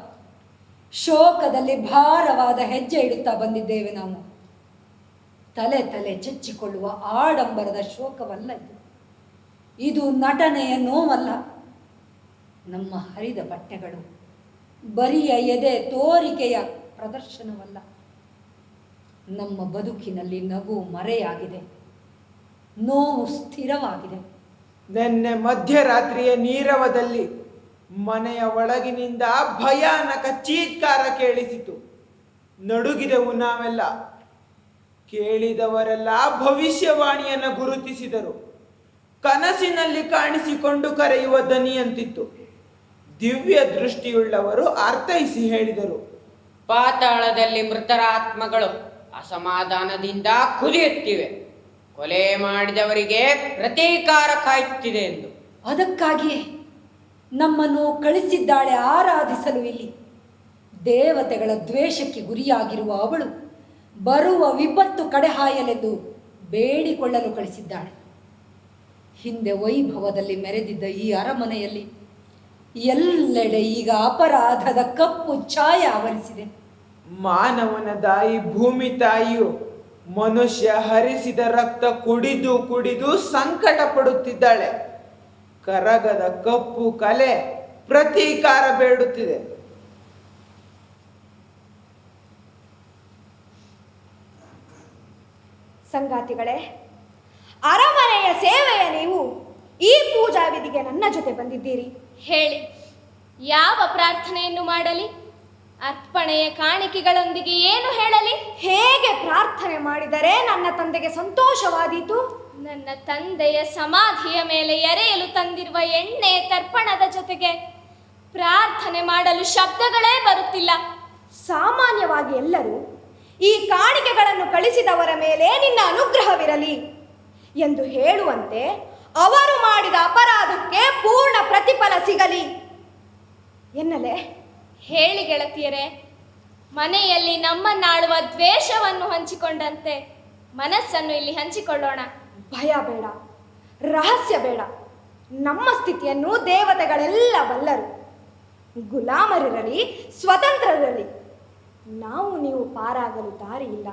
ಶೋಕದಲ್ಲಿ ಭಾರವಾದ ಹೆಜ್ಜೆ ಇಡುತ್ತಾ ಬಂದಿದ್ದೇವೆ ನಾವು. ತಲೆ ತಲೆ ಚೆಚ್ಚಿಕೊಳ್ಳುವ ಆಡಂಬರದ ಶೋಕವಲ್ಲ ಇದು. ಇದು ನಟನೆಯ ನೋವಲ್ಲ. ನಮ್ಮ ಹರಿದ ಬಟ್ಟೆಗಳು ಬರಿಯ ಎದೆ ತೋರಿಕೆಯ ಪ್ರದರ್ಶನವಲ್ಲ. ನಮ್ಮ ಬದುಕಿನಲ್ಲಿ ನಗು ಮರೆಯಾಗಿದೆ. ನೋವು ಸ್ಥಿರವಾಗಿದೆ. ನಿನ್ನೆ ಮಧ್ಯರಾತ್ರಿಯ ನೀರವದಲ್ಲಿ ಮನೆಯ ಒಳಗಿನಿಂದ ಭಯಾನಕ ಚೀತ್ಕಾರ ಕೇಳಿಸಿತು. ನಡುಗಿದೆವು ನಾವೆಲ್ಲ. ಕೇಳಿದವರೆಲ್ಲ ಭವಿಷ್ಯವಾಣಿಯನ್ನು ಗುರುತಿಸಿದರು. ಕನಸಿನಲ್ಲಿ ಕಾಣಿಸಿಕೊಂಡು ಕರೆಯುವ ದನಿಯಂತಿತ್ತು. ದಿವ್ಯ ದೃಷ್ಟಿಯುಳ್ಳವರು ಅರ್ಥೈಸಿ ಹೇಳಿದರು, ಪಾತಾಳದಲ್ಲಿ ಮೃತರ ಆತ್ಮಗಳು ಅಸಮಾಧಾನದಿಂದ ಕುದಿಯುತ್ತಿವೆ. ಕೊಲೆ ಮಾಡಿದವರಿಗೆ ಪ್ರತೀಕಾರ ಕಾಯುತ್ತಿದೆ ಎಂದು. ಅದಕ್ಕಾಗಿಯೇ ನಮ್ಮನ್ನು ಕಳಿಸಿದ್ದಾಳೆ ಆರಾಧಿಸಲು ಇಲ್ಲಿ. ದೇವತೆಗಳ ದ್ವೇಷಕ್ಕೆ ಗುರಿಯಾಗಿರುವ ಅವಳು ಬರುವ ವಿಪತ್ತು ಕಡೆಹಾಯಲೆಂದು ಬೇಡಿಕೊಳ್ಳಲು ಕಳಿಸಿದ್ದಾಳೆ. ಹಿಂದೆ ವೈಭವದಲ್ಲಿ ಮೆರೆದಿದ್ದ ಈ ಅರಮನೆಯಲ್ಲಿ ಎಲ್ಲೆಡೆ ಈಗ ಅಪರಾಧದ ಕಪ್ಪು ಛಾಯೆ ಆವರಿಸಿದೆ. ಮಾನವನ ತಾಯಿ ಭೂಮಿ ತಾಯಿಯು ಮನುಷ್ಯ ಹರಿಸಿದ ರಕ್ತ ಕುಡಿದು ಕುಡಿದು ಸಂಕಟ ಪಡುತ್ತಿದ್ದಾಳೆ. ಕರಗದ ಕಪ್ಪು ಕಲೆ ಪ್ರತೀಕಾರ ಬೇಡುತ್ತಿದೆ. ಸಂಗಾತಿಗಳೇ, ಅರಮನೆಯ ಸೇವೆಯ ನೀವು ಈ ಪೂಜಾ ವಿಧಿಗೆ ನನ್ನ ಜೊತೆ ಬಂದಿದ್ದೀರಿ. ಹೇಳಿ, ಯಾವ ಪ್ರಾರ್ಥನೆಯನ್ನು ಮಾಡಲಿ? ಅರ್ಪಣೆಯ ಕಾಣಿಕೆಗಳೊಂದಿಗೆ ಏನು ಹೇಳಲಿ? ಹೇಗೆ ಪ್ರಾರ್ಥನೆ ಮಾಡಿದರೆ ನನ್ನ ತಂದೆಗೆ ಸಂತೋಷವಾದೀತು? ನನ್ನ ತಂದೆಯ ಸಮಾಧಿಯ ಮೇಲೆ ಎರೆಯಲು ತಂದಿರುವ ಎಣ್ಣೆ ತರ್ಪಣದ ಜೊತೆಗೆ ಪ್ರಾರ್ಥನೆ ಮಾಡಲು ಶಬ್ದಗಳೇ ಬರುತ್ತಿಲ್ಲ. ಸಾಮಾನ್ಯವಾಗಿ ಎಲ್ಲರೂ ಈ ಕಾಣಿಕೆಗಳನ್ನು ಕಳಿಸಿದವರ ಮೇಲೆ ನಿನ್ನ ಅನುಗ್ರಹವಿರಲಿ ಎಂದು ಹೇಳುವಂತೆ ಅವರು ಮಾಡಿದ ಅಪರಾಧಕ್ಕೆ ಪೂರ್ಣ ಪ್ರತಿಫಲ ಸಿಗಲಿ ಎನ್ನಲೇ. ಹೇಳಿ ಗೆಳತಿಯರೇ, ಮನೆಯಲ್ಲಿ ನಮ್ಮನ್ನಾಳುವ ದ್ವೇಷವನ್ನು ಹಂಚಿಕೊಂಡಂತೆ ಮನಸ್ಸನ್ನು ಇಲ್ಲಿ ಹಂಚಿಕೊಳ್ಳೋಣ. ಭಯ ಬೇಡ, ರಹಸ್ಯ ಬೇಡ. ನಮ್ಮ ಸ್ಥಿತಿಯನ್ನು ದೇವತೆಗಳೆಲ್ಲ ಬಲ್ಲರು. ಗುಲಾಮರಿರಲಿ, ಸ್ವತಂತ್ರರಿರಲಿ, ನಾವು ನೀವು ಪಾರಾಗಲು ದಾರಿ ಇಲ್ಲ.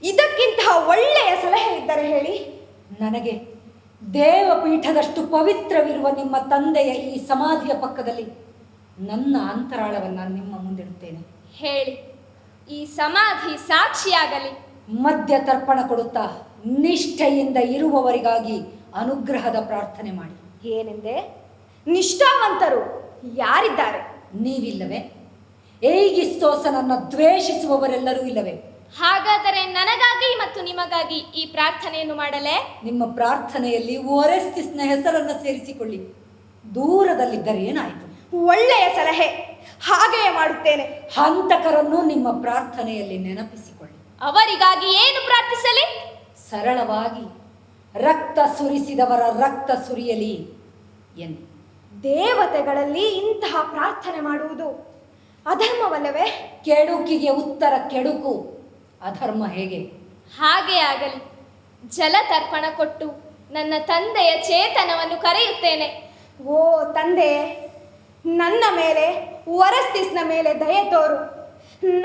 ಇದಕ್ಕಿಂತಹ ಒಳ್ಳೆಯ ಸಲಹೆ ಇದ್ದರೆ ಹೇಳಿ. ನನಗೆ ದೇವಪೀಠದಷ್ಟು ಪವಿತ್ರವಿರುವ ನಿಮ್ಮ ತಂದೆಯ ಈ ಸಮಾಧಿಯ ಪಕ್ಕದಲ್ಲಿ ನನ್ನ ಅಂತರಾಳವನ್ನು ನಿಮ್ಮ ಮುಂದಿಡುತ್ತೇನೆ. ಹೇಳಿ, ಈ ಸಮಾಧಿ ಸಾಕ್ಷಿಯಾಗಲಿ. ಮಧ್ಯ ತರ್ಪಣ ಕೊಡುತ್ತಾ ನಿಷ್ಠೆಯಿಂದ ಇರುವವರಿಗಾಗಿ ಅನುಗ್ರಹದ ಪ್ರಾರ್ಥನೆ ಮಾಡಿ. ಏನೆಂದೆ? ನಿಷ್ಠಾವಂತರು ಯಾರಿದ್ದಾರೆ? ನೀವಿಲ್ಲವೇ? ಏಗಿಸ್ತೋಸನನ್ನು ದ್ವೇಷಿಸುವವರೆಲ್ಲರೂ ಇಲ್ಲವೇ? ಹಾಗಾದರೆ ನನಗಾಗಿ ಮತ್ತು ನಿಮಗಾಗಿ ಈ ಪ್ರಾರ್ಥನೆಯನ್ನು ಮಾಡಲೇ? ನಿಮ್ಮ ಪ್ರಾರ್ಥನೆಯಲ್ಲಿ ಓರೆಸ್ತಿಸ್ನ ಹೆಸರನ್ನು ಸೇರಿಸಿಕೊಳ್ಳಿ. ದೂರದಲ್ಲಿದ್ದರೆ ಏನಾಯಿತು? ಒಳ್ಳೆಯ ಸಲಹೆ, ಹಾಗೆಯೇ ಮಾಡುತ್ತೇನೆ. ಹಂತಕರನ್ನು ನಿಮ್ಮ ಪ್ರಾರ್ಥನೆಯಲ್ಲಿ ನೆನಪಿಸಿಕೊಳ್ಳಿ. ಅವರಿಗಾಗಿ ಏನು ಪ್ರಾರ್ಥಿಸಲಿ? ಸರಳವಾಗಿ ರಕ್ತ ಸುರಿಸಿದವರ ರಕ್ತ ಸುರಿಯಲಿ ಎಂದು. ದೇವತೆಗಳಲ್ಲಿ ಇಂತಹ ಪ್ರಾರ್ಥನೆ ಮಾಡುವುದು ಅಧರ್ಮವಲ್ಲವೇ? ಕೆಡುಕಿಗೆ ಉತ್ತರ ಕೆಡುಕು, ಅಧರ್ಮ ಹೇಗೆ? ಹಾಗೆ ಆಗಲಿ. ಜಲತರ್ಪಣ ಕೊಟ್ಟು ನನ್ನ ತಂದೆಯ ಚೇತನವನ್ನು ಕರೆಯುತ್ತೇನೆ. ಓ ತಂದೆ, ನನ್ನ ಮೇಲೆ, ಒರೆಸ್ತಿಸ್ನ ಮೇಲೆ ದಯೆ ತೋರು.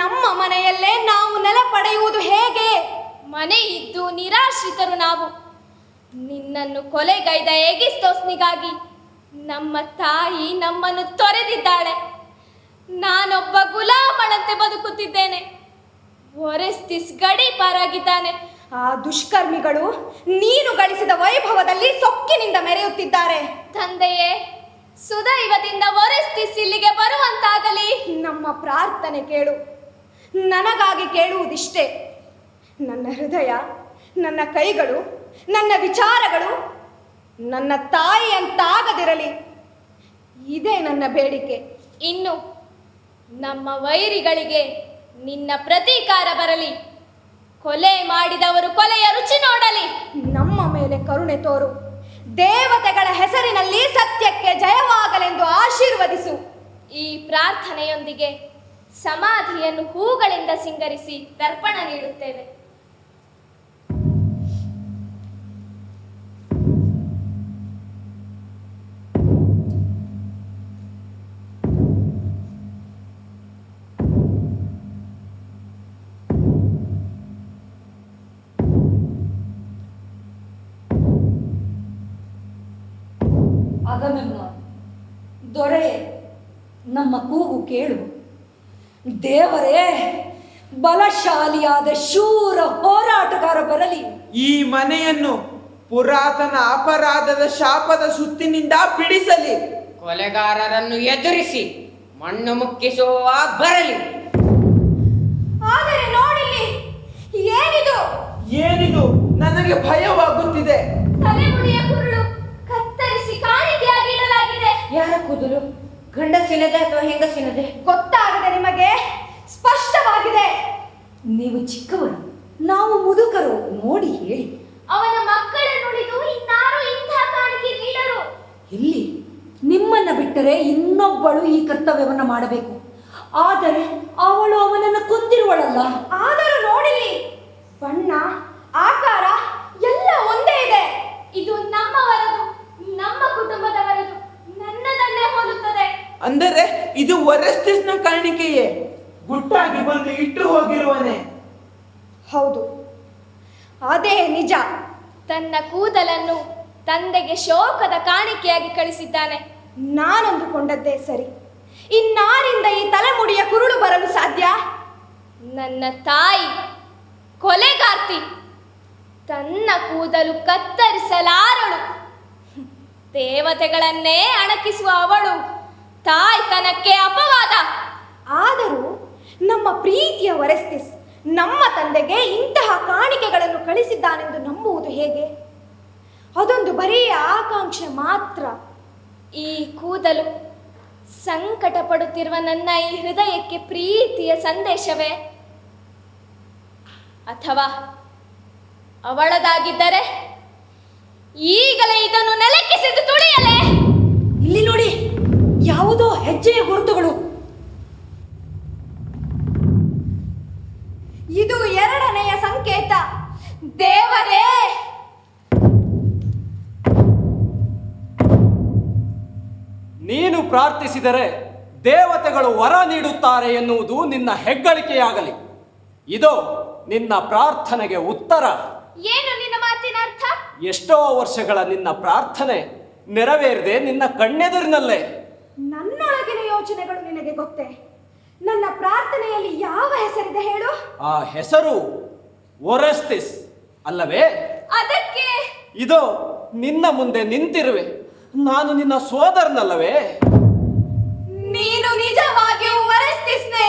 ನಮ್ಮ ಮನೆಯಲ್ಲೇ ನಾವು ನೆಲ ಪಡೆಯುವುದು ಹೇಗೆ? ಮನೆ ಇದ್ದು ನಿರಾಶ್ರಿತರು ನಾವು. ನಿನ್ನನ್ನು ಕೊಲೆಗೈದ ಏಗಿಸ್ತೋಸ್ನಿಗಾಗಿ ನಮ್ಮ ತಾಯಿ ನಮ್ಮನ್ನು ತೊರೆದಿದ್ದಾಳೆ. ನಾನೊಬ್ಬ ಗುಲಾಮನಂತೆ ಬದುಕುತ್ತಿದ್ದೇನೆ. ಒರೆಸ್ತಿಸ್ ಗಡಿ ಪಾರಾಗಿದ್ದಾನೆ. ಆ ದುಷ್ಕರ್ಮಿಗಳು ನೀನು ಗಳಿಸಿದ ವೈಭವದಲ್ಲಿ ಸೊಕ್ಕಿನಿಂದ ಮೆರೆಯುತ್ತಿದ್ದಾರೆ. ತಂದೆಯೇ, ಸುದೈವದಿಂದ ಒರೆಸ್ತಿಸ್ ಇಲ್ಲಿಗೆ ಬರುವಂತಾಗಲಿ. ನಮ್ಮ ಪ್ರಾರ್ಥನೆ ಕೇಳು. ನನಗಾಗಿ ಕೇಳುವುದಿಷ್ಟೇ. ನನ್ನ ಹೃದಯ, ನನ್ನ ಕೈಗಳು, ನನ್ನ ವಿಚಾರಗಳು ನನ್ನ ತಾಯಿಯಂತಾಗದಿರಲಿ. ಇದೇ ನನ್ನ ಬೇಡಿಕೆ. ಇನ್ನು ನಮ್ಮ ವೈರಿಗಳಿಗೆ ನಿನ್ನ ಪ್ರತೀಕಾರ ಬರಲಿ. ಕೊಲೆ ಮಾಡಿದವರು ಕೊಲೆಯ ರುಚಿ ನೋಡಲಿ. ನಮ್ಮ ಮೇಲೆ ಕರುಣೆ ತೋರು. ದೇವತೆಗಳ ಹೆಸರಿನಲ್ಲಿ ಸತ್ಯಕ್ಕೆ ಜಯವಾಗಲೆಂದು ಆಶೀರ್ವದಿಸು. ಈ ಪ್ರಾರ್ಥನೆಯೊಂದಿಗೆ ಸಮಾಧಿಯನ್ನು ಹೂಗಳಿಂದ ಸಿಂಗರಿಸಿ ತರ್ಪಣ ನೀಡುತ್ತೇವೆ. ಅಗಮೆಮ್ನಾನ್, ದೊರೆ, ನಮ್ಮ ಕೂಗು ಕೇಳು. ದೇವರೇ, ಬಲಶಾಲಿಯಾದ ಶೂರ ಹೋರಾಟಗಾರ ಬರಲಿ. ಈ ಮನೆಯನ್ನು ಪುರಾತನ ಅಪರಾಧದ ಶಾಪದ ಸುತ್ತಿನಿಂದ ಬಿಡಿಸಲಿ. ಕೊಲೆಗಾರರನ್ನು ಎದುರಿಸಿ ಮಣ್ಣು ಮುಕ್ಕಿಸುವ ಬರಲಿ. ಆದರೆ ನೋಡಿಲ್ಲಿ, ಏನಿದು? ಏನಿದು? ನನಗೆ ಭಯವಾಗುತ್ತಿದೆ. ತಲೆಮುಡಿಯ ಕುರುಳು ಕತ್ತರಿಸಿ ಕಾಣಿಕೆಯಾಗಿ ಇಡಲಾಗಿದೆ. ಯಾರ ಕೂದಲು? ಗಂಡಸಿನದೆ ಅಥವಾ ಹೆಂಗಸಿನದೆ? ಗೊತ್ತಾಗದೆ ನಿಮಗೆ? ಸ್ಪಷ್ಟವಾಗಿದೆ. ನೀವು ಚಿಕ್ಕವರು, ನಾವು ಮುದುಕರು, ನೋಡಿ ಹೇಳಿ. ಅವನ ಮಕ್ಕಳನ್ನು ಉಳಿದು ಇನ್ನಾರು ಇಂತಹ ಕಾಣಿಕೆ ನೀಡರು. ಇಲ್ಲಿ ನಿಮ್ಮನ್ನ ಬಿಟ್ಟರೆ ಇನ್ನೊಬ್ಬಳು ಈ ಕರ್ತವ್ಯವನ್ನು ಮಾಡಬೇಕು. ಆದರೆ ಅವಳು ಅವನನ್ನು ಕೊಂದಿರುವಳಲ್ಲ. ಆದರೂ ನೋಡಿಲ್ಲಿ, ಬಣ್ಣ, ಆಕಾರ ಎಲ್ಲ ಒಂದೇ ಇದೆ. ಇದು ನಮ್ಮವರದು, ನಮ್ಮ ಕುಟುಂಬದವರದು, ನನ್ನದನ್ನೇ ಹೋಲುತ್ತದೆ. ಅಂದರೆ ಇದು ಒರೆಸ್ಟಿಸ್ನ ಕಾಣಿಕೆಯೇ? ಗುಟ್ಟಾಗಿ ಬಂದು ಇಟ್ಟು ಹೋಗಿರುವನೆ. ಹೌದು, ಅದೇ ನಿಜ. ತನ್ನ ಕೂದಲನ್ನು ತಂದೆಗೆ ಶೋಕದ ಕಾಣಿಕೆಯಾಗಿ ಕಳಿಸಿದ್ದಾನೆ. ನಾನಂದುಕೊಂಡದ್ದೇ ಸರಿ. ಇನ್ನಾರಿಂದ ಈ ತಲೆಮುಡಿಯ ಕುರುಳು ಬರಲು ಸಾಧ್ಯ? ನನ್ನ ತಾಯಿ ಕೊಲೆಗಾರ್ತಿ, ತನ್ನ ಕೂದಲು ಕತ್ತರಿಸಲಾರಳು. ದೇವತೆಗಳನ್ನೇ ಅಣಕಿಸುವ ಅವಳು ತಾಯ್ತನಕ್ಕೆ ಅಪವಾದ. ಆದರೂ ನಮ್ಮ ಪ್ರೀತಿಯ ಒರೆಸ್ತಿಸ್ ನಮ್ಮ ತಂದೆಗೆ ಇಂತಹ ಕಾಣಿಕೆಗಳನ್ನು ಕಳಿಸಿದ್ದಾನೆಂದು ನಂಬುವುದು ಹೇಗೆ? ಅದೊಂದು ಬರೀ ಆಕಾಂಕ್ಷೆ ಮಾತ್ರ. ಈ ಕೂದಲು ಸಂಕಟ ಪಡುತ್ತಿರುವ ನನ್ನ ಈ ಹೃದಯಕ್ಕೆ ಪ್ರೀತಿಯ ಸಂದೇಶವೇ? ಅಥವಾ ಅವಳದಾಗಿದ್ದರೆ ಈಗಲೇ ಇದನ್ನು ನೆಲಕ್ಕಿಸಿದು ತುಳಿಯಲೇ? ಇಲ್ಲಿ ನೋಡಿ, ಯಾವುದೋ ಹೆಜ್ಜೆಯ ಗುರುತುಗಳು. ಇದು ಎರಡನೆಯ ಸಂಕೇತ. ದೇವರೇ, ನೀನು ಪ್ರಾರ್ಥಿಸಿದರೆ ದೇವತೆಗಳು ವರ ನೀಡುತ್ತಾರೆ ಎನ್ನುವುದು ನಿನ್ನ ಹೆಗ್ಗಳಿಕೆಯಾಗಲಿ. ಇದೋ ನಿನ್ನ ಪ್ರಾರ್ಥನೆಗೆ ಉತ್ತರ. ಏನು ನಿನ್ನ ಮಾತಿನ ಅರ್ಥ? ಎಷ್ಟೋ ವರ್ಷಗಳ ನಿನ್ನ ಪ್ರಾರ್ಥನೆ ನೆರವೇರದೆ ನಿನ್ನ ಕಣ್ಣೆದುರಿನಲ್ಲೇ. ನನ್ನೊಳಗಿನ ಯೋಚನೆಗಳು ನಿನಗೆ ಗೊತ್ತೇ? ನನ್ನ ಪ್ರಾರ್ಥನೆಯಲ್ಲಿ ಯಾವ ಹೆಸರಿದೆ ಹೇಳು? ಆ ಹೆಸರು ಒರೆಸ್ತಿಸ್ ಅಲ್ಲವೇ? ಅದಕ್ಕೆ ಇದೋ ನಿನ್ನ ಮುಂದೆ ನಿಂತಿರುವೆ. ನಾನು ನಿನ್ನ ಸೋದರನಲ್ಲವೇ? ನೀನು ನಿಜವಾಗಿಯೂ ಒರೆಸ್ತಿಸ್ನೇ?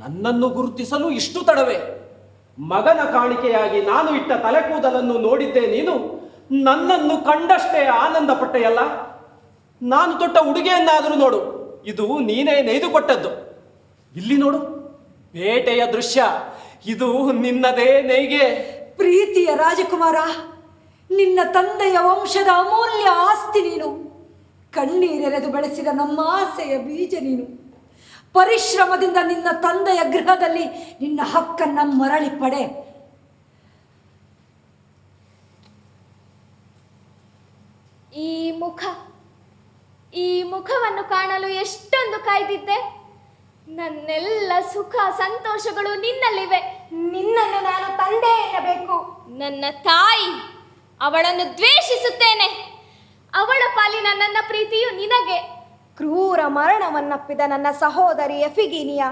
ನನ್ನನ್ನು ಗುರುತಿಸಲು ಇಷ್ಟು ತಡವೇ? ಮಗನ ಕಾಣಿಕೆಯಾಗಿ ನಾನು ಇಟ್ಟ ತಲೆ ಕೂದಲನ್ನು ನೋಡಿದ್ದೆ ನೀನು. ನನ್ನನ್ನು ಕಂಡಷ್ಟೇ ಆನಂದ ಪಟ್ಟೆಯಲ್ಲ. ನಾನು ತೊಟ್ಟ ಉಡುಗೆಯನ್ನಾದರೂ ನೋಡು, ಇದು ನೀನೇ ನೇಯ್ದುಕೊಟ್ಟದ್ದು. ಇಲ್ಲಿ ನೋಡು, ಬೇಟೆಯ ದೃಶ್ಯ, ಇದು ನಿನ್ನದೇ ನೇಯ್ಗೆ. ಪ್ರೀತಿಯ ರಾಜಕುಮಾರ, ನಿನ್ನ ತಂದೆಯ ವಂಶದ ಅಮೂಲ್ಯ ಆಸ್ತಿ ನೀನು. ಕಣ್ಣೀರೆರೆದು ಬೆಳೆಸಿದ ನಮ್ಮ ಆಸೆಯ ಬೀಜ ನೀನು. ಪರಿಶ್ರಮದಿಂದ ನಿನ್ನ ತಂದೆಯ ಗೃಹದಲ್ಲಿ ನಿನ್ನ ಹಕ್ಕನ್ನ ಮರಳಿ ಪಡೆ. ಈ ಮುಖವನ್ನು ಕಾಣಲು ಎಷ್ಟೊಂದು ಕಾಯ್ದಿದ್ದೆ. ನನ್ನೆಲ್ಲ ಸುಖ ಸಂತೋಷಗಳು ನಿನ್ನಲ್ಲಿವೆ. ನಿನ್ನನ್ನು ನಾನು ತಂದೆ ಎನ್ನಬೇಕು. ನನ್ನ ತಾಯಿ, ಅವಳನ್ನು ದ್ವೇಷಿಸುತ್ತೇನೆ. ಅವಳ ಪಾಲಿನ ನನ್ನ ಪ್ರೀತಿಯು ನಿನಗೆ. ಕ್ರೂರ ಮರಣವನ್ನಪ್ಪಿದ ನನ್ನ ಸಹೋದರಿ ಎಫಿಗೀನಿಯ,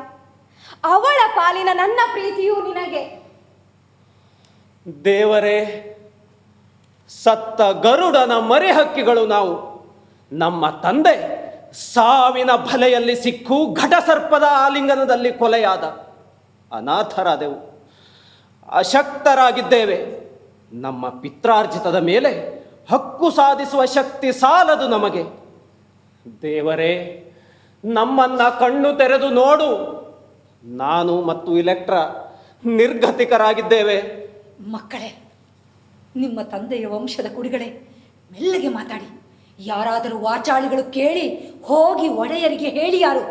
ಅವಳ ಪಾಲಿನ ನನ್ನ ಪ್ರೀತಿಯು ನಿನಗೆ. ದೇವರೇ, ಸತ್ತ ಗರುಡನ ಮರಿಹಕ್ಕಿಗಳು ನಾವು. ನಮ್ಮ ತಂದೆ ಸಾವಿನ ಬಲೆಯಲ್ಲಿ ಸಿಕ್ಕು ಘಟಸರ್ಪದ ಆಲಿಂಗನದಲ್ಲಿ ಕೊಲೆಯಾದ. ಅನಾಥರಾದೆವು, ಅಶಕ್ತರಾಗಿದ್ದೇವೆ. ನಮ್ಮ ಪಿತ್ರಾರ್ಜಿತದ ಮೇಲೆ ಹಕ್ಕು ಸಾಧಿಸುವ ಶಕ್ತಿ ಸಾಲದು ನಮಗೆ. ದೇವರೇ, ನಮ್ಮನ್ನ ಕಣ್ಣು ತೆರೆದು ನೋಡು. ನಾನು ಮತ್ತು ಇಲೆಕ್ಟ್ರಾ ನಿರ್ಗತಿಕರಾಗಿದ್ದೇವೆ. ಮಕ್ಕಳೇ, ನಿಮ್ಮ ತಂದೆಯ ವಂಶದ ಕುಡಿಗಳೇ, ಮೆಲ್ಲಗೆ ಮಾತಾಡಿ. ಯಾರಾದರೂ ವಾಚಾಳಿಗಳು ಕೇಳಿ ಹೋಗಿ ಒಡೆಯರಿಗೆ ಹೇಳಿ. ಯಾರು?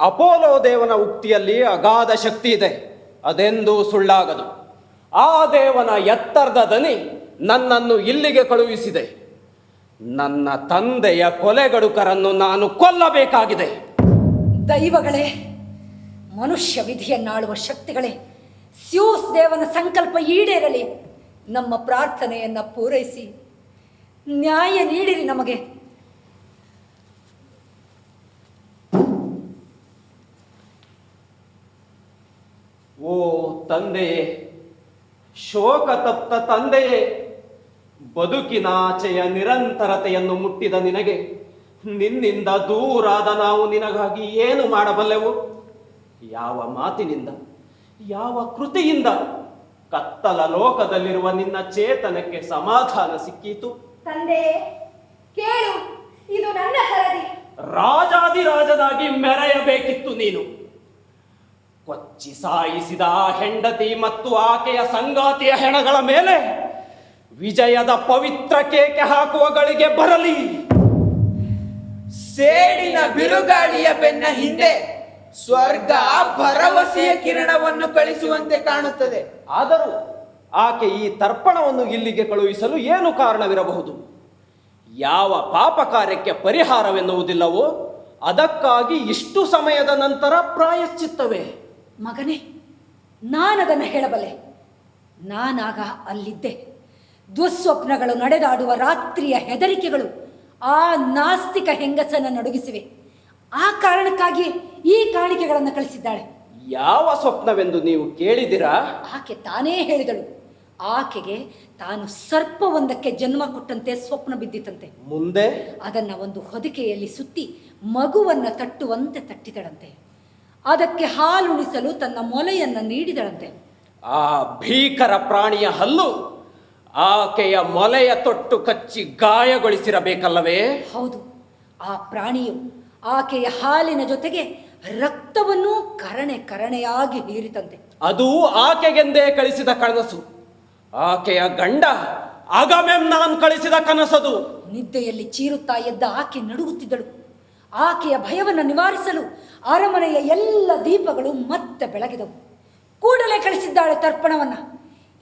ಅಪೋಲೋ ದೇವನ ಉಕ್ತಿಯಲ್ಲಿ ಅಗಾಧ ಶಕ್ತಿ ಇದೆ, ಅದೆಂದೂ ಸುಳ್ಳಾಗದು. ಆ ದೇವನ ಎತ್ತರದ ದನಿ ನನ್ನನ್ನು ಇಲ್ಲಿಗೆ ಕಳುಹಿಸಿದೆ. ನನ್ನ ತಂದೆಯ ಕೊಲೆಗಡುಕರನ್ನು ನಾನು ಕೊಲ್ಲಬೇಕಾಗಿದೆ. ದೈವಗಳೇ, ಮನುಷ್ಯ ವಿಧಿಯನ್ನಾಳುವ ಶಕ್ತಿಗಳೇ, ಸ್ಯೂಸ್ ದೇವನ ಸಂಕಲ್ಪ ಈಡೇರಲಿ. ನಮ್ಮ ಪ್ರಾರ್ಥನೆಯನ್ನ ಪೂರೈಸಿ ನ್ಯಾಯ ನೀಡಿರಿ ನಮಗೆ. ಓ ತಂದೆಯೇ, ಶೋಕ ತಪ್ತ ತಂದೆಯೇ, ಬದುಕಿನಾಚೆಯ ನಿರಂತರತೆಯನ್ನು ಮುಟ್ಟಿದ ನಿನಗೆ ನಿನ್ನಿಂದ ದೂರಾದ ನಾವು ನಿನಗಾಗಿ ಏನು ಮಾಡಬಲ್ಲೆವು? ಯಾವ ಮಾತಿನಿಂದ, ಯಾವ ಕೃತಿಯಿಂದ ಕತ್ತಲ ಲೋಕದಲ್ಲಿರುವ ನಿನ್ನ ಚೇತನಕ್ಕೆ ಸಮಾಧಾನ ಸಿಕ್ಕೀತು? ತಂದೆ ಕೇಳು, ಇದು ನನ್ನ ಸರದಿ. ರಾಜಾದಿರಾಜನಾಗಿ ಮೆರೆಯಬೇಕಿತ್ತು ನೀನು. ಕೊಚ್ಚಿ ಸಾಯಿಸಿದ ಆ ಹೆಂಡತಿ ಮತ್ತು ಆಕೆಯ ಸಂಗಾತಿಯ ಹೆಣಗಳ ಮೇಲೆ ವಿಜಯದ ಪವಿತ್ರ ಕೇಕೆ ಹಾಕುವ ಗಳಿಗೆ ಬರಲಿ. ಸೇಡಿನ ಬಿರುಗಾಳಿಯ ಬೆನ್ನ ಹಿಂದೆ ಸ್ವರ್ಗ ಭರವಸೆಯ ಕಿರಣವನ್ನು ಕಳಿಸುವಂತೆ ಕಾಣುತ್ತದೆ. ಆದರೂ ಆಕೆ ಈ ತರ್ಪಣವನ್ನು ಇಲ್ಲಿಗೆ ಕಳುಹಿಸಲು ಏನು ಕಾರಣವಿರಬಹುದು? ಯಾವ ಪಾಪ ಕಾರ್ಯಕ್ಕೆ ಪರಿಹಾರವೆನ್ನುವುದಿಲ್ಲವೋ ಅದಕ್ಕಾಗಿ ಇಷ್ಟು ಸಮಯದ ನಂತರ ಪ್ರಾಯಶ್ಚಿತ್ತವೇ? ಮಗನೇ, ನಾನದನ್ನು ಹೇಳಬಲ್ಲೆ. ನಾನಾಗ ಅಲ್ಲಿದ್ದೆ. ದುಸ್ವಪ್ನಗಳು ನಡೆದಾಡುವ ರಾತ್ರಿಯ ಹೆದರಿಕೆಗಳು ಆ ನಾಸ್ತಿಕ ಹೆಂಗಸನ್ನು ನಡುಗಿಸಿವೆ. ಆ ಕಾರಣಕ್ಕಾಗಿ ಈ ಕಾಣಿಕೆಗಳನ್ನು ಕಳಿಸಿದ್ದಾಳೆ. ಯಾವ ಸ್ವಪ್ನವೆಂದು ನೀವು ಕೇಳಿದಿರಾ? ಆಕೆ ತಾನೇ ಹೇಳಿದಳು. ಆಕೆಗೆ ತಾನು ಸರ್ಪವೊಂದಕ್ಕೆ ಜನ್ಮ ಕೊಟ್ಟಂತೆ ಸ್ವಪ್ನ ಬಿದ್ದಿತಂತೆ. ಮುಂದೆ ಅದನ್ನ ಒಂದು ಹೊದಿಕೆಯಲ್ಲಿ ಸುತ್ತಿ ಮಗುವನ್ನ ತಟ್ಟುವಂತೆ ತಟ್ಟಿದಳಂತೆ. ಅದಕ್ಕೆ ಹಾಲುಣಿಸಲು ತನ್ನ ಮೊಲೆಯನ್ನ ನೀಡಿದಳಂತೆ. ಆ ಭೀಕರ ಪ್ರಾಣಿಯ ಹಲ್ಲು ಆಕೆಯ ಮೊಲೆಯ ತೊಟ್ಟು ಕಚ್ಚಿ ಗಾಯಗೊಳಿಸಿರಬೇಕಲ್ಲವೇ? ಹೌದು, ಆ ಪ್ರಾಣಿಯು ಆಕೆಯ ಹಾಲಿನ ಜೊತೆಗೆ ರಕ್ತವನ್ನು ಕರಣೆಯಾಗಿ ಹೀರಿತಂತೆ. ಅದು ಆಕೆಗೆಂದೇ ಕಳಿಸಿದ ಕನಸು. ಆಕೆಯ ಗಂಡ ಅಗಮೆಮ್ನಾನ್ ಕಳಿಸಿದ ಕನಸದು. ನಿದ್ದೆಯಲ್ಲಿ ಚೀರುತ್ತಾ ಎದ್ದ ಆಕೆ ನಡುಗುತ್ತಿದ್ದಳು. ಆಕೆಯ ಭಯವನ್ನು ನಿವಾರಿಸಲು ಅರಮನೆಯ ಎಲ್ಲ ದೀಪಗಳು ಮತ್ತೆ ಬೆಳಗಿದವು. ಕೂಡಲೇ ಕಳಿಸಿದ್ದಾಳೆ ತರ್ಪಣವನ್ನ,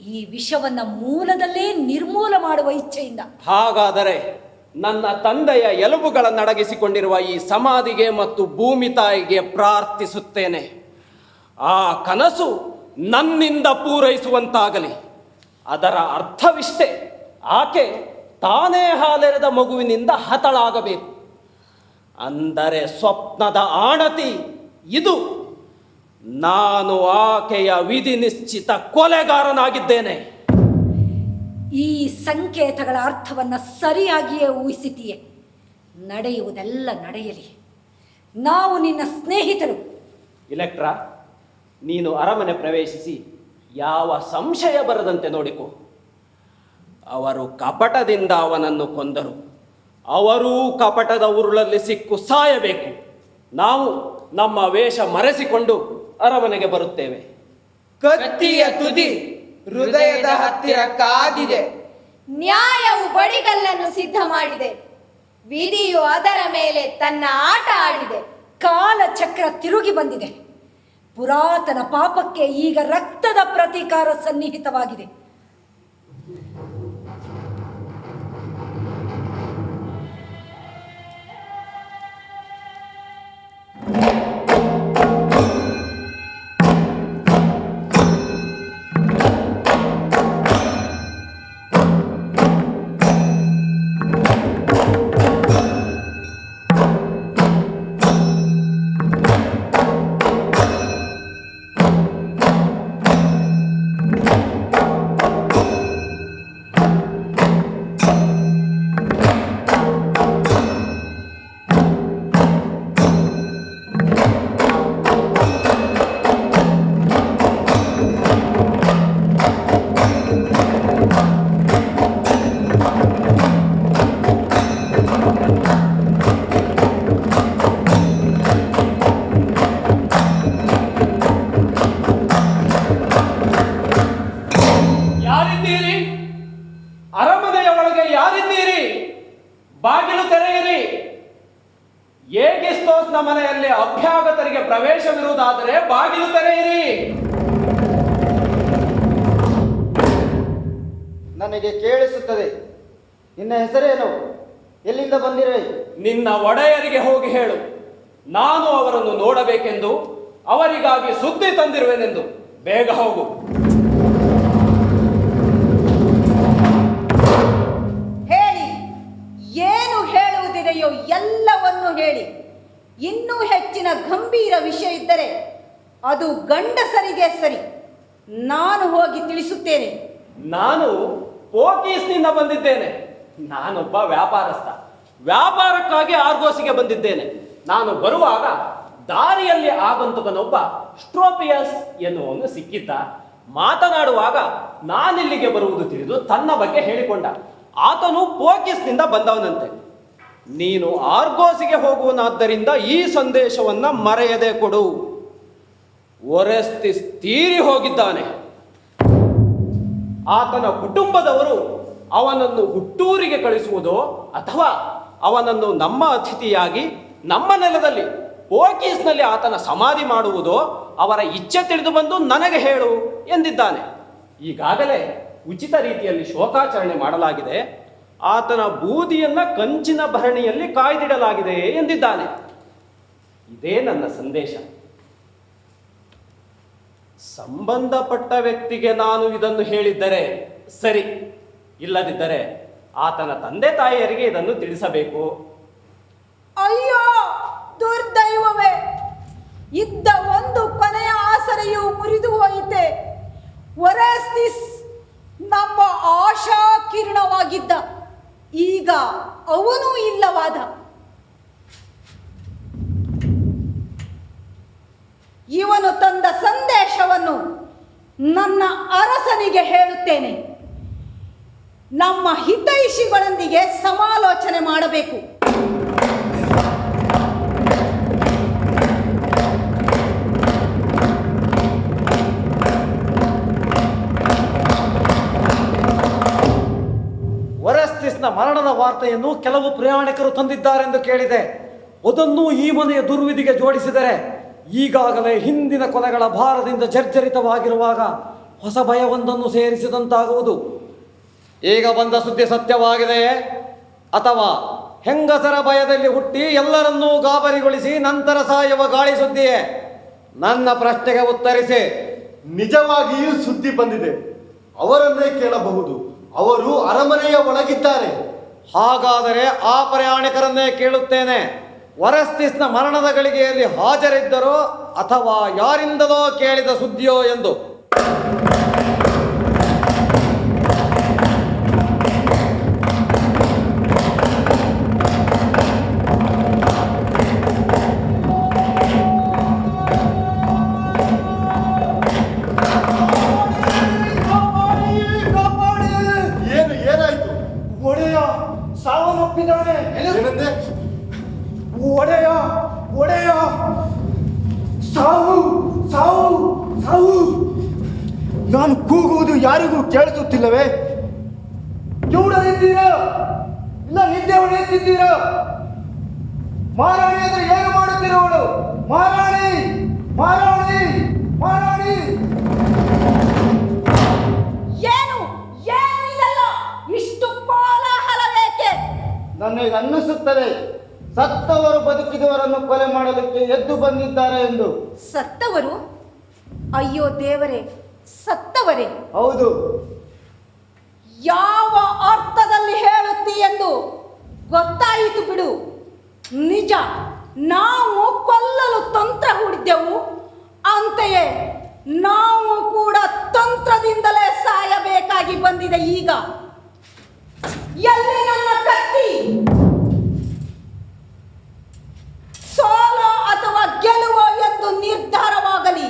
ಈ ವಿಷವನ್ನ ಮೂಲದಲ್ಲೇ ನಿರ್ಮೂಲ ಮಾಡುವ ಇಚ್ಛೆಯಿಂದ. ಹಾಗಾದರೆ ನನ್ನ ತಂದೆಯ ಎಲುಬುಗಳನ್ನಡಗಿಸಿಕೊಂಡಿರುವ ಈ ಸಮಾಧಿಗೆ ಮತ್ತು ಭೂಮಿ ತಾಯಿಗೆ ಪ್ರಾರ್ಥಿಸುತ್ತೇನೆ, ಆ ಕನಸು ನನ್ನಿಂದ ಪೂರೈಸುವಂತಾಗಲಿ. ಅದರ ಅರ್ಥವಿಷ್ಟೇ, ಆಕೆ ತಾನೇ ಹಾಲೆರೆದ ಮಗುವಿನಿಂದ ಹತಳಾಗಬೇಕು. ಅಂದರೆ ಸ್ವಪ್ನದ ಆಣತಿ ಇದು. ನಾನು ಆಕೆಯ ವಿಧಿ ನಿಶ್ಚಿತ ಕೊಲೆಗಾರನಾಗಿದ್ದೇನೆ. ಈ ಸಂಕೇತಗಳ ಅರ್ಥವನ್ನ ಸರಿಯಾಗಿಯೇ ಊಹಿಸಿದೆಯೇ. ನಡೆಯುವುದೆಲ್ಲ ನಡೆಯಲಿ. ನಾವು ನಿನ್ನ ಸ್ನೇಹಿತರು. ಇಲೆಕ್ಟ್ರಾ, ನೀನು ಅರಮನೆ ಪ್ರವೇಶಿಸಿ ಯಾವ ಸಂಶಯ ಬರದಂತೆ ನೋಡಿಕೊ. ಅವರು ಕಪಟದಿಂದ ಅವನನ್ನು ಕೊಂದರು. ಅವರೂ ಕಪಟದ ಉರುಳಲ್ಲಿ ಸಿಕ್ಕು ಸಾಯಬೇಕು. ನಾವು ನಮ್ಮ ವೇಷ ಮರೆಸಿಕೊಂಡು ಅರಮನೆಗೆ ಬರುತ್ತೇವೆ. ಕತ್ತಿಯ ತುದಿ ಹೃದಯದ ಹತ್ತಿರ ಕಾದಿದೆ. ನ್ಯಾಯವು ಬಡಿಗಲ್ಲನ್ನು ಸಿದ್ಧ ಮಾಡಿದೆ. ವಿಧಿಯು ಅದರ ಮೇಲೆ ತನ್ನ ಆಟ ಆಡಿದೆ. ಕಾಲಚಕ್ರ ತಿರುಗಿ ಬಂದಿದೆ. ಪುರಾತನ ಪಾಪಕ್ಕೆ ಈಗ ರಕ್ತದ ಪ್ರತೀಕಾರ ಸನ್ನಿಹಿತವಾಗಿದೆ. ಏಗಿಸ್ತೋಸ್ನ ಮನೆಯಲ್ಲಿ ಅಭ್ಯಾಗತರಿಗೆ ಪ್ರವೇಶವಿರುವುದಾದರೆ ಬಾಗಿಲು ತೆರೆಯಿರಿ. ನನಗೆ ಕೇಳಿಸುತ್ತದೆ. ನಿನ್ನ ಹೆಸರೇನು? ಎಲ್ಲಿಂದ ಬಂದಿರುವೆ? ನಿನ್ನ ಒಡೆಯರಿಗೆ ಹೋಗಿ ಹೇಳು, ನಾನು ಅವರನ್ನು ನೋಡಬೇಕೆಂದು, ಅವರಿಗಾಗಿ ಸುದ್ದಿ ತಂದಿರುವೆನೆಂದು. ಬೇಗ ಹೋಗು. ಹೇಳಿ, ಏನು ಹೇಳುವುದಿದೆಯೋ ಎಲ್ಲವನ್ನೂ ಹೇಳಿ. ಇನ್ನೂ ಹೆಚ್ಚಿನ ಗಂಭೀರ ವಿಷಯ ಇದ್ದರೆ ಅದು ಗಂಡಸರಿಗೆ ಸರಿ. ನಾನು ಹೋಗಿ ತಿಳಿಸುತ್ತೇನೆ. ನಾನು ಪೋಕೀಸ್ನಿಂದ ಬಂದಿದ್ದೇನೆ. ನಾನೊಬ್ಬ ವ್ಯಾಪಾರಸ್ಥ. ವ್ಯಾಪಾರಕ್ಕಾಗಿ ಆರ್ಗೋಸಿಗೆ ಬಂದಿದ್ದೇನೆ. ನಾನು ಬರುವಾಗ ದಾರಿಯಲ್ಲಿ ಆಗಂತುಕನೊಬ್ಬ ಸ್ಟ್ರೋಪಿಯಸ್ ಎನ್ನುವನು ಸಿಕ್ಕಿದ್ದ. ಮಾತನಾಡುವಾಗ ನಾನಿಲ್ಲಿಗೆ ಬರುವುದು ತಿಳಿದು ತನ್ನ ಬಗ್ಗೆ ಹೇಳಿಕೊಂಡ. ಆತನು ಪೋಕಿಸ್ನಿಂದ ಬಂದವನಂತೆ. ನೀನು ಆರ್ಗೋಸಿಗೆ ಹೋಗುವನಾದ್ದರಿಂದ ಈ ಸಂದೇಶವನ್ನ ಮರೆಯದೆ ಕೊಡು. ಒರೆಸ್ತಿಸ್ ತೀರಿ ಹೋಗಿದ್ದಾನೆ. ಆತನ ಕುಟುಂಬದವರು ಅವನನ್ನು ಹುಟ್ಟೂರಿಗೆ ಕಳಿಸುವುದೋ ಅಥವಾ ಅವನನ್ನು ನಮ್ಮ ಅತಿಥಿಯಾಗಿ ನಮ್ಮ ನೆಲದಲ್ಲಿ ಪೋಕೀಸ್ನಲ್ಲಿ ಆತನ ಸಮಾಧಿ ಮಾಡುವುದೋ ಅವರ ಇಚ್ಛೆ ತಿಳಿದು ಬಂದು ನನಗೆ ಹೇಳು ಎಂದಿದ್ದಾನೆ. ಈಗಾಗಲೇ ಉಚಿತ ರೀತಿಯಲ್ಲಿ ಶೋಕಾಚರಣೆ ಮಾಡಲಾಗಿದೆ. ಆತನ ಬೂದಿಯನ್ನ ಕಂಚಿನ ಭರಣಿಯಲ್ಲಿ ಕಾಯ್ದಿಡಲಾಗಿದೆ ಎಂದಿದ್ದಾನೆ. ಇದೇ ನನ್ನ ಸಂದೇಶ. ಸಂಬಂಧಪಟ್ಟ ವ್ಯಕ್ತಿಗೆ ನಾನು ಇದನ್ನು ಹೇಳಿದ್ದರೆ ಸರಿ, ಇಲ್ಲದಿದ್ದರೆ ಆತನ ತಂದೆ ತಾಯಿಯರಿಗೆ ಇದನ್ನು ತಿಳಿಸಬೇಕು. ಅಯ್ಯೋ ದುರ್ದೈವವೇ, ಇದ್ದ ಒಂದು ಕೊನೆಯ ಆಸರೆಯು ಮುರಿದು ಹೋಯಿತೆ. ಒರೆಸ್ತಿಸ್ ನಮ್ಮ ಆಶಾ ಕಿರಣವಾಗಿದ್ದ, ಈಗ ಅವನೂ ಇಲ್ಲವಾದ. ಇವನು ತಂದ ಸಂದೇಶವನ್ನು ನನ್ನ ಅರಸನಿಗೆ ಹೇಳುತ್ತೇನೆ. ನಮ್ಮ ಹಿತೈಷಿಗಳೊಂದಿಗೆ ಸಮಾಲೋಚನೆ ಮಾಡಬೇಕು. ಒರೆಸ್ತಿಸ್ನ ಮರಣದ ವಾರ್ತೆಯನ್ನು ಕೆಲವು ಪ್ರಯಾಣಿಕರು ತಂದಿದ್ದಾರೆಂದು ಕೇಳಿದೆ. ಅದನ್ನು ಈ ಮನೆಯ ದುರ್ವಿಧಿಗೆ ಜೋಡಿಸಿದರೆ ಈಗಾಗಲೇ ಹಿಂದಿನ ಕೊಲೆಗಳ ಭಾರದಿಂದ ಜರ್ಜರಿತವಾಗಿರುವಾಗ ಹೊಸ ಭಯವೊಂದನ್ನು ಸೇರಿಸಿದಂತಾಗುವುದು. ಈಗ ಬಂದ ಸುದ್ದಿ ಸತ್ಯವಾಗಿದೆಯೇ ಅಥವಾ ಹೆಂಗಸರ ಭಯದಲ್ಲಿ ಹುಟ್ಟಿ ಎಲ್ಲರನ್ನೂ ಗಾಬರಿಗೊಳಿಸಿ ನಂತರ ಸಾಯುವ ಗಾಳಿ ಸುದ್ದಿಯೇ? ನನ್ನ ಪ್ರಶ್ನೆಗೆ ಉತ್ತರಿಸಿ. ನಿಜವಾಗಿಯೂ ಸುದ್ದಿ ಬಂದಿದೆ. ಅವರನ್ನೇ ಕೇಳಬಹುದು. ಅವರು ಅರಮನೆಯ ಒಳಗಿದ್ದಾರೆ. ಹಾಗಾದರೆ ಆ ಪ್ರಯಾಣಿಕರನ್ನೇ ಕೇಳುತ್ತೇನೆ. ಒರೆಸ್ತಿಸ್ನ ಮರಣದ ಗಳಿಗೆಯಲ್ಲಿ ಹಾಜರಿದ್ದರೋ ಅಥವಾ ಯಾರಿಂದಲೋ ಕೇಳಿದ ಸುದ್ದಿಯೋ ಎಂದು. ಏನಾಯ್ತು? ಒಡೆಯ ಸಾವನ್ನಪ್ಪಿದ್ದಾನೆ. ಏನಂದೆ? ಒಡೆಯ ಒಡೆಯ ಸಾವು ಸಾವು ಸಾವು. ನಾನು ಕೂಗುವುದು ಯಾರಿಗೂ ಕೇಳಿಸುತ್ತಿಲ್ಲವೇ? ಕಿವುಡರಿದ್ದೀರಾ? ಇಲ್ಲ ನಿದ್ದೆ ಹೊಡೆಯುತ್ತಿದ್ದೀರಾ? ಮಹಾರಾಣಿ ಅಂದ್ರೆ ಏನು ಮಾಡುತ್ತಿರುವಳು? ಮಹಾರಾಣಿ ಮಹಾರಾಣಿ ಮಹಾರಾಣಿ. ಏನು ಏನಿದೆಲ್ಲ? ಇಷ್ಟು ಕೋಲಾಹಲವೇಕೆ? ನನಗೆ ಅನ್ನಿಸುತ್ತದೆ ಸತ್ತವರು ಬದುಕಿದವರನ್ನು ಕೊಲೆ ಮಾಡಲಿಕ್ಕೆ ಎದ್ದು ಬಂದಿದ್ದಾರೆ ಎಂದು. ಸತ್ತವರು? ಅಯ್ಯೋ ದೇವರೇ, ಸತ್ತವರೇ? ಹೌದು. ಯಾವ ಅರ್ಥದಲ್ಲಿ ಹೇಳುತ್ತಿ ಎಂದು ಗೊತ್ತಾಯಿತು ಬಿಡು. ನಿಜ, ನಾವು ಕೊಲ್ಲಲು ತಂತ್ರ ಹೂಡಿದ್ದೆವು. ಅಂತೆಯೇ ನಾವು ಕೂಡ ತಂತ್ರದಿಂದಲೇ ಸಾಯಬೇಕಾಗಿ ಬಂದಿದೆ. ಈಗ ಎಲ್ಲಿ ನನ್ನ ಕತ್ತಿ? ಸೋಲೋ ಅಥವಾ ಗೆಲುವೋ ಎಂದು ನಿರ್ಧಾರವಾಗಲಿ.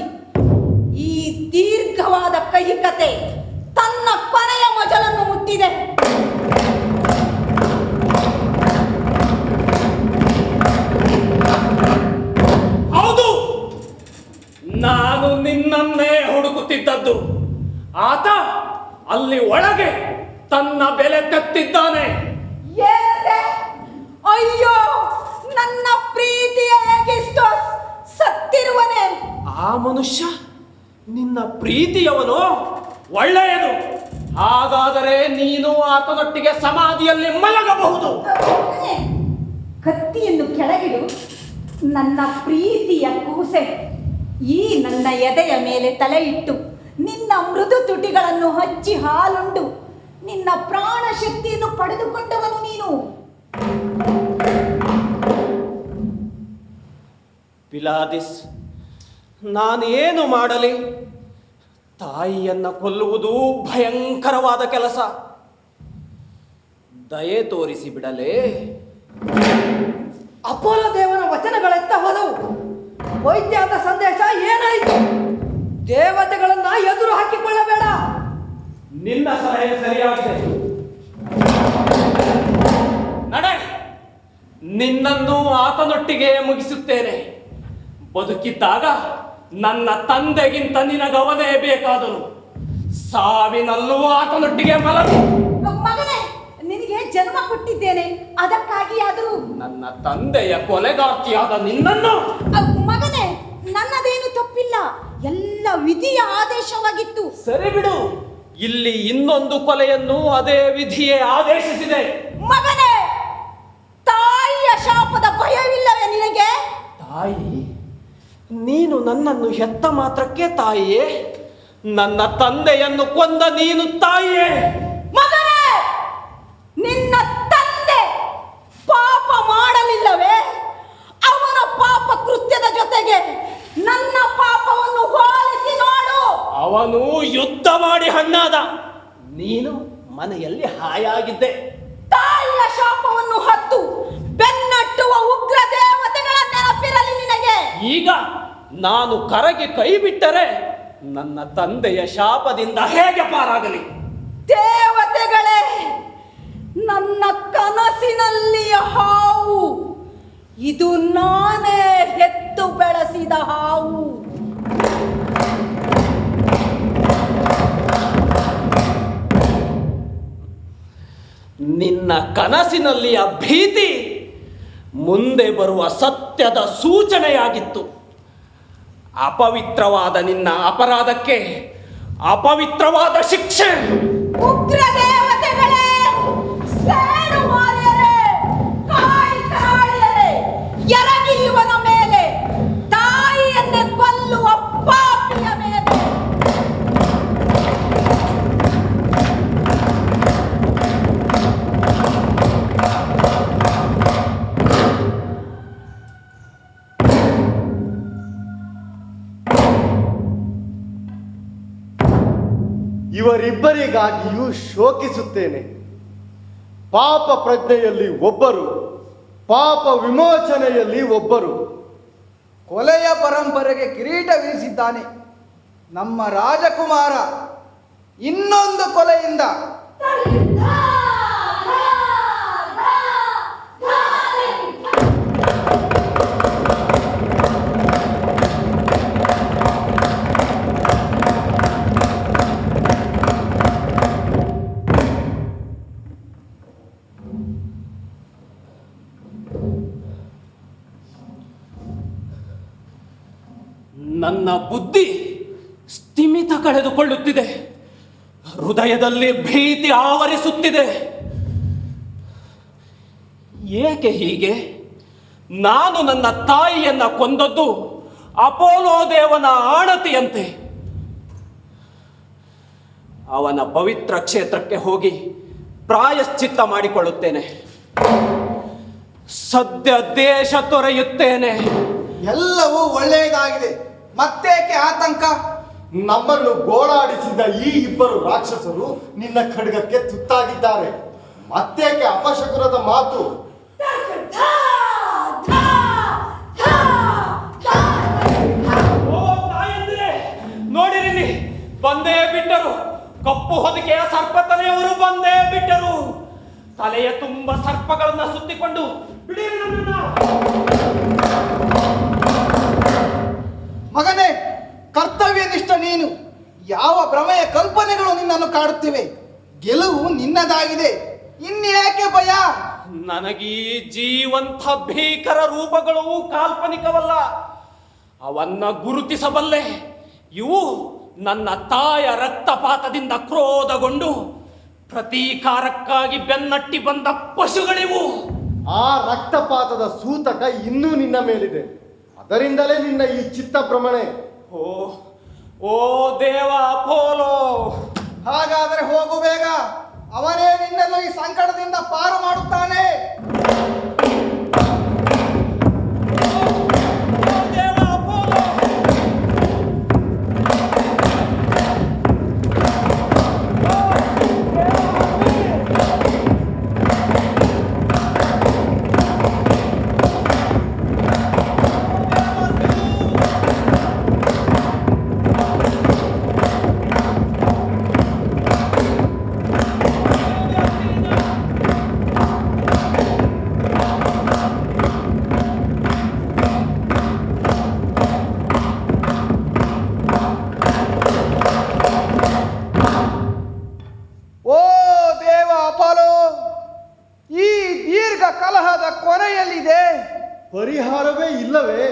ಈ ದೀರ್ಘವಾದ ಕಹಿಕತೆ ತನ್ನ ಕೊನೆಯ ಮಜಲನ್ನು ಮುಟ್ಟಿದೆ. ಹೌದು, ನಾನು ನಿನ್ನನ್ನೇ ಹುಡುಕುತ್ತಿದ್ದದ್ದು. ಆತ ಅಲ್ಲಿ ಒಳಗೆ ತನ್ನ ಬೆಲೆ ತೆತ್ತಿದ್ದಾನೆ. ಏನಂತೆ? ಅಯ್ಯೋ, ನನ್ನ ಪ್ರೀತಿಯ ಎಗಿಸ್ಟೋಸ್ ಸತ್ತಿರುವನೇ. ಆ ಮನುಷ್ಯ ನಿನ್ನ ಪ್ರೀತಿಯವನು? ಒಳ್ಳೆಯದು. ಹಾಗಾದರೆ ನೀನು ಆತನೊಟ್ಟಿಗೆ ಸಮಾಧಿಯಲ್ಲಿ ಮಲಗಬಹುದು. ಕತ್ತಿಯನ್ನು ಕೆಳಗಿಡು. ನನ್ನ ಪ್ರೀತಿಯ ಕೂಸೆ, ಈ ನನ್ನ ಎದೆಯ ಮೇಲೆ ತಲೆ ಇಟ್ಟು ನಿನ್ನ ಮೃದು ತುಟಿಗಳನ್ನು ಹಚ್ಚಿ ಹಾಲುಂಡು ನಿನ್ನ ಪ್ರಾಣ ಶಕ್ತಿಯನ್ನು ಪಡೆದುಕೊಂಡವನು ನೀನು. ಪಿಲಾದಿಸ್, ನಾನೇನು ಮಾಡಲಿ? ತಾಯಿಯನ್ನ ಕೊಲ್ಲುವುದು ಭಯಂಕರವಾದ ಕೆಲಸ. ದಯೆ ತೋರಿಸಿ ಬಿಡಲೇ. ಅಪೋಲೋ ದೇವನ ವಚನಗಳೆತ್ತ ಹೋದವು. ವೈದ್ಯಾದ ಸಂದೇಶ ಏನಾಯಿತು? ದೇವತೆಗಳನ್ನ ಎದುರು ಹಾಕಿಕೊಳ್ಳಬೇಡ. ನಿನ್ನ ಸಲಹೆ ಸರಿಯಾಗಿದೆ. ನಡೆ, ನಿನ್ನನ್ನು ಆತನೊಟ್ಟಿಗೆ ಮುಗಿಸುತ್ತೇನೆ. ಬದುಕಿದ್ದಾಗ ನನ್ನ ತಂದೆಗಿಂತ ನಿನಗವನೇ ಬೇಕಾದನು. ಸಾವಿನಲ್ಲೂ ಆತನೊಟ್ಟಿಗೆ ಮಲಗು. ಮಗನೇ, ನಿನಗೆ ಜನ್ಮ ಕೊಟ್ಟಿದ್ದೇನೆ, ಅದಕ್ಕಾಗಿ ಆದರೂ ನನ್ನ ತಂದೆಯ ಕೊಲೆಗಾರ್ತಿಯಾದ ನಿನ್ನನ್ನು. ಮಗನೇ, ನನ್ನದೇನು ತಪ್ಪಿಲ್ಲ, ಎಲ್ಲ ವಿಧಿಯ ಆದೇಶವಾಗಿತ್ತು. ಸರಿ ಬಿಡು, ಇಲ್ಲಿ ಇನ್ನೊಂದು ಕೊಲೆಯನ್ನು ಅದೇ ವಿಧಿಯೇ ಆದೇಶಿಸಿದೆ. ಮಗನೇ, ತಾಯಿಯ ಶಾಪದ ಭಯವಿಲ್ಲವೇ ನಿನಗೆ? ತಾಯಿ? ನೀನು ನನ್ನನ್ನು ಹೆತ್ತ ಮಾತ್ರಕ್ಕೆ ತಾಯಿಯೇ? ನನ್ನ ತಂದೆಯನ್ನು ಕೊಂದ ನೀನು ತಾಯಿಯೇ? ಮಗನೇ, ನಿನ್ನ ತಂದೆ ಪಾಪ ಮಾಡಲಿಲ್ಲವೇ? ಅವನ ಪಾಪ ಕೃತ್ಯದ ಜೊತೆಗೆ ನನ್ನ ಪಾಪವನ್ನು ಹೋಲಿಸಿ ನೋಡು. ಅವನು ಯುದ್ಧ ಮಾಡಿ ಹಣ್ಣಾದ, ನೀನು ಮನೆಯಲ್ಲಿ ಹಾಯಾಗಿದ್ದೆ. ತಾಯಿಯ ಶಾಪವನ್ನು ಹೊತ್ತು ಬೆನ್ನಟ್ಟುವ ಉಗ್ರ ದೇವತೆಗಳ ನೆನಪಿರಲಿ ನಿನಗೆ. ಈಗ ನಾನು ಕರಗಿ ಕೈ ಬಿಟ್ಟರೆ ನನ್ನ ತಂದೆಯ ಶಾಪದಿಂದ ಹೇಗೆ ಪಾರಾಗಲಿ? ದೇವತೆಗಳೇ, ನನ್ನ ಕನಸಿನಲ್ಲಿಯ ಹಾವು ಇದು ನಾನೇ ಹೆತ್ತು ಬೆಳೆಸಿದ ಹಾವು. ನಿನ್ನ ಕನಸಿನಲ್ಲಿಯ ಭೀತಿ ಮುಂದೆ ಬರುವ ಸತ್ಯದ ಸೂಚನೆಯಾಗಿತ್ತು. ಅಪವಿತ್ರವಾದ ನಿನ್ನ ಅಪರಾಧಕ್ಕೆ ಅಪವಿತ್ರವಾದ ಶಿಕ್ಷೆ. ಉಗ್ರ ದೇವತೆಗಳೇ, ಸೇಡು ಮಾರಿಯರೇ, ಕಾಳಿಯರೇ, ಎರಗಿ ಇವನ ಮೇಲೆ, ತಾಯಿಯನ್ನೇ ಕೊಲ್ಲುವ ಪಾಪಿಯ ಮೇಲೆ. ಇವರಿಬ್ಬರಿಗಾಗಿಯೂ ಶೋಕಿಸುತ್ತೇನೆ. ಪಾಪ ಪ್ರಜ್ಞೆಯಲ್ಲಿ ಒಬ್ಬರು, ಪಾಪ ವಿಮೋಚನೆಯಲ್ಲಿ ಒಬ್ಬರು. ಕೊಲೆಯ ಪರಂಪರೆಗೆ ಕಿರೀಟವಿರಿಸಿದ್ದಾನೆ ನಮ್ಮ ರಾಜಕುಮಾರ. ಇನ್ನೊಂದು ಕೊಲೆಯಿಂದ ನನ್ನ ಬುದ್ಧಿ ಸ್ಥಿಮಿತ ಕಳೆದುಕೊಳ್ಳುತ್ತಿದೆ. ಹೃದಯದಲ್ಲಿ ಭೀತಿ ಆವರಿಸುತ್ತಿದೆ. ಏಕೆ ಹೀಗೆ? ನಾನು ನನ್ನ ತಾಯಿಯನ್ನ ಕೊಂದದ್ದು ಅಪೋಲೋ ದೇವನ ಆಣತಿಯಂತೆ. ಅವನ ಪವಿತ್ರ ಕ್ಷೇತ್ರಕ್ಕೆ ಹೋಗಿ ಪ್ರಾಯಶ್ಚಿತ್ತ ಮಾಡಿಕೊಳ್ಳುತ್ತೇನೆ. ಸದ್ಯ ದೇಶ ತೊರೆಯುತ್ತೇನೆ. ಎಲ್ಲವೂ ಒಳ್ಳೆಯದಾಗಿದೆ, ಮತ್ತೇಕೆ ಆತಂಕ? ನಮ್ಮನ್ನು ಗೋಳಾಡಿಸಿದ ಈ ಇಬ್ಬರು ರಾಕ್ಷಸರು ನಿನ್ನ ಖಡ್ಗಕ್ಕೆ ತುತ್ತಾಗಿದ್ದಾರೆ. ಮತ್ತೇಕೆ ಅಪಶಕುನದ ಮಾತು? ನೋಡಿರಿ, ಬಂದೇ ಬಿಟ್ಟರು. ಕಪ್ಪು ಹೊದಿಕೆಯ ಸರ್ಪತನೆಯವರು ಬಂದೇ ಬಿಟ್ಟರು. ತಲೆಯ ತುಂಬ ಸರ್ಪಗಳನ್ನ ಸುತ್ತಿಕೊಂಡು ಬಿಡಿರಿ ನನ್ನನ್ನ. ಮಗನೇ, ಕರ್ತವ್ಯನಿಷ್ಠ ನೀನು. ಯಾವ ಭ್ರಮೆಯ ಕಲ್ಪನೆಗಳು ನಿನ್ನನ್ನು ಕಾಡುತ್ತಿವೆ? ಗೆಲುವು ನಿನ್ನದಾಗಿದೆ, ಇನ್ಯಾಕೆ ಭಯ? ನನಗೀ ಜೀವಂತ ಭೀಕರ ರೂಪಗಳು ಕಾಲ್ಪನಿಕವಲ್ಲ, ಅವನ್ನ ಗುರುತಿಸಬಲ್ಲೆ. ಇವು ನನ್ನ ತಾಯ ರಕ್ತಪಾತದಿಂದ ಕ್ರೋಧಗೊಂಡು ಪ್ರತೀಕಾರಕ್ಕಾಗಿ ಬೆನ್ನಟ್ಟಿ ಬಂದ ಪಶುಗಳಿವು. ಆ ರಕ್ತಪಾತದ ಸೂತಕ ಇನ್ನೂ ನಿನ್ನ ಮೇಲಿದೆ, ಅದರಿಂದಲೇ ನಿನ್ನ ಈ ಚಿತ್ತಭ್ರಮಣೆ. ಓ ದೇವ ಅಪೋಲೋ, ಹಾಗಾದರೆ ಹೋಗು ಬೇಗ. ಅವನೇ ನಿನ್ನನ್ನು ಈ ಸಂಕಟದಿಂದ ಪಾರು ಮಾಡುತ್ತಾನೆ. ಪರಿಹಾರವೇ ಇಲ್ಲವೇ?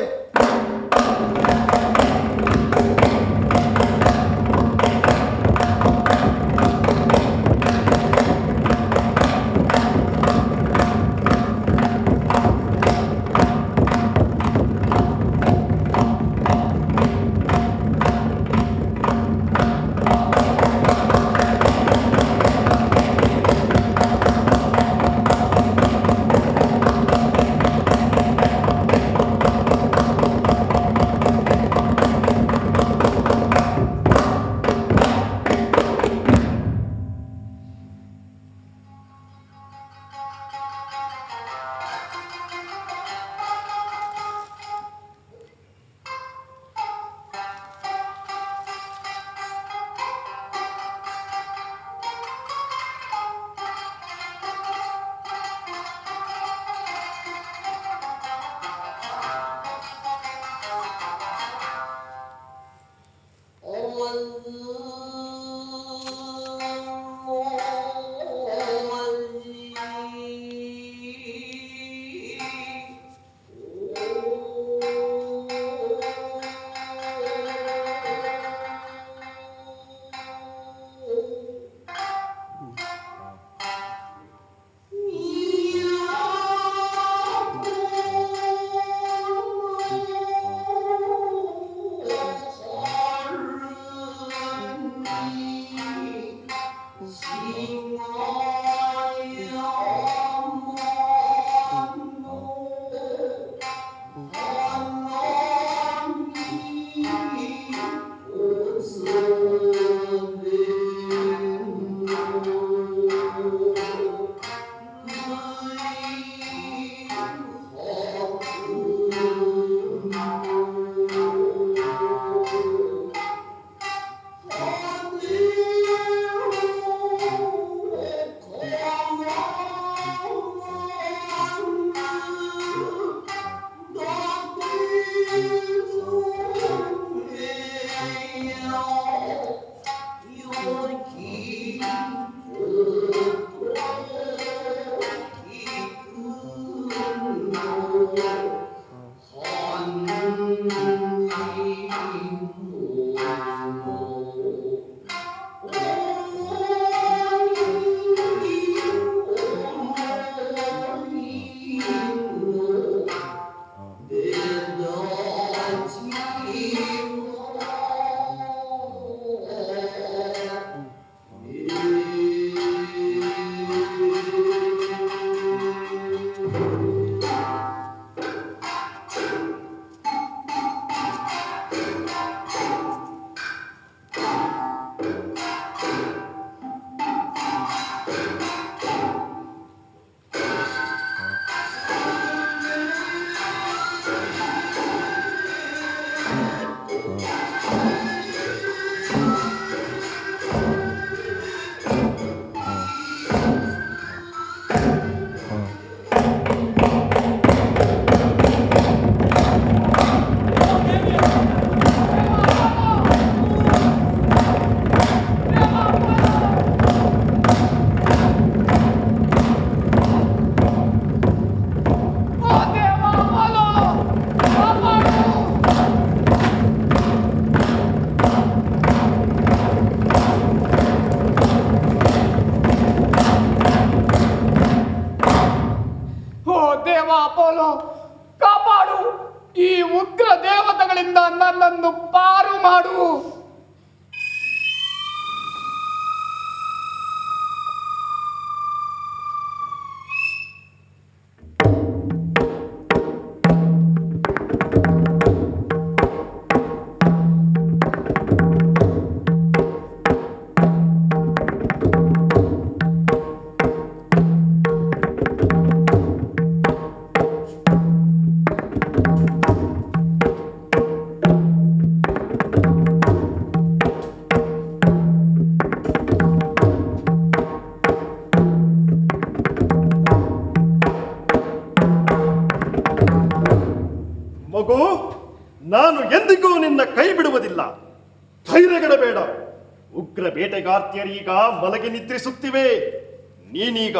ನನ್ನನ್ನು ಪಾರು ಮಾಡು. ಮಗು, ನಾನು ಎಂದಿಗೂ ನಿನ್ನ ಕೈ ಬಿಡುವುದಿಲ್ಲ. ಧೈರ್ಯಗೆಡಬೇಡ. ಉಗ್ರ ಬೇಟೆಗಾರ್ತಿಯರೀಗ ಮಲಗಿ ನಿದ್ರಿಸುತ್ತಿವೆ. ನೀನೀಗ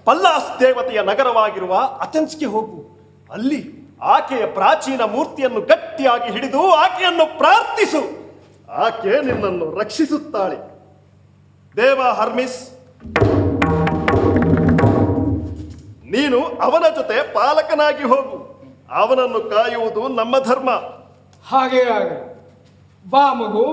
ಪಲ್ಲಾಸ್ ದೇವತೆಯ ನಗರವಾಗಿರುವ ಅಥೆನ್ಸ್ಗೆ ಹೋಗು. ಅಲ್ಲಿ ಆಕೆಯ ಪ್ರಾಚೀನ ಮೂರ್ತಿಯನ್ನು ಗಟ್ಟಿಯಾಗಿ ಹಿಡಿದು ಆಕೆಯನ್ನು ಪ್ರಾರ್ಥಿಸು. ಆಕೆ ನಿನ್ನನ್ನು ರಕ್ಷಿಸುತ್ತಾಳೆ. ದೇವ ಹರ್ಮಿಸ್, ನೀನು ಅವನ ಜೊತೆ ಪಾಲಕನಾಗಿ ಹೋಗು. ಅವನನ್ನು ಕಾಯುವುದು ನಮ್ಮ ಧರ್ಮ. ಹಾಗೆ ಆಗಲಿ. ಬಾ ಮಗು.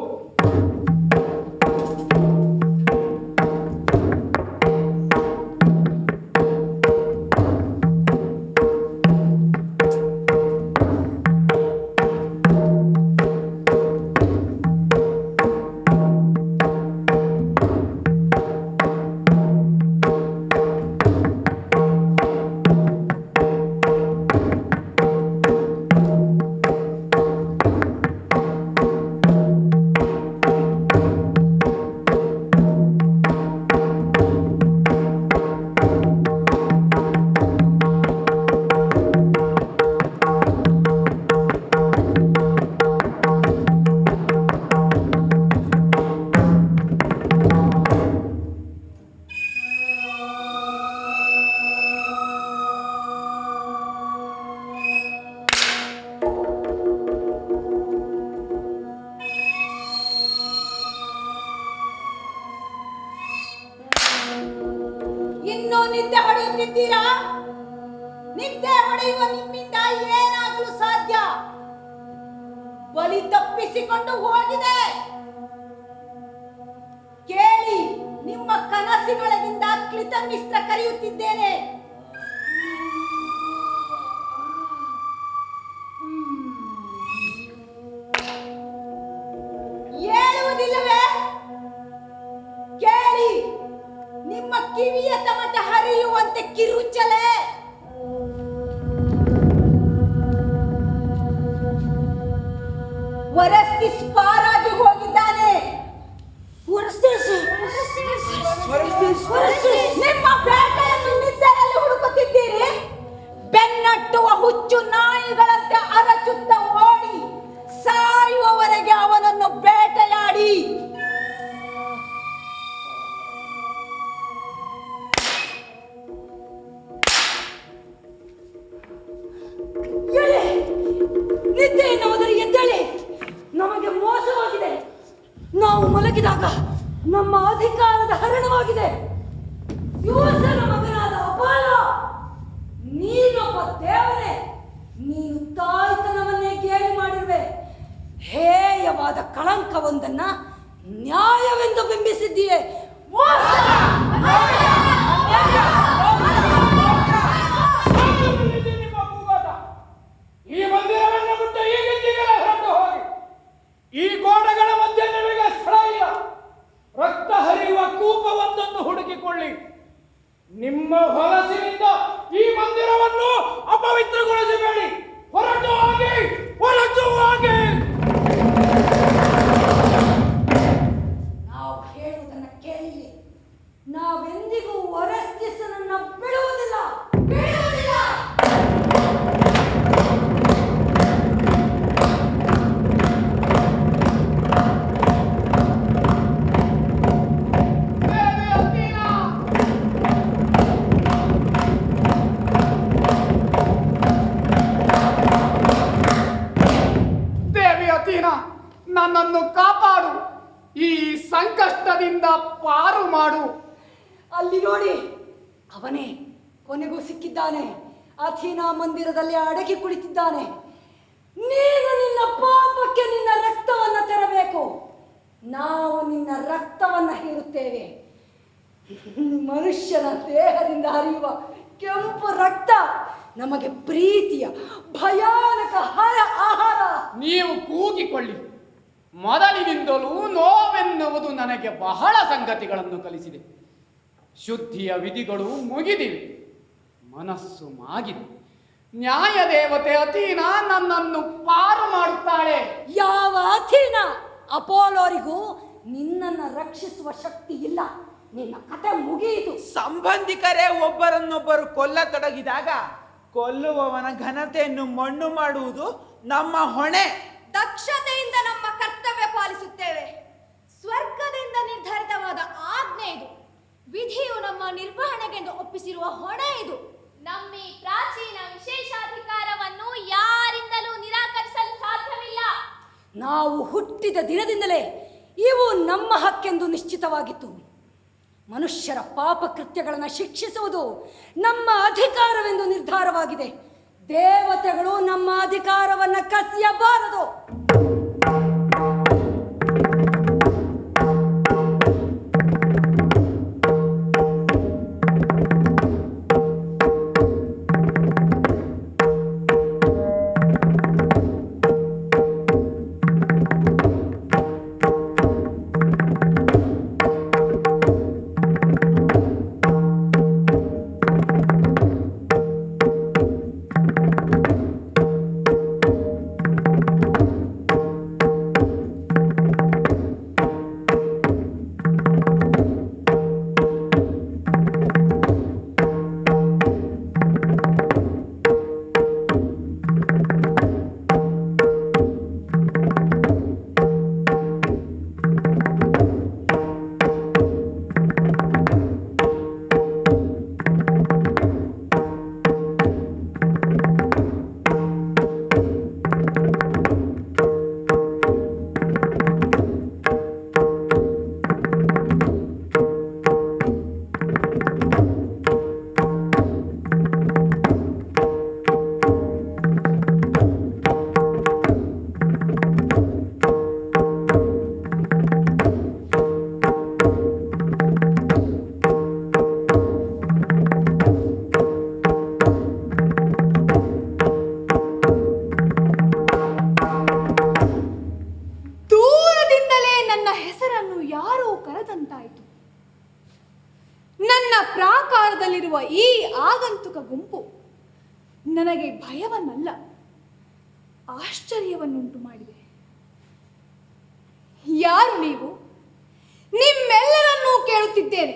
ಇನ್ನೂ ನಿದ್ದೆ ಹೊಡೆಯುತ್ತಿದ್ದೀರಾ? ನಿದ್ದೆ ಹೊಡೆಯುವ ನಿಮ್ಮಿಂದ ಏನಾಗಲು ಸಾಧ್ಯ? ಬಲಿ ತಪ್ಪಿಸಿಕೊಂಡು ಹೋಗಿದೆ. ಕೇಳಿ, ನಿಮ್ಮ ಕನಸಿನೊಳಗಿಂದ ಕ್ಲಿತಮಿಸ್ತ್ರ ಕರೆಯುತ್ತಿದ್ದೇನೆ. ಹೇಳುವುದಿಲ್ಲವೇ? ಕೇಳಿ, ನಿಮ್ಮ ಕಿವಿಯ ತಮಟ ಹರಿಯುವಂತೆ ಕಿರುಚಲೆ. ಒರೆಸ್ತಿಸ್ ಪಾರಾಗಿ ಹೋಗಿದ್ದಾನೆ. ನಿಮ್ಮ ಬೇಟೆಯನ್ನು ನಿದ್ದೆಯಲ್ಲಿ ಹುಡುಕುತ್ತಿದ್ದೀರಿ. ಬೆನ್ನಟ್ಟುವ ಹುಚ್ಚು ನಾಯಿಗಳಂತೆ ಅರಚುತ್ತ ಓಡಿ ಸಾಯುವವರೆಗೆ ಅವನನ್ನು ಬೇಟೆಯಾಡಿ. ನಿದ್ದೆ ಎನ್ನುವುದರ ಎದ್ದೇಳಿ. ನಮಗೆ ಮೋಸವಾಗಿದೆ. ನಾವು ಮಲಗಿದಾಗ ನಮ್ಮ ಅಧಿಕಾರದ ಹರಣವಾಗಿದೆ. ಯೋಸನ ಮಗನಾದ ಅಪಾಲ, ನೀನೊಬ್ಬ ದೇವನೇ. ನೀನು ತಾಯ್ತನವನ್ನೇ ಗೇಲಿ ಮಾಡಿರುವೆ. ಹೇಯವಾದ ಕಳಂಕವೊಂದನ್ನ ನ್ಯಾಯವೆಂದು ಬಿಂಬಿಸಿದ್ದೀಯೆ. ಈ ಮಂದಿರವನ್ನು ಬಿಟ್ಟು ಈಗಿಂದೀಗಲೇ ಹೊರಟು ಹೋಗಿ. ಈ ಗೋಡೆಗಳ ಮಧ್ಯೆ ನಿಮಗೆ ಸ್ಥಳ ಇಲ್ಲ. ರಕ್ತ ಹರಿಯುವ ಕೂಪವೊಂದನ್ನು ಹುಡುಕಿಕೊಳ್ಳಿ. ನಿಮ್ಮ ಹೊಲಸಿನಿಂದ ಈ ಮಂದಿರವನ್ನು ಅಪವಿತ್ರಗೊಳಿಸಬೇಡಿ. ಹೊರಟು ಹೋಗಿ, ಹೊರಟು ಹೋಗಿ. ನಾವು ಹೇಳುವುದನ್ನು ಕೇಳಿಲಿ. ನಾವೆಂದಿಗೂ ಒರೆಸ್ತಿಸನನ್ನು ಬಿಡುವುದಿಲ್ಲ, ಬಿಡುವುದಿಲ್ಲ. ನನ್ನನ್ನು ಕಾಪಾಡು. ಈ ಸಂಕಷ್ಟದಿಂದ ಪಾರು ಮಾಡು. ಅಲ್ಲಿ ನೋಡಿ, ಅವನೇ ಕೊನೆಗೂ ಸಿಕ್ಕಿದ್ದಾನೆ. ಅಥೀನಾ ಮಂದಿರದಲ್ಲಿ ಅಡಗಿ ಕುಳಿತಿದ್ದಾನೆ. ನೀನು ನಿನ್ನ ಪಾಪಕ್ಕೆ ನಿನ್ನ ರಕ್ತವನ್ನು ತರಬೇಕು. ನಾವು ನಿನ್ನ ರಕ್ತವನ್ನು ಹೀರುತ್ತೇವೆ. ಮನುಷ್ಯನ ದೇಹದಿಂದ ಹರಿಯುವ ಕೆಂಪು ರಕ್ತ ನಮಗೆ ಪ್ರೀತಿಯ ಭಯಾನಕ ಆಹಾರ. ನೀವು ಕೂಗಿಕೊಳ್ಳಿ. ಮೊದಲಿನಿಂದಲೂ ನೋವೆನ್ನುವುದು ನನಗೆ ಬಹಳ ಸಂಗತಿಗಳನ್ನು ಕಲಿಸಿದೆ. ಶುದ್ಧಿಯ ವಿಧಿಗಳು ಮುಗಿದಿವೆ, ಮನಸ್ಸು ಮಾಗಿದೆ. ನ್ಯಾಯ ದೇವತೆ ಅಥೀನಾ ನನ್ನನ್ನು ಪಾರು ಮಾಡುತ್ತಾಳೆ. ಯಾವ ಅಥೀನಾ? ಅಪೋಲೋರಿಗೂ ನಿನ್ನನ್ನು ರಕ್ಷಿಸುವ ಶಕ್ತಿ ಇಲ್ಲ. ನಿನ್ನ ಕತೆ ಮುಗಿಯಿತು. ಸಂಬಂಧಿಕರೇ ಒಬ್ಬರನ್ನೊಬ್ಬರು ಕೊಲ್ಲತೊಡಗಿದಾಗ ಕೊಲ್ಲುವವನ ಘನತೆಯನ್ನು ಮಣ್ಣು ಮಾಡುವುದು ನಮ್ಮ ಹೊಣೆ. ದಕ್ಷತೆಯಿಂದ ನಮ್ಮ ಕರ್ತವ್ಯ ಪಾಲಿಸುತ್ತೇವೆ. ಸ್ವರ್ಗದಿಂದ ನಿರ್ಧಾರಿತವಾದ ಆಜ್ಞೆ ಇದು. ವಿಧಿಯು ನಮ್ಮ ನಿರ್ವಹಣೆಗೆಂದು ಒಪ್ಪಿಸಿರುವ ಹೊಣೆ ಇದು. ನಮ್ಮ ಈ ಪ್ರಾಚೀನ ವಿಶೇಷಾಧಿಕಾರವನ್ನು ಯಾರಿಂದಲೂ ನಿರಾಕರಿಸಲು ಸಾಧ್ಯವಿಲ್ಲ. ನಾವು ಹುಟ್ಟಿದ ದಿನದಿಂದಲೇ ಇವು ನಮ್ಮ ಹಕ್ಕೆಂದು ನಿಶ್ಚಿತವಾಗಿತ್ತು. ಮನುಷ್ಯರ ಪಾಪ ಕೃತ್ಯಗಳನ್ನು ಶಿಕ್ಷಿಸುವುದು ನಮ್ಮ ಅಧಿಕಾರವೆಂದು ನಿರ್ಧಾರವಾಗಿದೆ. ದೇವತೆಗಳು ನಮ್ಮ ಅಧಿಕಾರವನ್ನು ಕಸಿಯಬಾರದು. ಈ ಆಗಂತುಕ ಗುಂಪು ನನಗೆ ಭಯವನ್ನಲ್ಲ ಆಶ್ಚರ್ಯವನ್ನುಂಟು ಮಾಡಿದೆ. ಯಾರು ನೀವು? ನಿಮ್ಮೆಲ್ಲರನ್ನೂ ಕೇಳುತ್ತಿದ್ದೇನೆ.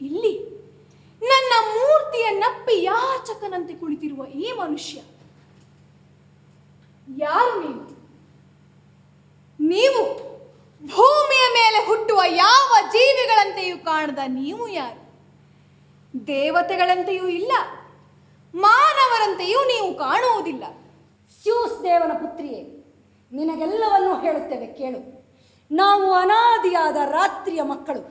ಇಲ್ಲಿ ನನ್ನ ಮೂರ್ತಿಯನ್ನಪ್ಪಿ ಯಾಚಕನಂತೆ ಕುಳಿತಿರುವ ಈ ಮನುಷ್ಯ ಯಾರು ನೀವು? ನೀವು ಭೂಮಿಯ ಮೇಲೆ ಹುಟ್ಟುವ ಯಾವ ಜೀವಿಗಳಂತೆಯೂ ಕಾಣದ ನೀವು ಯಾರು? ದೇವತೆಗಳಂತೆಯೂ ಇಲ್ಲ, ಮಾನವರಂತೆಯೂ ನೀವು ಕಾಣುವುದಿಲ್ಲ. ಸ್ಯೂಸ್ ದೇವನ ಪುತ್ರಿಯೇ, ನಿನಗೆಲ್ಲವನ್ನೂ ಹೇಳುತ್ತೇವೆ ಕೇಳು. ನಾವು ಅನಾದಿಯಾದ ರಾತ್ರಿಯ ಮಕ್ಕಳು.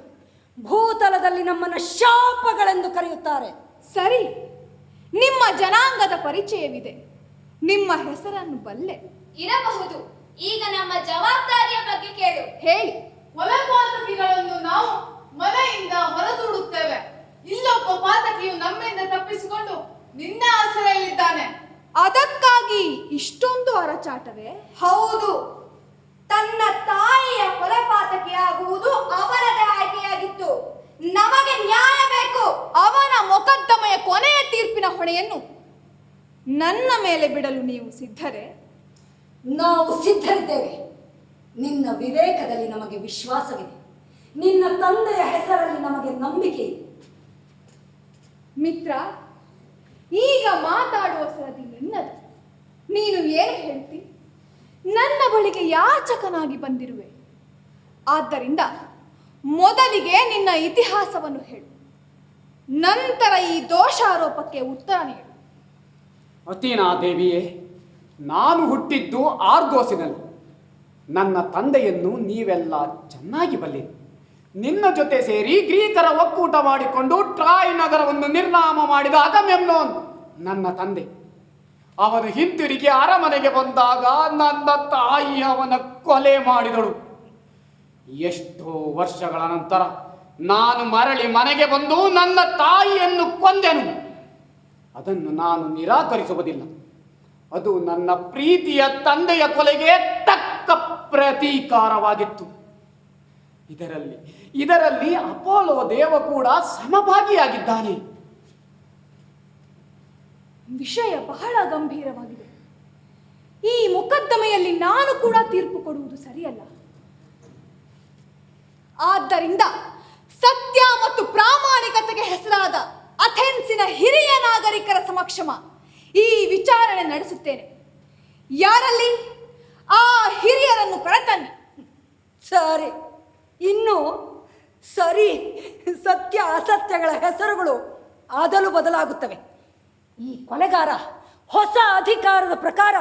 ಭೂತಲದಲ್ಲಿ ನಮ್ಮನ್ನು ಶಾಪಗಳೆಂದು ಕರೆಯುತ್ತಾರೆ. ಸರಿ, ನಿಮ್ಮ ಜನಾಂಗದ ಪರಿಚಯವಿದೆ, ನಿಮ್ಮ ಹೆಸರನ್ನು ಬಲ್ಲೆ. ಇರಬಹುದು. ಈಗ ನಮ್ಮ ಜವಾಬ್ದಾರಿಯ ಬಗ್ಗೆ ಕೇಳು. ಹೇಳಿ. ಕೊಲೆಪಾತಕಿಗಳನ್ನು ನಾವು ಮನೆಯಿಂದ ಹೊರದೂಡುತ್ತೇವೆ. ಇಲ್ಲೊಬ್ಬ ಪಾತಕಿಯು ನಮ್ಮಿಂದ ತಪ್ಪಿಸಿಕೊಂಡು ನಿನ್ನ ಆಸರೆಯಲ್ಲಿದ್ದಾನೆ. ಅದಕ್ಕಾಗಿ ಇಷ್ಟೊಂದು ಅರಚಾಟವೇ? ಹೌದು, ತನ್ನ ತಾಯಿಯ ಕೊಲೆಪಾತಕಿಯಾಗುವುದು ಅವರದೇ ಆಯ್ಕೆಯಾಗಿತ್ತು. ನಮಗೆ ನ್ಯಾಯ ಬೇಕು. ಅವನ ಮೊಕದ್ದಮೆಯ ಕೊನೆಯ ತೀರ್ಪಿನ ಹೊಣೆಯನ್ನು ನನ್ನ ಮೇಲೆ ಬಿಡಲು ನೀವು ಸಿದ್ಧರೇ? ನಾವು ಸಿದ್ಧರಿದ್ದೇವೆ. ನಿನ್ನ ವಿವೇಕದಲ್ಲಿ ನಮಗೆ ವಿಶ್ವಾಸವಿದೆ. ನಿನ್ನ ತಂದೆಯ ಹೆಸರಲ್ಲಿ ನಮಗೆ ನಂಬಿಕೆ ಇದೆ. ಮಿತ್ರ, ಈಗ ಮಾತಾಡುವ ಸರದಿ ನಿನ್ನದು. ನೀನು ಏನು ಹೇಳ್ತಿ? ನನ್ನ ಬಳಿಗೆ ಯಾಚಕನಾಗಿ ಬಂದಿರುವೆ. ಆದ್ದರಿಂದ ಮೊದಲಿಗೆ ನಿನ್ನ ಇತಿಹಾಸವನ್ನು ಹೇಳು, ನಂತರ ಈ ದೋಷಾರೋಪಕ್ಕೆ ಉತ್ತರ ನೀಡು. ಅತೀನಾ ದೇವಿಯೇ, ನಾನು ಹುಟ್ಟಿದ್ದು ಆರ್ಗೋಸಿನಲ್ಲಿ. ನನ್ನ ತಂದೆಯನ್ನು ನೀವೆಲ್ಲ ಚೆನ್ನಾಗಿ ಬಲ್ಲಿರಿ. ನಿನ್ನ ಜೊತೆ ಸೇರಿ ಗ್ರೀಕರ ಒಕ್ಕೂಟ ಮಾಡಿಕೊಂಡು ಟ್ರಾಯ್ ನಗರವನ್ನು ನಿರ್ನಾಮ ಮಾಡಿದ ಅಗಮೆಮ್ನೋನ್ ನನ್ನ ತಂದೆ. ಅವನು ಹಿಂತಿರುಗಿ ಅರಮನೆಗೆ ಬಂದಾಗ ನನ್ನ ತಾಯಿ ಅವನ ಕೊಲೆ ಮಾಡಿದಳು. ಎಷ್ಟೋ ವರ್ಷಗಳ ನಂತರ ನಾನು ಮರಳಿ ಮನೆಗೆ ಬಂದು ನನ್ನ ತಾಯಿಯನ್ನು ಕೊಂದೆನು. ಅದನ್ನು ನಾನು ನಿರಾಕರಿಸುವುದಿಲ್ಲ. ಅದು ನನ್ನ ಪ್ರೀತಿಯ ತಂದೆಯ ಕೊಲೆಗೆ ತಕ್ಕ ಪ್ರತೀಕಾರವಾಗಿತ್ತು. ಇದರಲ್ಲಿ ಅಪೋಲೋ ದೇವ ಕೂಡ ಸಮಭಾಗಿಯಾಗಿದ್ದಾನೆ. ವಿಷಯ ಬಹಳ ಗಂಭೀರವಾಗಿದೆ. ಈ ಮೊಕದ್ದಮೆಯಲ್ಲಿ ನಾನು ಕೂಡ ತೀರ್ಪು ಕೊಡುವುದು ಸರಿಯಲ್ಲ. ಆದ್ದರಿಂದ ಸತ್ಯ ಮತ್ತು ಪ್ರಾಮಾಣಿಕತೆಗೆ ಹೆಸರಾದ ಅಥೆನ್ಸಿನ ಹಿರಿಯ ನಾಗರಿಕರ ಸಮಕ್ಷಮ ಈ ವಿಚಾರಣೆ ನಡೆಸುತ್ತೇನೆ. ಯಾರಲ್ಲಿ? ಆ ಹಿರಿಯರನ್ನು ಕರೆತನ್ನಿ. ಸರಿ, ಇನ್ನು ಸರಿ, ಸತ್ಯ ಅಸತ್ಯಗಳ ಹೆಸರುಗಳು ಅದಲು ಬದಲಾಗುತ್ತವೆ. ಈ ಕೊಲೆಗಾರ ಹೊಸ ಅಧಿಕಾರದ ಪ್ರಕಾರ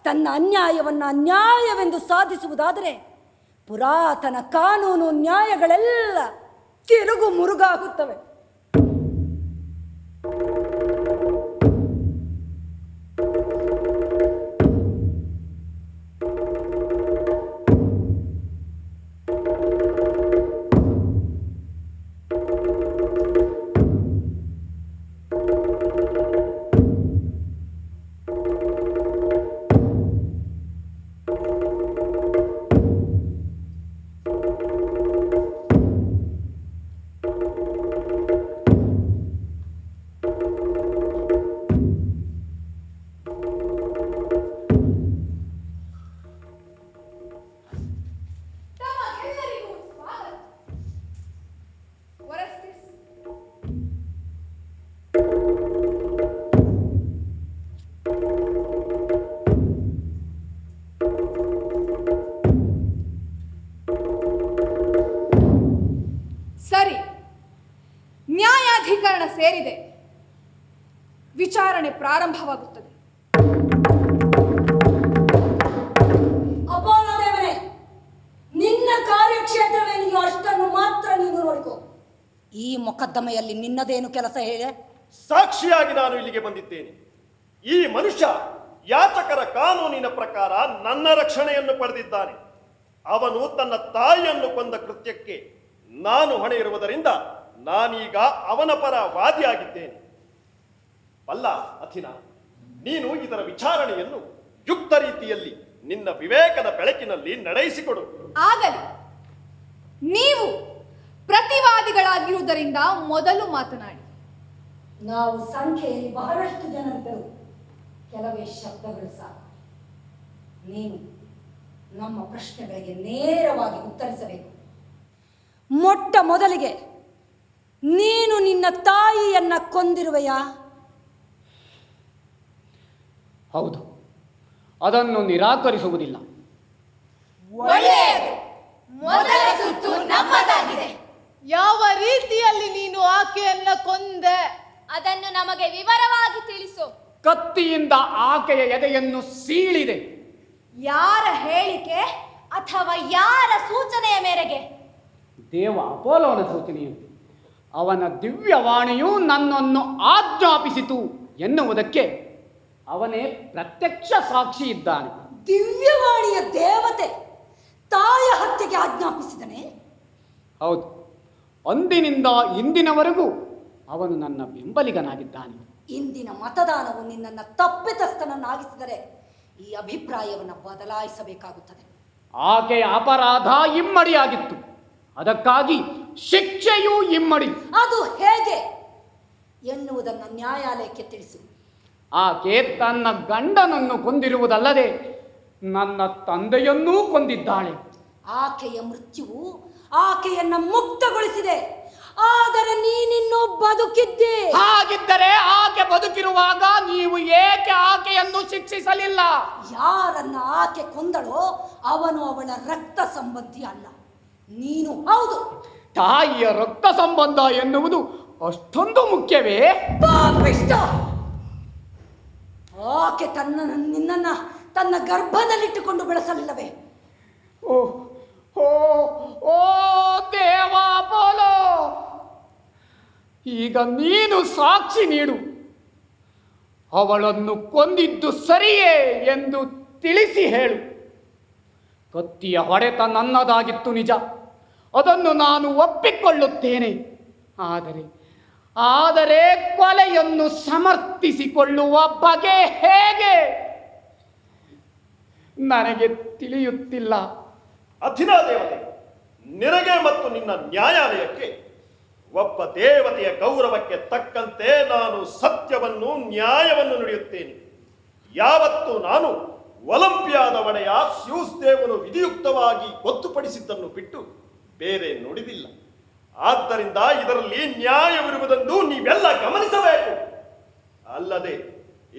ತನ್ನ ಅನ್ಯಾಯವನ್ನು ಅನ್ಯಾಯವೆಂದು ಸಾಧಿಸುವುದಾದರೆ ಪುರಾತನ ಕಾನೂನು ನ್ಯಾಯಗಳೆಲ್ಲ ತಿರುಗು ಮುರುಗಾಗುತ್ತವೆ. ಸರಿ, ನ್ಯಾಯಾಧಿಕರಣ ಸೇರಿದೆ. ವಿಚಾರಣೆ ಪ್ರಾರಂಭವಾಗುತ್ತದೆ. ಅಪೋಲೋ ದೇವರೇ, ನಿನ್ನ ಕಾರ್ಯಕ್ಷೇತ್ರವೇನಿದೆಯೋ ಅಷ್ಟನ್ನು ಮಾತ್ರ ನೀನು ನೋಡಿಕೋ. ಈ ಮೊಕದ್ದಮೆಯಲ್ಲಿ ನಿನ್ನದೇನು ಕೆಲಸ ಹೇಳೆ? ಸಾಕ್ಷಿಯಾಗಿ ನಾನು ಇಲ್ಲಿಗೆ ಬಂದಿದ್ದೇನೆ. ಈ ಮನುಷ್ಯ ಯಾಚಕರ ಕಾನೂನಿನ ಪ್ರಕಾರ ನನ್ನ ರಕ್ಷಣೆಯನ್ನು ಪಡೆದಿದ್ದಾನೆ. ಅವನು ತನ್ನ ತಾಯಿಯನ್ನು ಕೊಂದ ಕೃತ್ಯಕ್ಕೆ ನಾನು ಹೊಣೆ ಇರುವುದರಿಂದ ನಾನೀಗ ಅವನ ಪರ ವಾದಿಯಾಗಿದ್ದೇನೆ. ಅಲ್ಲ ಅಥಿನ, ನೀನು ಇದರ ವಿಚಾರಣೆಯನ್ನು ಯುಕ್ತ ರೀತಿಯಲ್ಲಿ ನಿನ್ನ ವಿವೇಕದ ಬೆಳಕಿನಲ್ಲಿ ನಡೆಸಿಕೊಡು. ಆಗಲಿ, ನೀವು ಪ್ರತಿವಾದಿಗಳಾಗಿರುವುದರಿಂದ ಮೊದಲು ಮಾತನಾಡಿ. ನಾವು ಸಂಖ್ಯೆಯಲ್ಲಿ ಬಹಳಷ್ಟು ಜನರಿದ್ದರು, ಕೆಲವೇ ಶಬ್ದಗಳು ಸಾಕು. ನೀನು ನಮ್ಮ ಪ್ರಶ್ನೆಗಳಿಗೆ ನೇರವಾಗಿ ಉತ್ತರಿಸಬೇಕು. ಮೊಟ್ಟ ಮೊದಲಿಗೆ ನೀನು ನಿನ್ನ ತಾಯಿಯನ್ನ ಕೊಂದಿರುವೆಯಾ? ಹೌದು, ಅದನ್ನು ನಿರಾಕರಿಸುವುದಿಲ್ಲ. ಒಳ್ಳೆಯದು, ಮೊದಲ ಸುತ್ತು ನಮ್ಮದಾಗಿದೆ. ಯಾವ ರೀತಿಯಲ್ಲಿ ನೀನು ಆಕೆಯನ್ನ ಕೊಂದೆ ಅದನ್ನು ನಮಗೆ ವಿವರವಾಗಿ ತಿಳಿಸು. ಕತ್ತಿಯಿಂದ ಆಕೆಯ ಎದೆಯನ್ನು ಸೀಳಿದೆ. ಯಾರ ಹೇಳಿಕೆ ಅಥವಾ ಯಾರ ಸೂಚನೆಯ ಮೇರೆಗೆ? ದೇವ ಅಪೋಲೋನ ಸೂಚನೆಯಂತೆ. ಅವನ ದಿವ್ಯವಾಣಿಯು ನನ್ನನ್ನು ಆಜ್ಞಾಪಿಸಿತು ಎನ್ನುವುದಕ್ಕೆ ಅವನೇ ಪ್ರತ್ಯಕ್ಷ ಸಾಕ್ಷಿ ಇದ್ದಾನೆ. ದಿವ್ಯವಾಣಿಯ ದೇವತೆ ತಾಯ ಹತ್ಯೆಗೆ ಆಜ್ಞಾಪಿಸಿದನೆ? ಹೌದು, ಅಂದಿನಿಂದ ಇಂದಿನವರೆಗೂ ಅವನು ನನ್ನ ಬೆಂಬಲಿಗನಾಗಿದ್ದಾನೆ. ಇಂದಿನ ಮತದಾನವು ನಿನ್ನನ್ನು ತಪ್ಪಿತಸ್ಥನನ್ನಾಗಿಸಿದರೆ ಈ ಅಭಿಪ್ರಾಯವನ್ನು ಬದಲಾಯಿಸಬೇಕಾಗುತ್ತದೆ. ಆಕೆಯ ಅಪರಾಧ ಇಮ್ಮಡಿಯಾಗಿತ್ತು, ಅದಕ್ಕಾಗಿ ಶಿಕ್ಷೆಯೂ ಇಮ್ಮಡಿ. ಅದು ಹೇಗೆ ಎನ್ನುವುದನ್ನು ನ್ಯಾಯಾಲಯಕ್ಕೆ ತಿಳಿಸು. ಆಕೆ ತನ್ನ ಗಂಡನನ್ನು ಕೊಂದಿರುವುದಲ್ಲದೆ ನನ್ನ ತಂದೆಯನ್ನೂ ಕೊಂದಿದ್ದಾಳೆ. ಆಕೆಯ ಮೃತ್ಯುವು ಆಕೆಯನ್ನ ಮುಕ್ತಗೊಳಿಸಿದೆ, ಆದರೆ ನೀನಿನ್ನೂ ಬದುಕಿದ್ದೆ. ಹಾಗಿದ್ದರೆ ಆಕೆ ಬದುಕಿರುವಾಗ ನೀವು ಏಕೆ ಆಕೆಯನ್ನು ಶಿಕ್ಷಿಸಲಿಲ್ಲ? ಯಾರನ್ನ ಆಕೆ ಕೊಂದಳೋ ಅವನು ಅವಳ ರಕ್ತ ಸಂಬಂಧಿ ಅಲ್ಲ, ನೀನು ಹೌದು. ತಾಯಿಯ ರಕ್ತ ಸಂಬಂಧ ಎನ್ನುವುದು ಅಷ್ಟೊಂದು ಮುಖ್ಯವೇ? ಪಾಪಿಷ್ಟ! ಆಕೆ ನಿನ್ನನ್ನ ತನ್ನ ಗರ್ಭದಲ್ಲಿಟ್ಟುಕೊಂಡು ಬೆಳೆಸಲಿಲ್ಲವೇ? ಓ ಓ ಓ ದೇವ ಅಪೋಲೋ, ಈಗ ನೀನು ಸಾಕ್ಷಿ ನೀಡು. ಅವಳನ್ನು ಕೊಂದಿದ್ದು ಸರಿಯೇ ಎಂದು ತಿಳಿಸಿ ಹೇಳು. ಕತ್ತಿಯ ಹೊಡೆತ ನನ್ನದಾಗಿತ್ತು ನಿಜ, ಅದನ್ನು ನಾನು ಒಪ್ಪಿಕೊಳ್ಳುತ್ತೇನೆ. ಆದರೆ ಕೊಲೆಯನ್ನು ಸಮರ್ಥಿಸಿಕೊಳ್ಳುವ ಬಗೆ ಹೇಗೆ ನನಗೆ ತಿಳಿಯುತ್ತಿಲ್ಲ. ಅಥಿನಾ ದೇವತೆ, ನಿನಗೆ ಮತ್ತು ನಿನ್ನ ನ್ಯಾಯಾಲಯಕ್ಕೆ ಒಬ್ಬ ದೇವತೆಯ ಗೌರವಕ್ಕೆ ತಕ್ಕಂತೆ ನಾನು ಸತ್ಯವನ್ನು ನ್ಯಾಯವನ್ನು ನುಡಿಯುತ್ತೇನೆ. ಯಾವತ್ತು ನಾನು ಒಲಿಂಪಿಯಾದ ಒಡೆಯ ಸ್ಯೂಸ್ ದೇವನು ವಿಧಿಯುಕ್ತವಾಗಿ ಗೊತ್ತುಪಡಿಸಿದ್ದನ್ನು ಬಿಟ್ಟು ಬೇರೆ ನುಡಿದಿಲ್ಲ. ಆದ್ದರಿಂದ ಇದರಲ್ಲಿ ನ್ಯಾಯವಿರುವುದೆಂದು ನೀವೆಲ್ಲ ಗಮನಿಸಬೇಕು. ಅಲ್ಲದೆ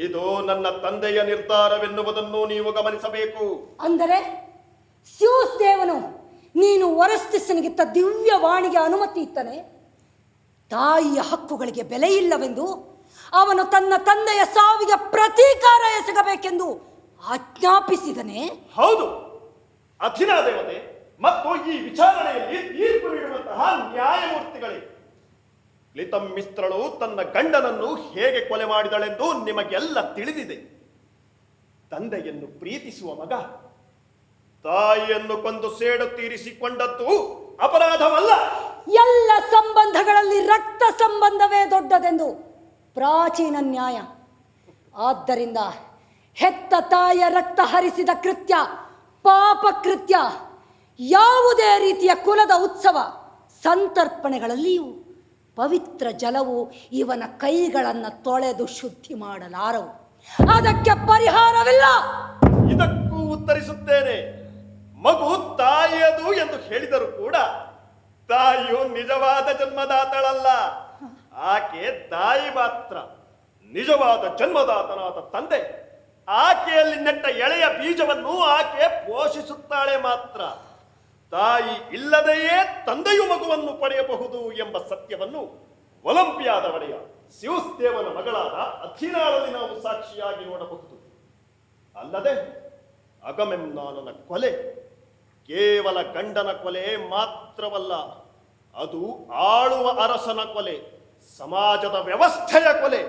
ಇದು ನನ್ನ ತಂದೆಯ ನಿರ್ಧಾರವೆನ್ನುವುದನ್ನು ನೀವು ಗಮನಿಸಬೇಕು. ಅಂದರೆ ಸ್ಯೂಸ್ ದೇವನು ನೀನು ಒರೆಸ್ತಿಸ್ಸನಿಗಿತ್ತ ದಿವ್ಯವಾಣಿಗೆ ಅನುಮತಿ ಇತ್ತನೆ? ತಾಯಿಯ ಹಕ್ಕುಗಳಿಗೆ ಬೆಲೆ ಇಲ್ಲವೆಂದು ಅವನು ತನ್ನ ತಂದೆಯ ಸಾವಿಗೆ ಪ್ರತೀಕಾರ ಎಸಗಬೇಕೆಂದು ಆಜ್ಞಾಪಿಸಿದನೇ? ಹೌದು, ಅಧಿನಾ ದೇವತೆ ಮತ್ತು ಈ ವಿಚಾರಣೆಯಲ್ಲಿ ತೀರ್ಪು ನೀಡುವಂತಹ ನ್ಯಾಯಮೂರ್ತಿಗಳೇ. ಕ್ಲಿತಮ್ಮಿಸ್ತ್ರಳು ತನ್ನ ಗಂಡನನ್ನು ಹೇಗೆ ಕೊಲೆ ಮಾಡಿದಳೆಂದು ನಿಮಗೆಲ್ಲ ತಿಳಿದಿದೆ. ತಂದೆಯನ್ನು ಪ್ರೀತಿಸುವ ಮಗ ತಾಯಿಯನ್ನು ಕೊಂದು ಸೇಡು ತೀರಿಸಿಕೊಂಡದ್ದು ಅಪರಾಧವಲ್ಲ. ಎಲ್ಲ ಸಂಬಂಧಗಳಲ್ಲಿ ರಕ್ತ ಸಂಬಂಧವೇ ದೊಡ್ಡದೆಂದು ಪ್ರಾಚೀನ ನ್ಯಾಯ. ಆದ್ದರಿಂದ ಹೆತ್ತ ತಾಯಿಯ ರಕ್ತ ಹರಿಸಿದ ಕೃತ್ಯ ಪಾಪ ಕೃತ್ಯ. ಯಾವುದೇ ರೀತಿಯ ಕುಲದ ಉತ್ಸವ ಸಂತರ್ಪಣೆಗಳಲ್ಲಿಯೂ ಪವಿತ್ರ ಜಲವು ಇವನ ಕೈಗಳನ್ನು ತೊಳೆದು ಶುದ್ಧಿ ಮಾಡಲಾರವು. ಅದಕ್ಕೆ ಪರಿಹಾರವಿಲ್ಲ. ಇದಕ್ಕೂ ಉತ್ತರಿಸುತ್ತೇನೆ. ಮಗು ತಾಯಿಯದು ಎಂದು ಹೇಳಿದರೂ ಕೂಡ ತಾಯಿಯು ನಿಜವಾದ ಜನ್ಮದಾತಳಲ್ಲ. ಆಕೆ ತಾಯಿ ಮಾತ್ರ. ನಿಜವಾದ ಜನ್ಮದಾತನಾದ ತಂದೆ ಆಕೆಯಲ್ಲಿ ನೆಟ್ಟ ಎಳೆಯ ಬೀಜವನ್ನು ಆಕೆ ಪೋಷಿಸುತ್ತಾಳೆ ಮಾತ್ರ. ತಾಯಿ ಇಲ್ಲದೆಯೇ ತಂದೆಯು ಮಗುವನ್ನು ಪಡೆಯಬಹುದು ಎಂಬ ಸತ್ಯವನ್ನು ಒಲಿಂಪಿಯಾದ ಒಡೆಯ ಸ್ಯೂಸ್ ದೇವನ ಮಗಳಾದ ಅಥೀನಾಳಲ್ಲಿ ನಾವು ಸಾಕ್ಷಿಯಾಗಿ ನೋಡಬಹುದು. ಅಲ್ಲದೆ ಅಗಮೆಮ್ನಾನನ ಕೊಲೆ ಕೇವಲ ಗಂಡನ ಕೊಲೆ ಮಾತ್ರವಲ್ಲ, ಅದು ಆಳುವ ಅರಸನ ಕೊಲೆ, ಸಮಾಜದ ವ್ಯವಸ್ಥೆಯ ಕೊಲೆ,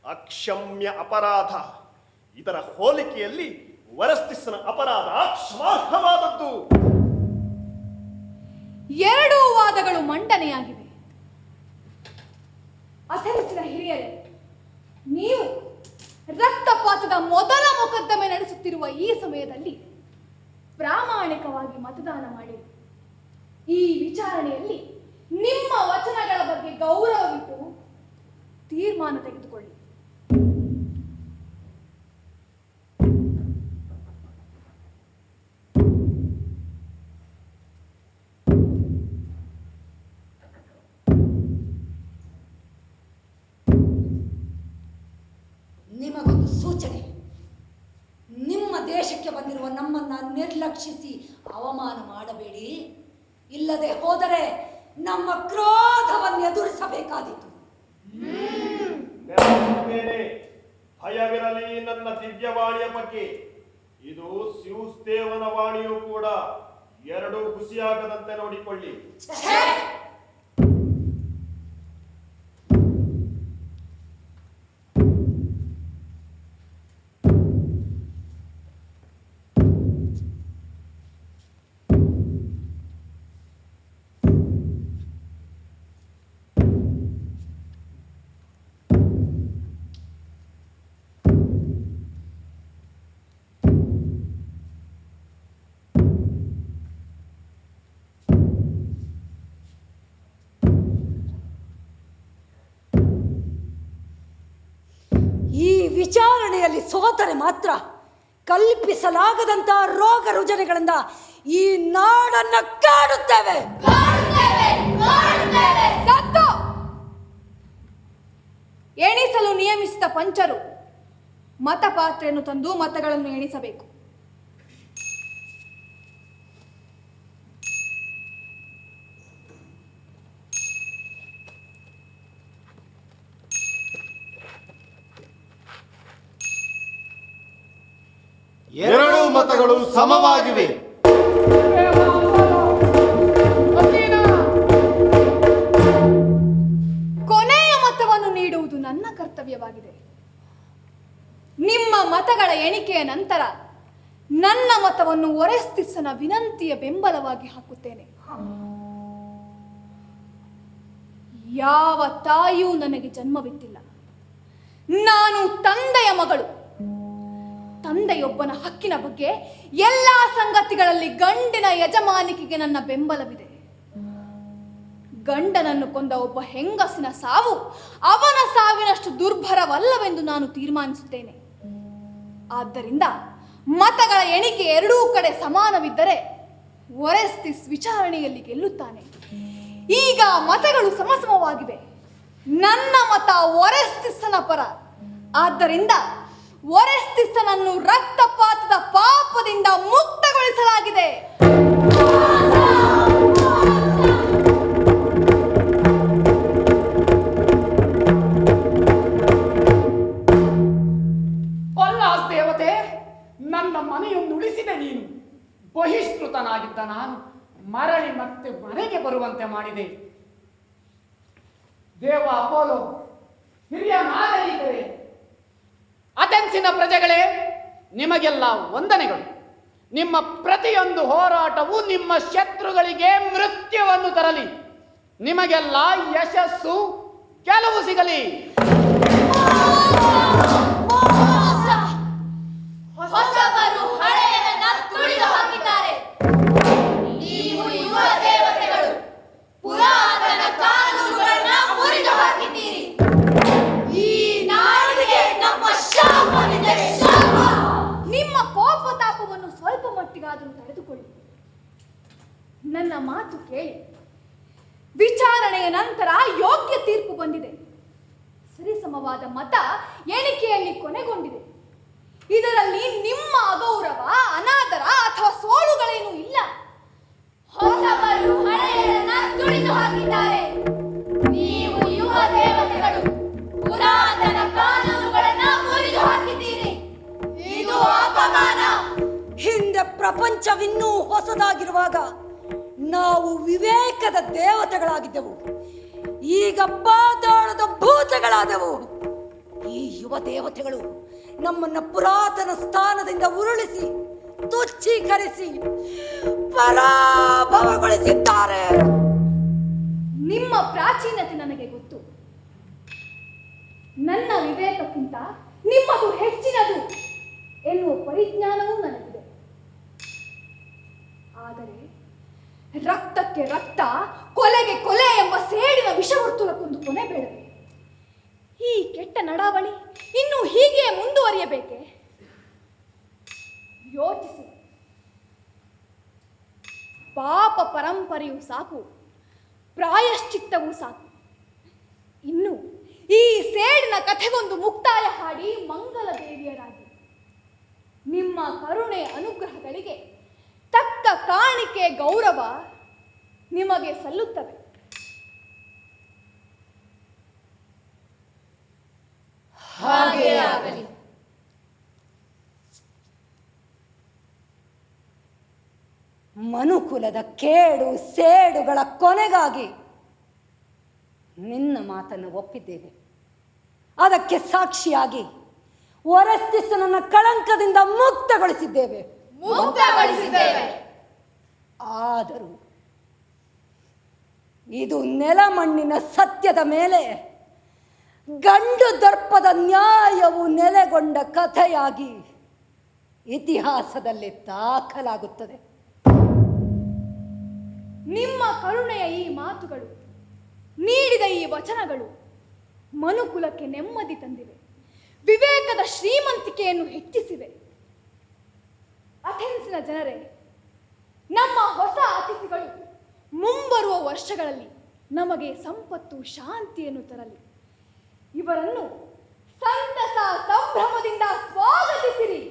ಅಕ್ಷಮ್ಯ ಅಪರಾಧ. ಇದರ ಹೋಲಿಕೆಯಲ್ಲಿ ಒರೆಸ್ತಿಸ್ನ ಅಪರಾಧ ಕ್ಷಮಾರ್ಹವಾದದ್ದು. ಎರಡೂ ವಾದಗಳು ಮಂಡನೆಯಾಗಿವೆ. ಅಥೆನ್ಸಿನ ಹಿರಿಯರೇ, ನೀವು ರಕ್ತಪಾತದ ಮೊದಲ ಮೊಕದ್ದಮೆ ನಡೆಸುತ್ತಿರುವ ಈ ಸಮಯದಲ್ಲಿ ಪ್ರಾಮಾಣಿಕವಾಗಿ ಮತದಾನ ಮಾಡಿ ಈ ವಿಚಾರಣೆಯಲ್ಲಿ ನಿಮ್ಮ ವಚನಗಳ ಬಗ್ಗೆ ಗೌರವವಿಟ್ಟು ತೀರ್ಮಾನ ತೆಗೆದುಕೊಳ್ಳಿ. ನಿಮಗೊಂದು ಸೂಚನೆ. ನಿಮ್ಮ ದೇಶಕ್ಕೆ ಬಂದಿರುವ ನಮ್ಮನ್ನ ನಿರ್ಲಕ್ಷಿಸಿ ಅವಮಾನ ಮಾಡಬೇಡಿ. ಇಲ್ಲದೆ ಹೋದರೆ ನಮ್ಮ ಕ್ರೋಧವನ್ನು ಎದುರಿಸಬೇಕಾದೀತು. ಭಯವಿರಲಿ ನನ್ನ ದಿವ್ಯವಾಣಿಯ ಬಗ್ಗೆ. ಇದು ಸ್ಯೂಸ್ ದೇವನ ವಾಣಿಯೂ ಕೂಡ. ಎರಡೂ ಹುಸಿಯಾಗದಂತೆ ನೋಡಿಕೊಳ್ಳಿ. ವಿಚಾರಣೆಯಲ್ಲಿ ಸೋತರೆ ಮಾತ್ರ ಕಲ್ಪಿಸಲಾಗದಂತಹ ರೋಗ ರುಜಿನಗಳಿಂದ ಈ ನಾಡನ್ನ ಕಾಡುತ್ತೇವೆ. ಎಣಿಸಲು ನಿಯಮಿಸಿದ ಪಂಚರು ಮತಪಾತ್ರೆಯನ್ನು ತಂದು ಮತಗಳನ್ನು ಎಣಿಸಬೇಕು. ಎರಡೂ ಮತಗಳು ಸಮವಾಗಿವೆ. ಕೊನೆಯ ಮತವನ್ನು ನೀಡುವುದು ನನ್ನ ಕರ್ತವ್ಯವಾಗಿದೆ. ನಿಮ್ಮ ಮತಗಳ ಎಣಿಕೆಯ ನಂತರ ನನ್ನ ಮತವನ್ನು ಒರೆಸ್ತಿಸ್ಸನ ವಿನಂತಿಯ ಬೆಂಬಲವಾಗಿ ಹಾಕುತ್ತೇನೆ. ಯಾವ ತಾಯಿಯೂ ನನಗೆ ಜನ್ಮವಿತ್ತಿಲ್ಲ. ನಾನು ತಂದೆಯ ಮಗಳು. ತಂದೆಯೊಬ್ಬನ ಹಕ್ಕಿನ ಬಗ್ಗೆ ಎಲ್ಲಾ ಸಂಗತಿಗಳಲ್ಲಿ ಗಂಡಿನ ಯಜಮಾನಿಕೆಗೆ ನನ್ನ ಬೆಂಬಲವಿದೆ. ಗಂಡನನ್ನು ಕೊಂದ ಒಬ್ಬ ಹೆಂಗಸಿನ ಸಾವು ಅವನ ಸಾವಿನಷ್ಟು ದುರ್ಭರವಲ್ಲವೆಂದು ನಾನು ತೀರ್ಮಾನಿಸುತ್ತೇನೆ. ಆದ್ದರಿಂದ ಮತಗಳ ಎಣಿಕೆ ಎರಡೂ ಕಡೆ ಸಮಾನವಿದ್ದರೆ ಒರೆಸ್ತಿಸ್ ವಿಚಾರಣೆಯಲ್ಲಿ ಗೆಲ್ಲುತ್ತಾನೆ. ಈಗ ಮತಗಳು ಸಮಸಮವಾಗಿವೆ. ನನ್ನ ಮತ ಒರೆಸ್ತಿಸ್ಸನ ಪರ. ಆದ್ದರಿಂದ ಒರೆಸ್ತಿಸ್ಸನನ್ನು ರಕ್ತಪಾತದ ಪಾಪದಿಂದ ಮುಕ್ತಗೊಳಿಸಲಾಗಿದೆ. ಈ ವಿಚಾರಣೆಯಲ್ಲಿ ಸೋತರೆ ಮಾತ್ರ ಕಲ್ಪಿಸಲಾಗದಂತಹ ರೋಗ ರುಜಿನಗಳಿಂದ ಈ ನಾಡನ್ನ ಕಾಡುತ್ತೇವೆ. ನನ್ನ ಮನೆಯನ್ನು ಉಳಿಸಿದೆ ನೀನು. ಬಹಿಷ್ಕೃತನಾಗಿದ್ದ ನಾನು ಮರಳಿ ಮತ್ತೆ ಮನೆಗೆ ಬರುವಂತೆ ಮಾಡಿದೆ. ದೇವ ಅಪೋಲೋ, ಹಿರಿಯ ನಾಗರಿಕರೇ, ಅಥೆನ್ಸಿನ ಪ್ರಜೆಗಳೇ, ನಿಮಗೆಲ್ಲ ವಂದನೆಗಳು. ನಿಮ್ಮ ಪ್ರತಿಯೊಂದು ಹೋರಾಟವು ನಿಮ್ಮ ಶತ್ರುಗಳಿಗೆ ಮೃತ್ಯುವನ್ನು ತರಲಿ. ನಿಮಗೆಲ್ಲ ಯಶಸ್ಸು, ಗೆಲುವು ಸಿಗಲಿ. ಹೊಸಬರು ಹಳೆಯರನ್ನ ತುಳಿದು ಹಾಕಿದ್ದಾರೆ. ನೀವು ಯುವ ದೇವತೆಗಳು ಪುರಾತನ ಕಾನೂನುಗಳನ್ನ ಮುರಿದು ಹಾಕಿದ್ದೀರಿ. ಈ ನಾಡಿಗೆ ನಮ್ಮ ಶಾಪವಿದೆ, ಶಾಪ. ನಿಮ್ಮ ಕೋಪ ತಾಪವನ್ನು ಸ್ವಲ್ಪ ಮಟ್ಟಿಗಾದರೂ ತಡೆದುಕೊಳ್ಳಿ. ನನ್ನ ಮಾತು ಕೇಳಿ. ವಿಚಾರಣೆಯ ನಂತರ ಯೋಗ್ಯ ತೀರ್ಪು ಬಂದಿದೆ. ಸರಿಸಮವಾದ ಮತ ಎಣಿಕೆಯಲ್ಲಿ ಕೊನೆಗೊಂಡಿದೆ. ಇದರಲ್ಲಿ ನಿಮ್ಮ ಅಗೌರವ, ಅನಾದರ ಅಥವಾ ಸೋಲುಗಳೇನೂ ಇಲ್ಲ. ಹೊಸಬರು ಹಳೆಯರನ್ನ ತುಳಿದು ಹಾಕಿದ್ದಾರೆ. ನೀವು ಯುವ ದೇವತೆಗಳು ಪುರಾತನ ಕಾನೂನುಗಳನ್ನ ಮುರಿದು ಹಾಕಿದ್ದೀರಿ. ಇದು ಅಪಮಾನ. ಹಿಂದೆ ಪ್ರಪಂಚವಿನ್ನೂ ಹೊಸದಾಗಿರುವಾಗ ನಾವು ವಿವೇಕದ ದೇವತೆಗಳಾಗಿದ್ದೆವು. ಈಗ ಪಾತಾಳದ ಭೂತಗಳಾದೆವು. ಈ ಯುವ ದೇವತೆಗಳು ನಮ್ಮನ್ನ ಪುರಾತನ ಸ್ಥಾನದಿಂದ ಉರುಳಿಸಿ ತುಚ್ಛೀಕರಿಸಿ ಪರಾಭವಗೊಳಿಸಿದ್ದಾರೆ. ನಿಮ್ಮ ಪ್ರಾಚೀನತೆ ನನಗೆ ಗೊತ್ತು. ನನ್ನ ವಿವೇಕಕ್ಕಿಂತ ನಿಮ್ಮದು ಹೆಚ್ಚಿನದು ಎನ್ನುವ ಪರಿಜ್ಞಾನವೂ ನನಗಿದೆ. ಆದರೆ ರಕ್ತಕ್ಕೆ ರಕ್ತ, ಕೊಲೆಗೆ ಕೊಲೆ ಎಂಬ ಸೇಡಿನ ವಿಷವರ್ತುಲಕ್ಕೊಂದು ಕೊನೆ ಬೇಡವೆ? ಈ ಕೆಟ್ಟ ನಡಾವಳಿ ಇನ್ನೂ ಹೀಗೆ ಮುಂದುವರಿಯಬೇಕೆ? ಯೋಚಿಸಿ. ಪಾಪ ಪರಂಪರೆಯೂ ಸಾಕು, ಪ್ರಾಯಶ್ಚಿತ್ತವೂ ಸಾಕು. ಇನ್ನು ಈ ಸೇಡಿನ ಕಥೆಗೊಂದು ಮುಕ್ತಾಯ ಹಾಡಿ ಮಂಗಲ ದೇವಿಯರಾಗಿ ನಿಮ್ಮ ಕರುಣೆ ಅನುಗ್ರಹಗಳಿಗೆ ತಕ್ಕ ಕಾಣಿಕೆ, ಗೌರವ ನಿಮಗೆ ಸಲ್ಲುತ್ತವೆ. ಹಾಗೇ ಆಗಲಿ. ಮನುಕುಲದ ಕೇಡು ಸೇಡುಗಳ ಕೊನೆಗಾಗಿ ನಿನ್ನ ಮಾತನ್ನು ಒಪ್ಪಿದ್ದೇವೆ. ಅದಕ್ಕೆ ಸಾಕ್ಷಿಯಾಗಿ ಒರೆಸ್ತಿಸ್ಸನನ್ನ ಕಳಂಕದಿಂದ ಮುಕ್ತಗೊಳಿಸಿದ್ದೇವೆ. ಆದರೂ ಇದು ನೆಲಮಣ್ಣಿನ ಸತ್ಯದ ಮೇಲೆ ಗಂಡು ದರ್ಪದ ನ್ಯಾಯವು ನೆಲೆಗೊಂಡ ಕಥೆಯಾಗಿ ಇತಿಹಾಸದಲ್ಲಿ ದಾಖಲಾಗುತ್ತದೆ. ನಿಮ್ಮ ಕರುಣೆಯ ಈ ಮಾತುಗಳು, ನೀಡಿದ ಈ ವಚನಗಳು ಮನುಕುಲಕ್ಕೆ ನೆಮ್ಮದಿ ತಂದಿವೆ, ವಿವೇಕದ ಶ್ರೀಮಂತಿಕೆಯನ್ನು ಹೆಚ್ಚಿಸಿವೆ. ಅಥೆನ್ಸಿನ ಜನರೇ, ನಮ್ಮ ಹೊಸ ಅತಿಥಿಗಳು ಮುಂಬರುವ ವರ್ಷಗಳಲ್ಲಿ ನಮಗೆ ಸಂಪತ್ತು, ಶಾಂತಿಯನ್ನು ತರಲಿ. ಇವರನ್ನು ಸಂತಸ, ಸಂಭ್ರಮದಿಂದ ಸ್ವಾಗತಿಸಿರಿ.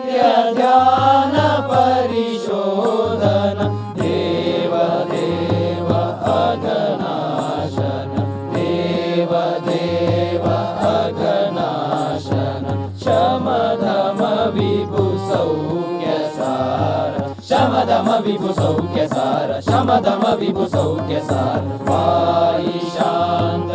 ನಿತ್ಯ ಧ್ಯಾನ ಪರಿಶೋಧನ ದೇವ ದೇವ ಅಘನಾಶನ ದೇವ ದೇವ ಅಘನಾಶನ ಶಮಧಮ ವಿಭು ಸೌಖ್ಯ ಸಾರ ಶಮಧಮ ವಿಭು ಸೌಖ್ಯ ಸಾರ ಶಮಧಮ ವಿಭು ಸೌಖ್ಯ ಸಾರ ವಾಯಿ ಶಾಂತ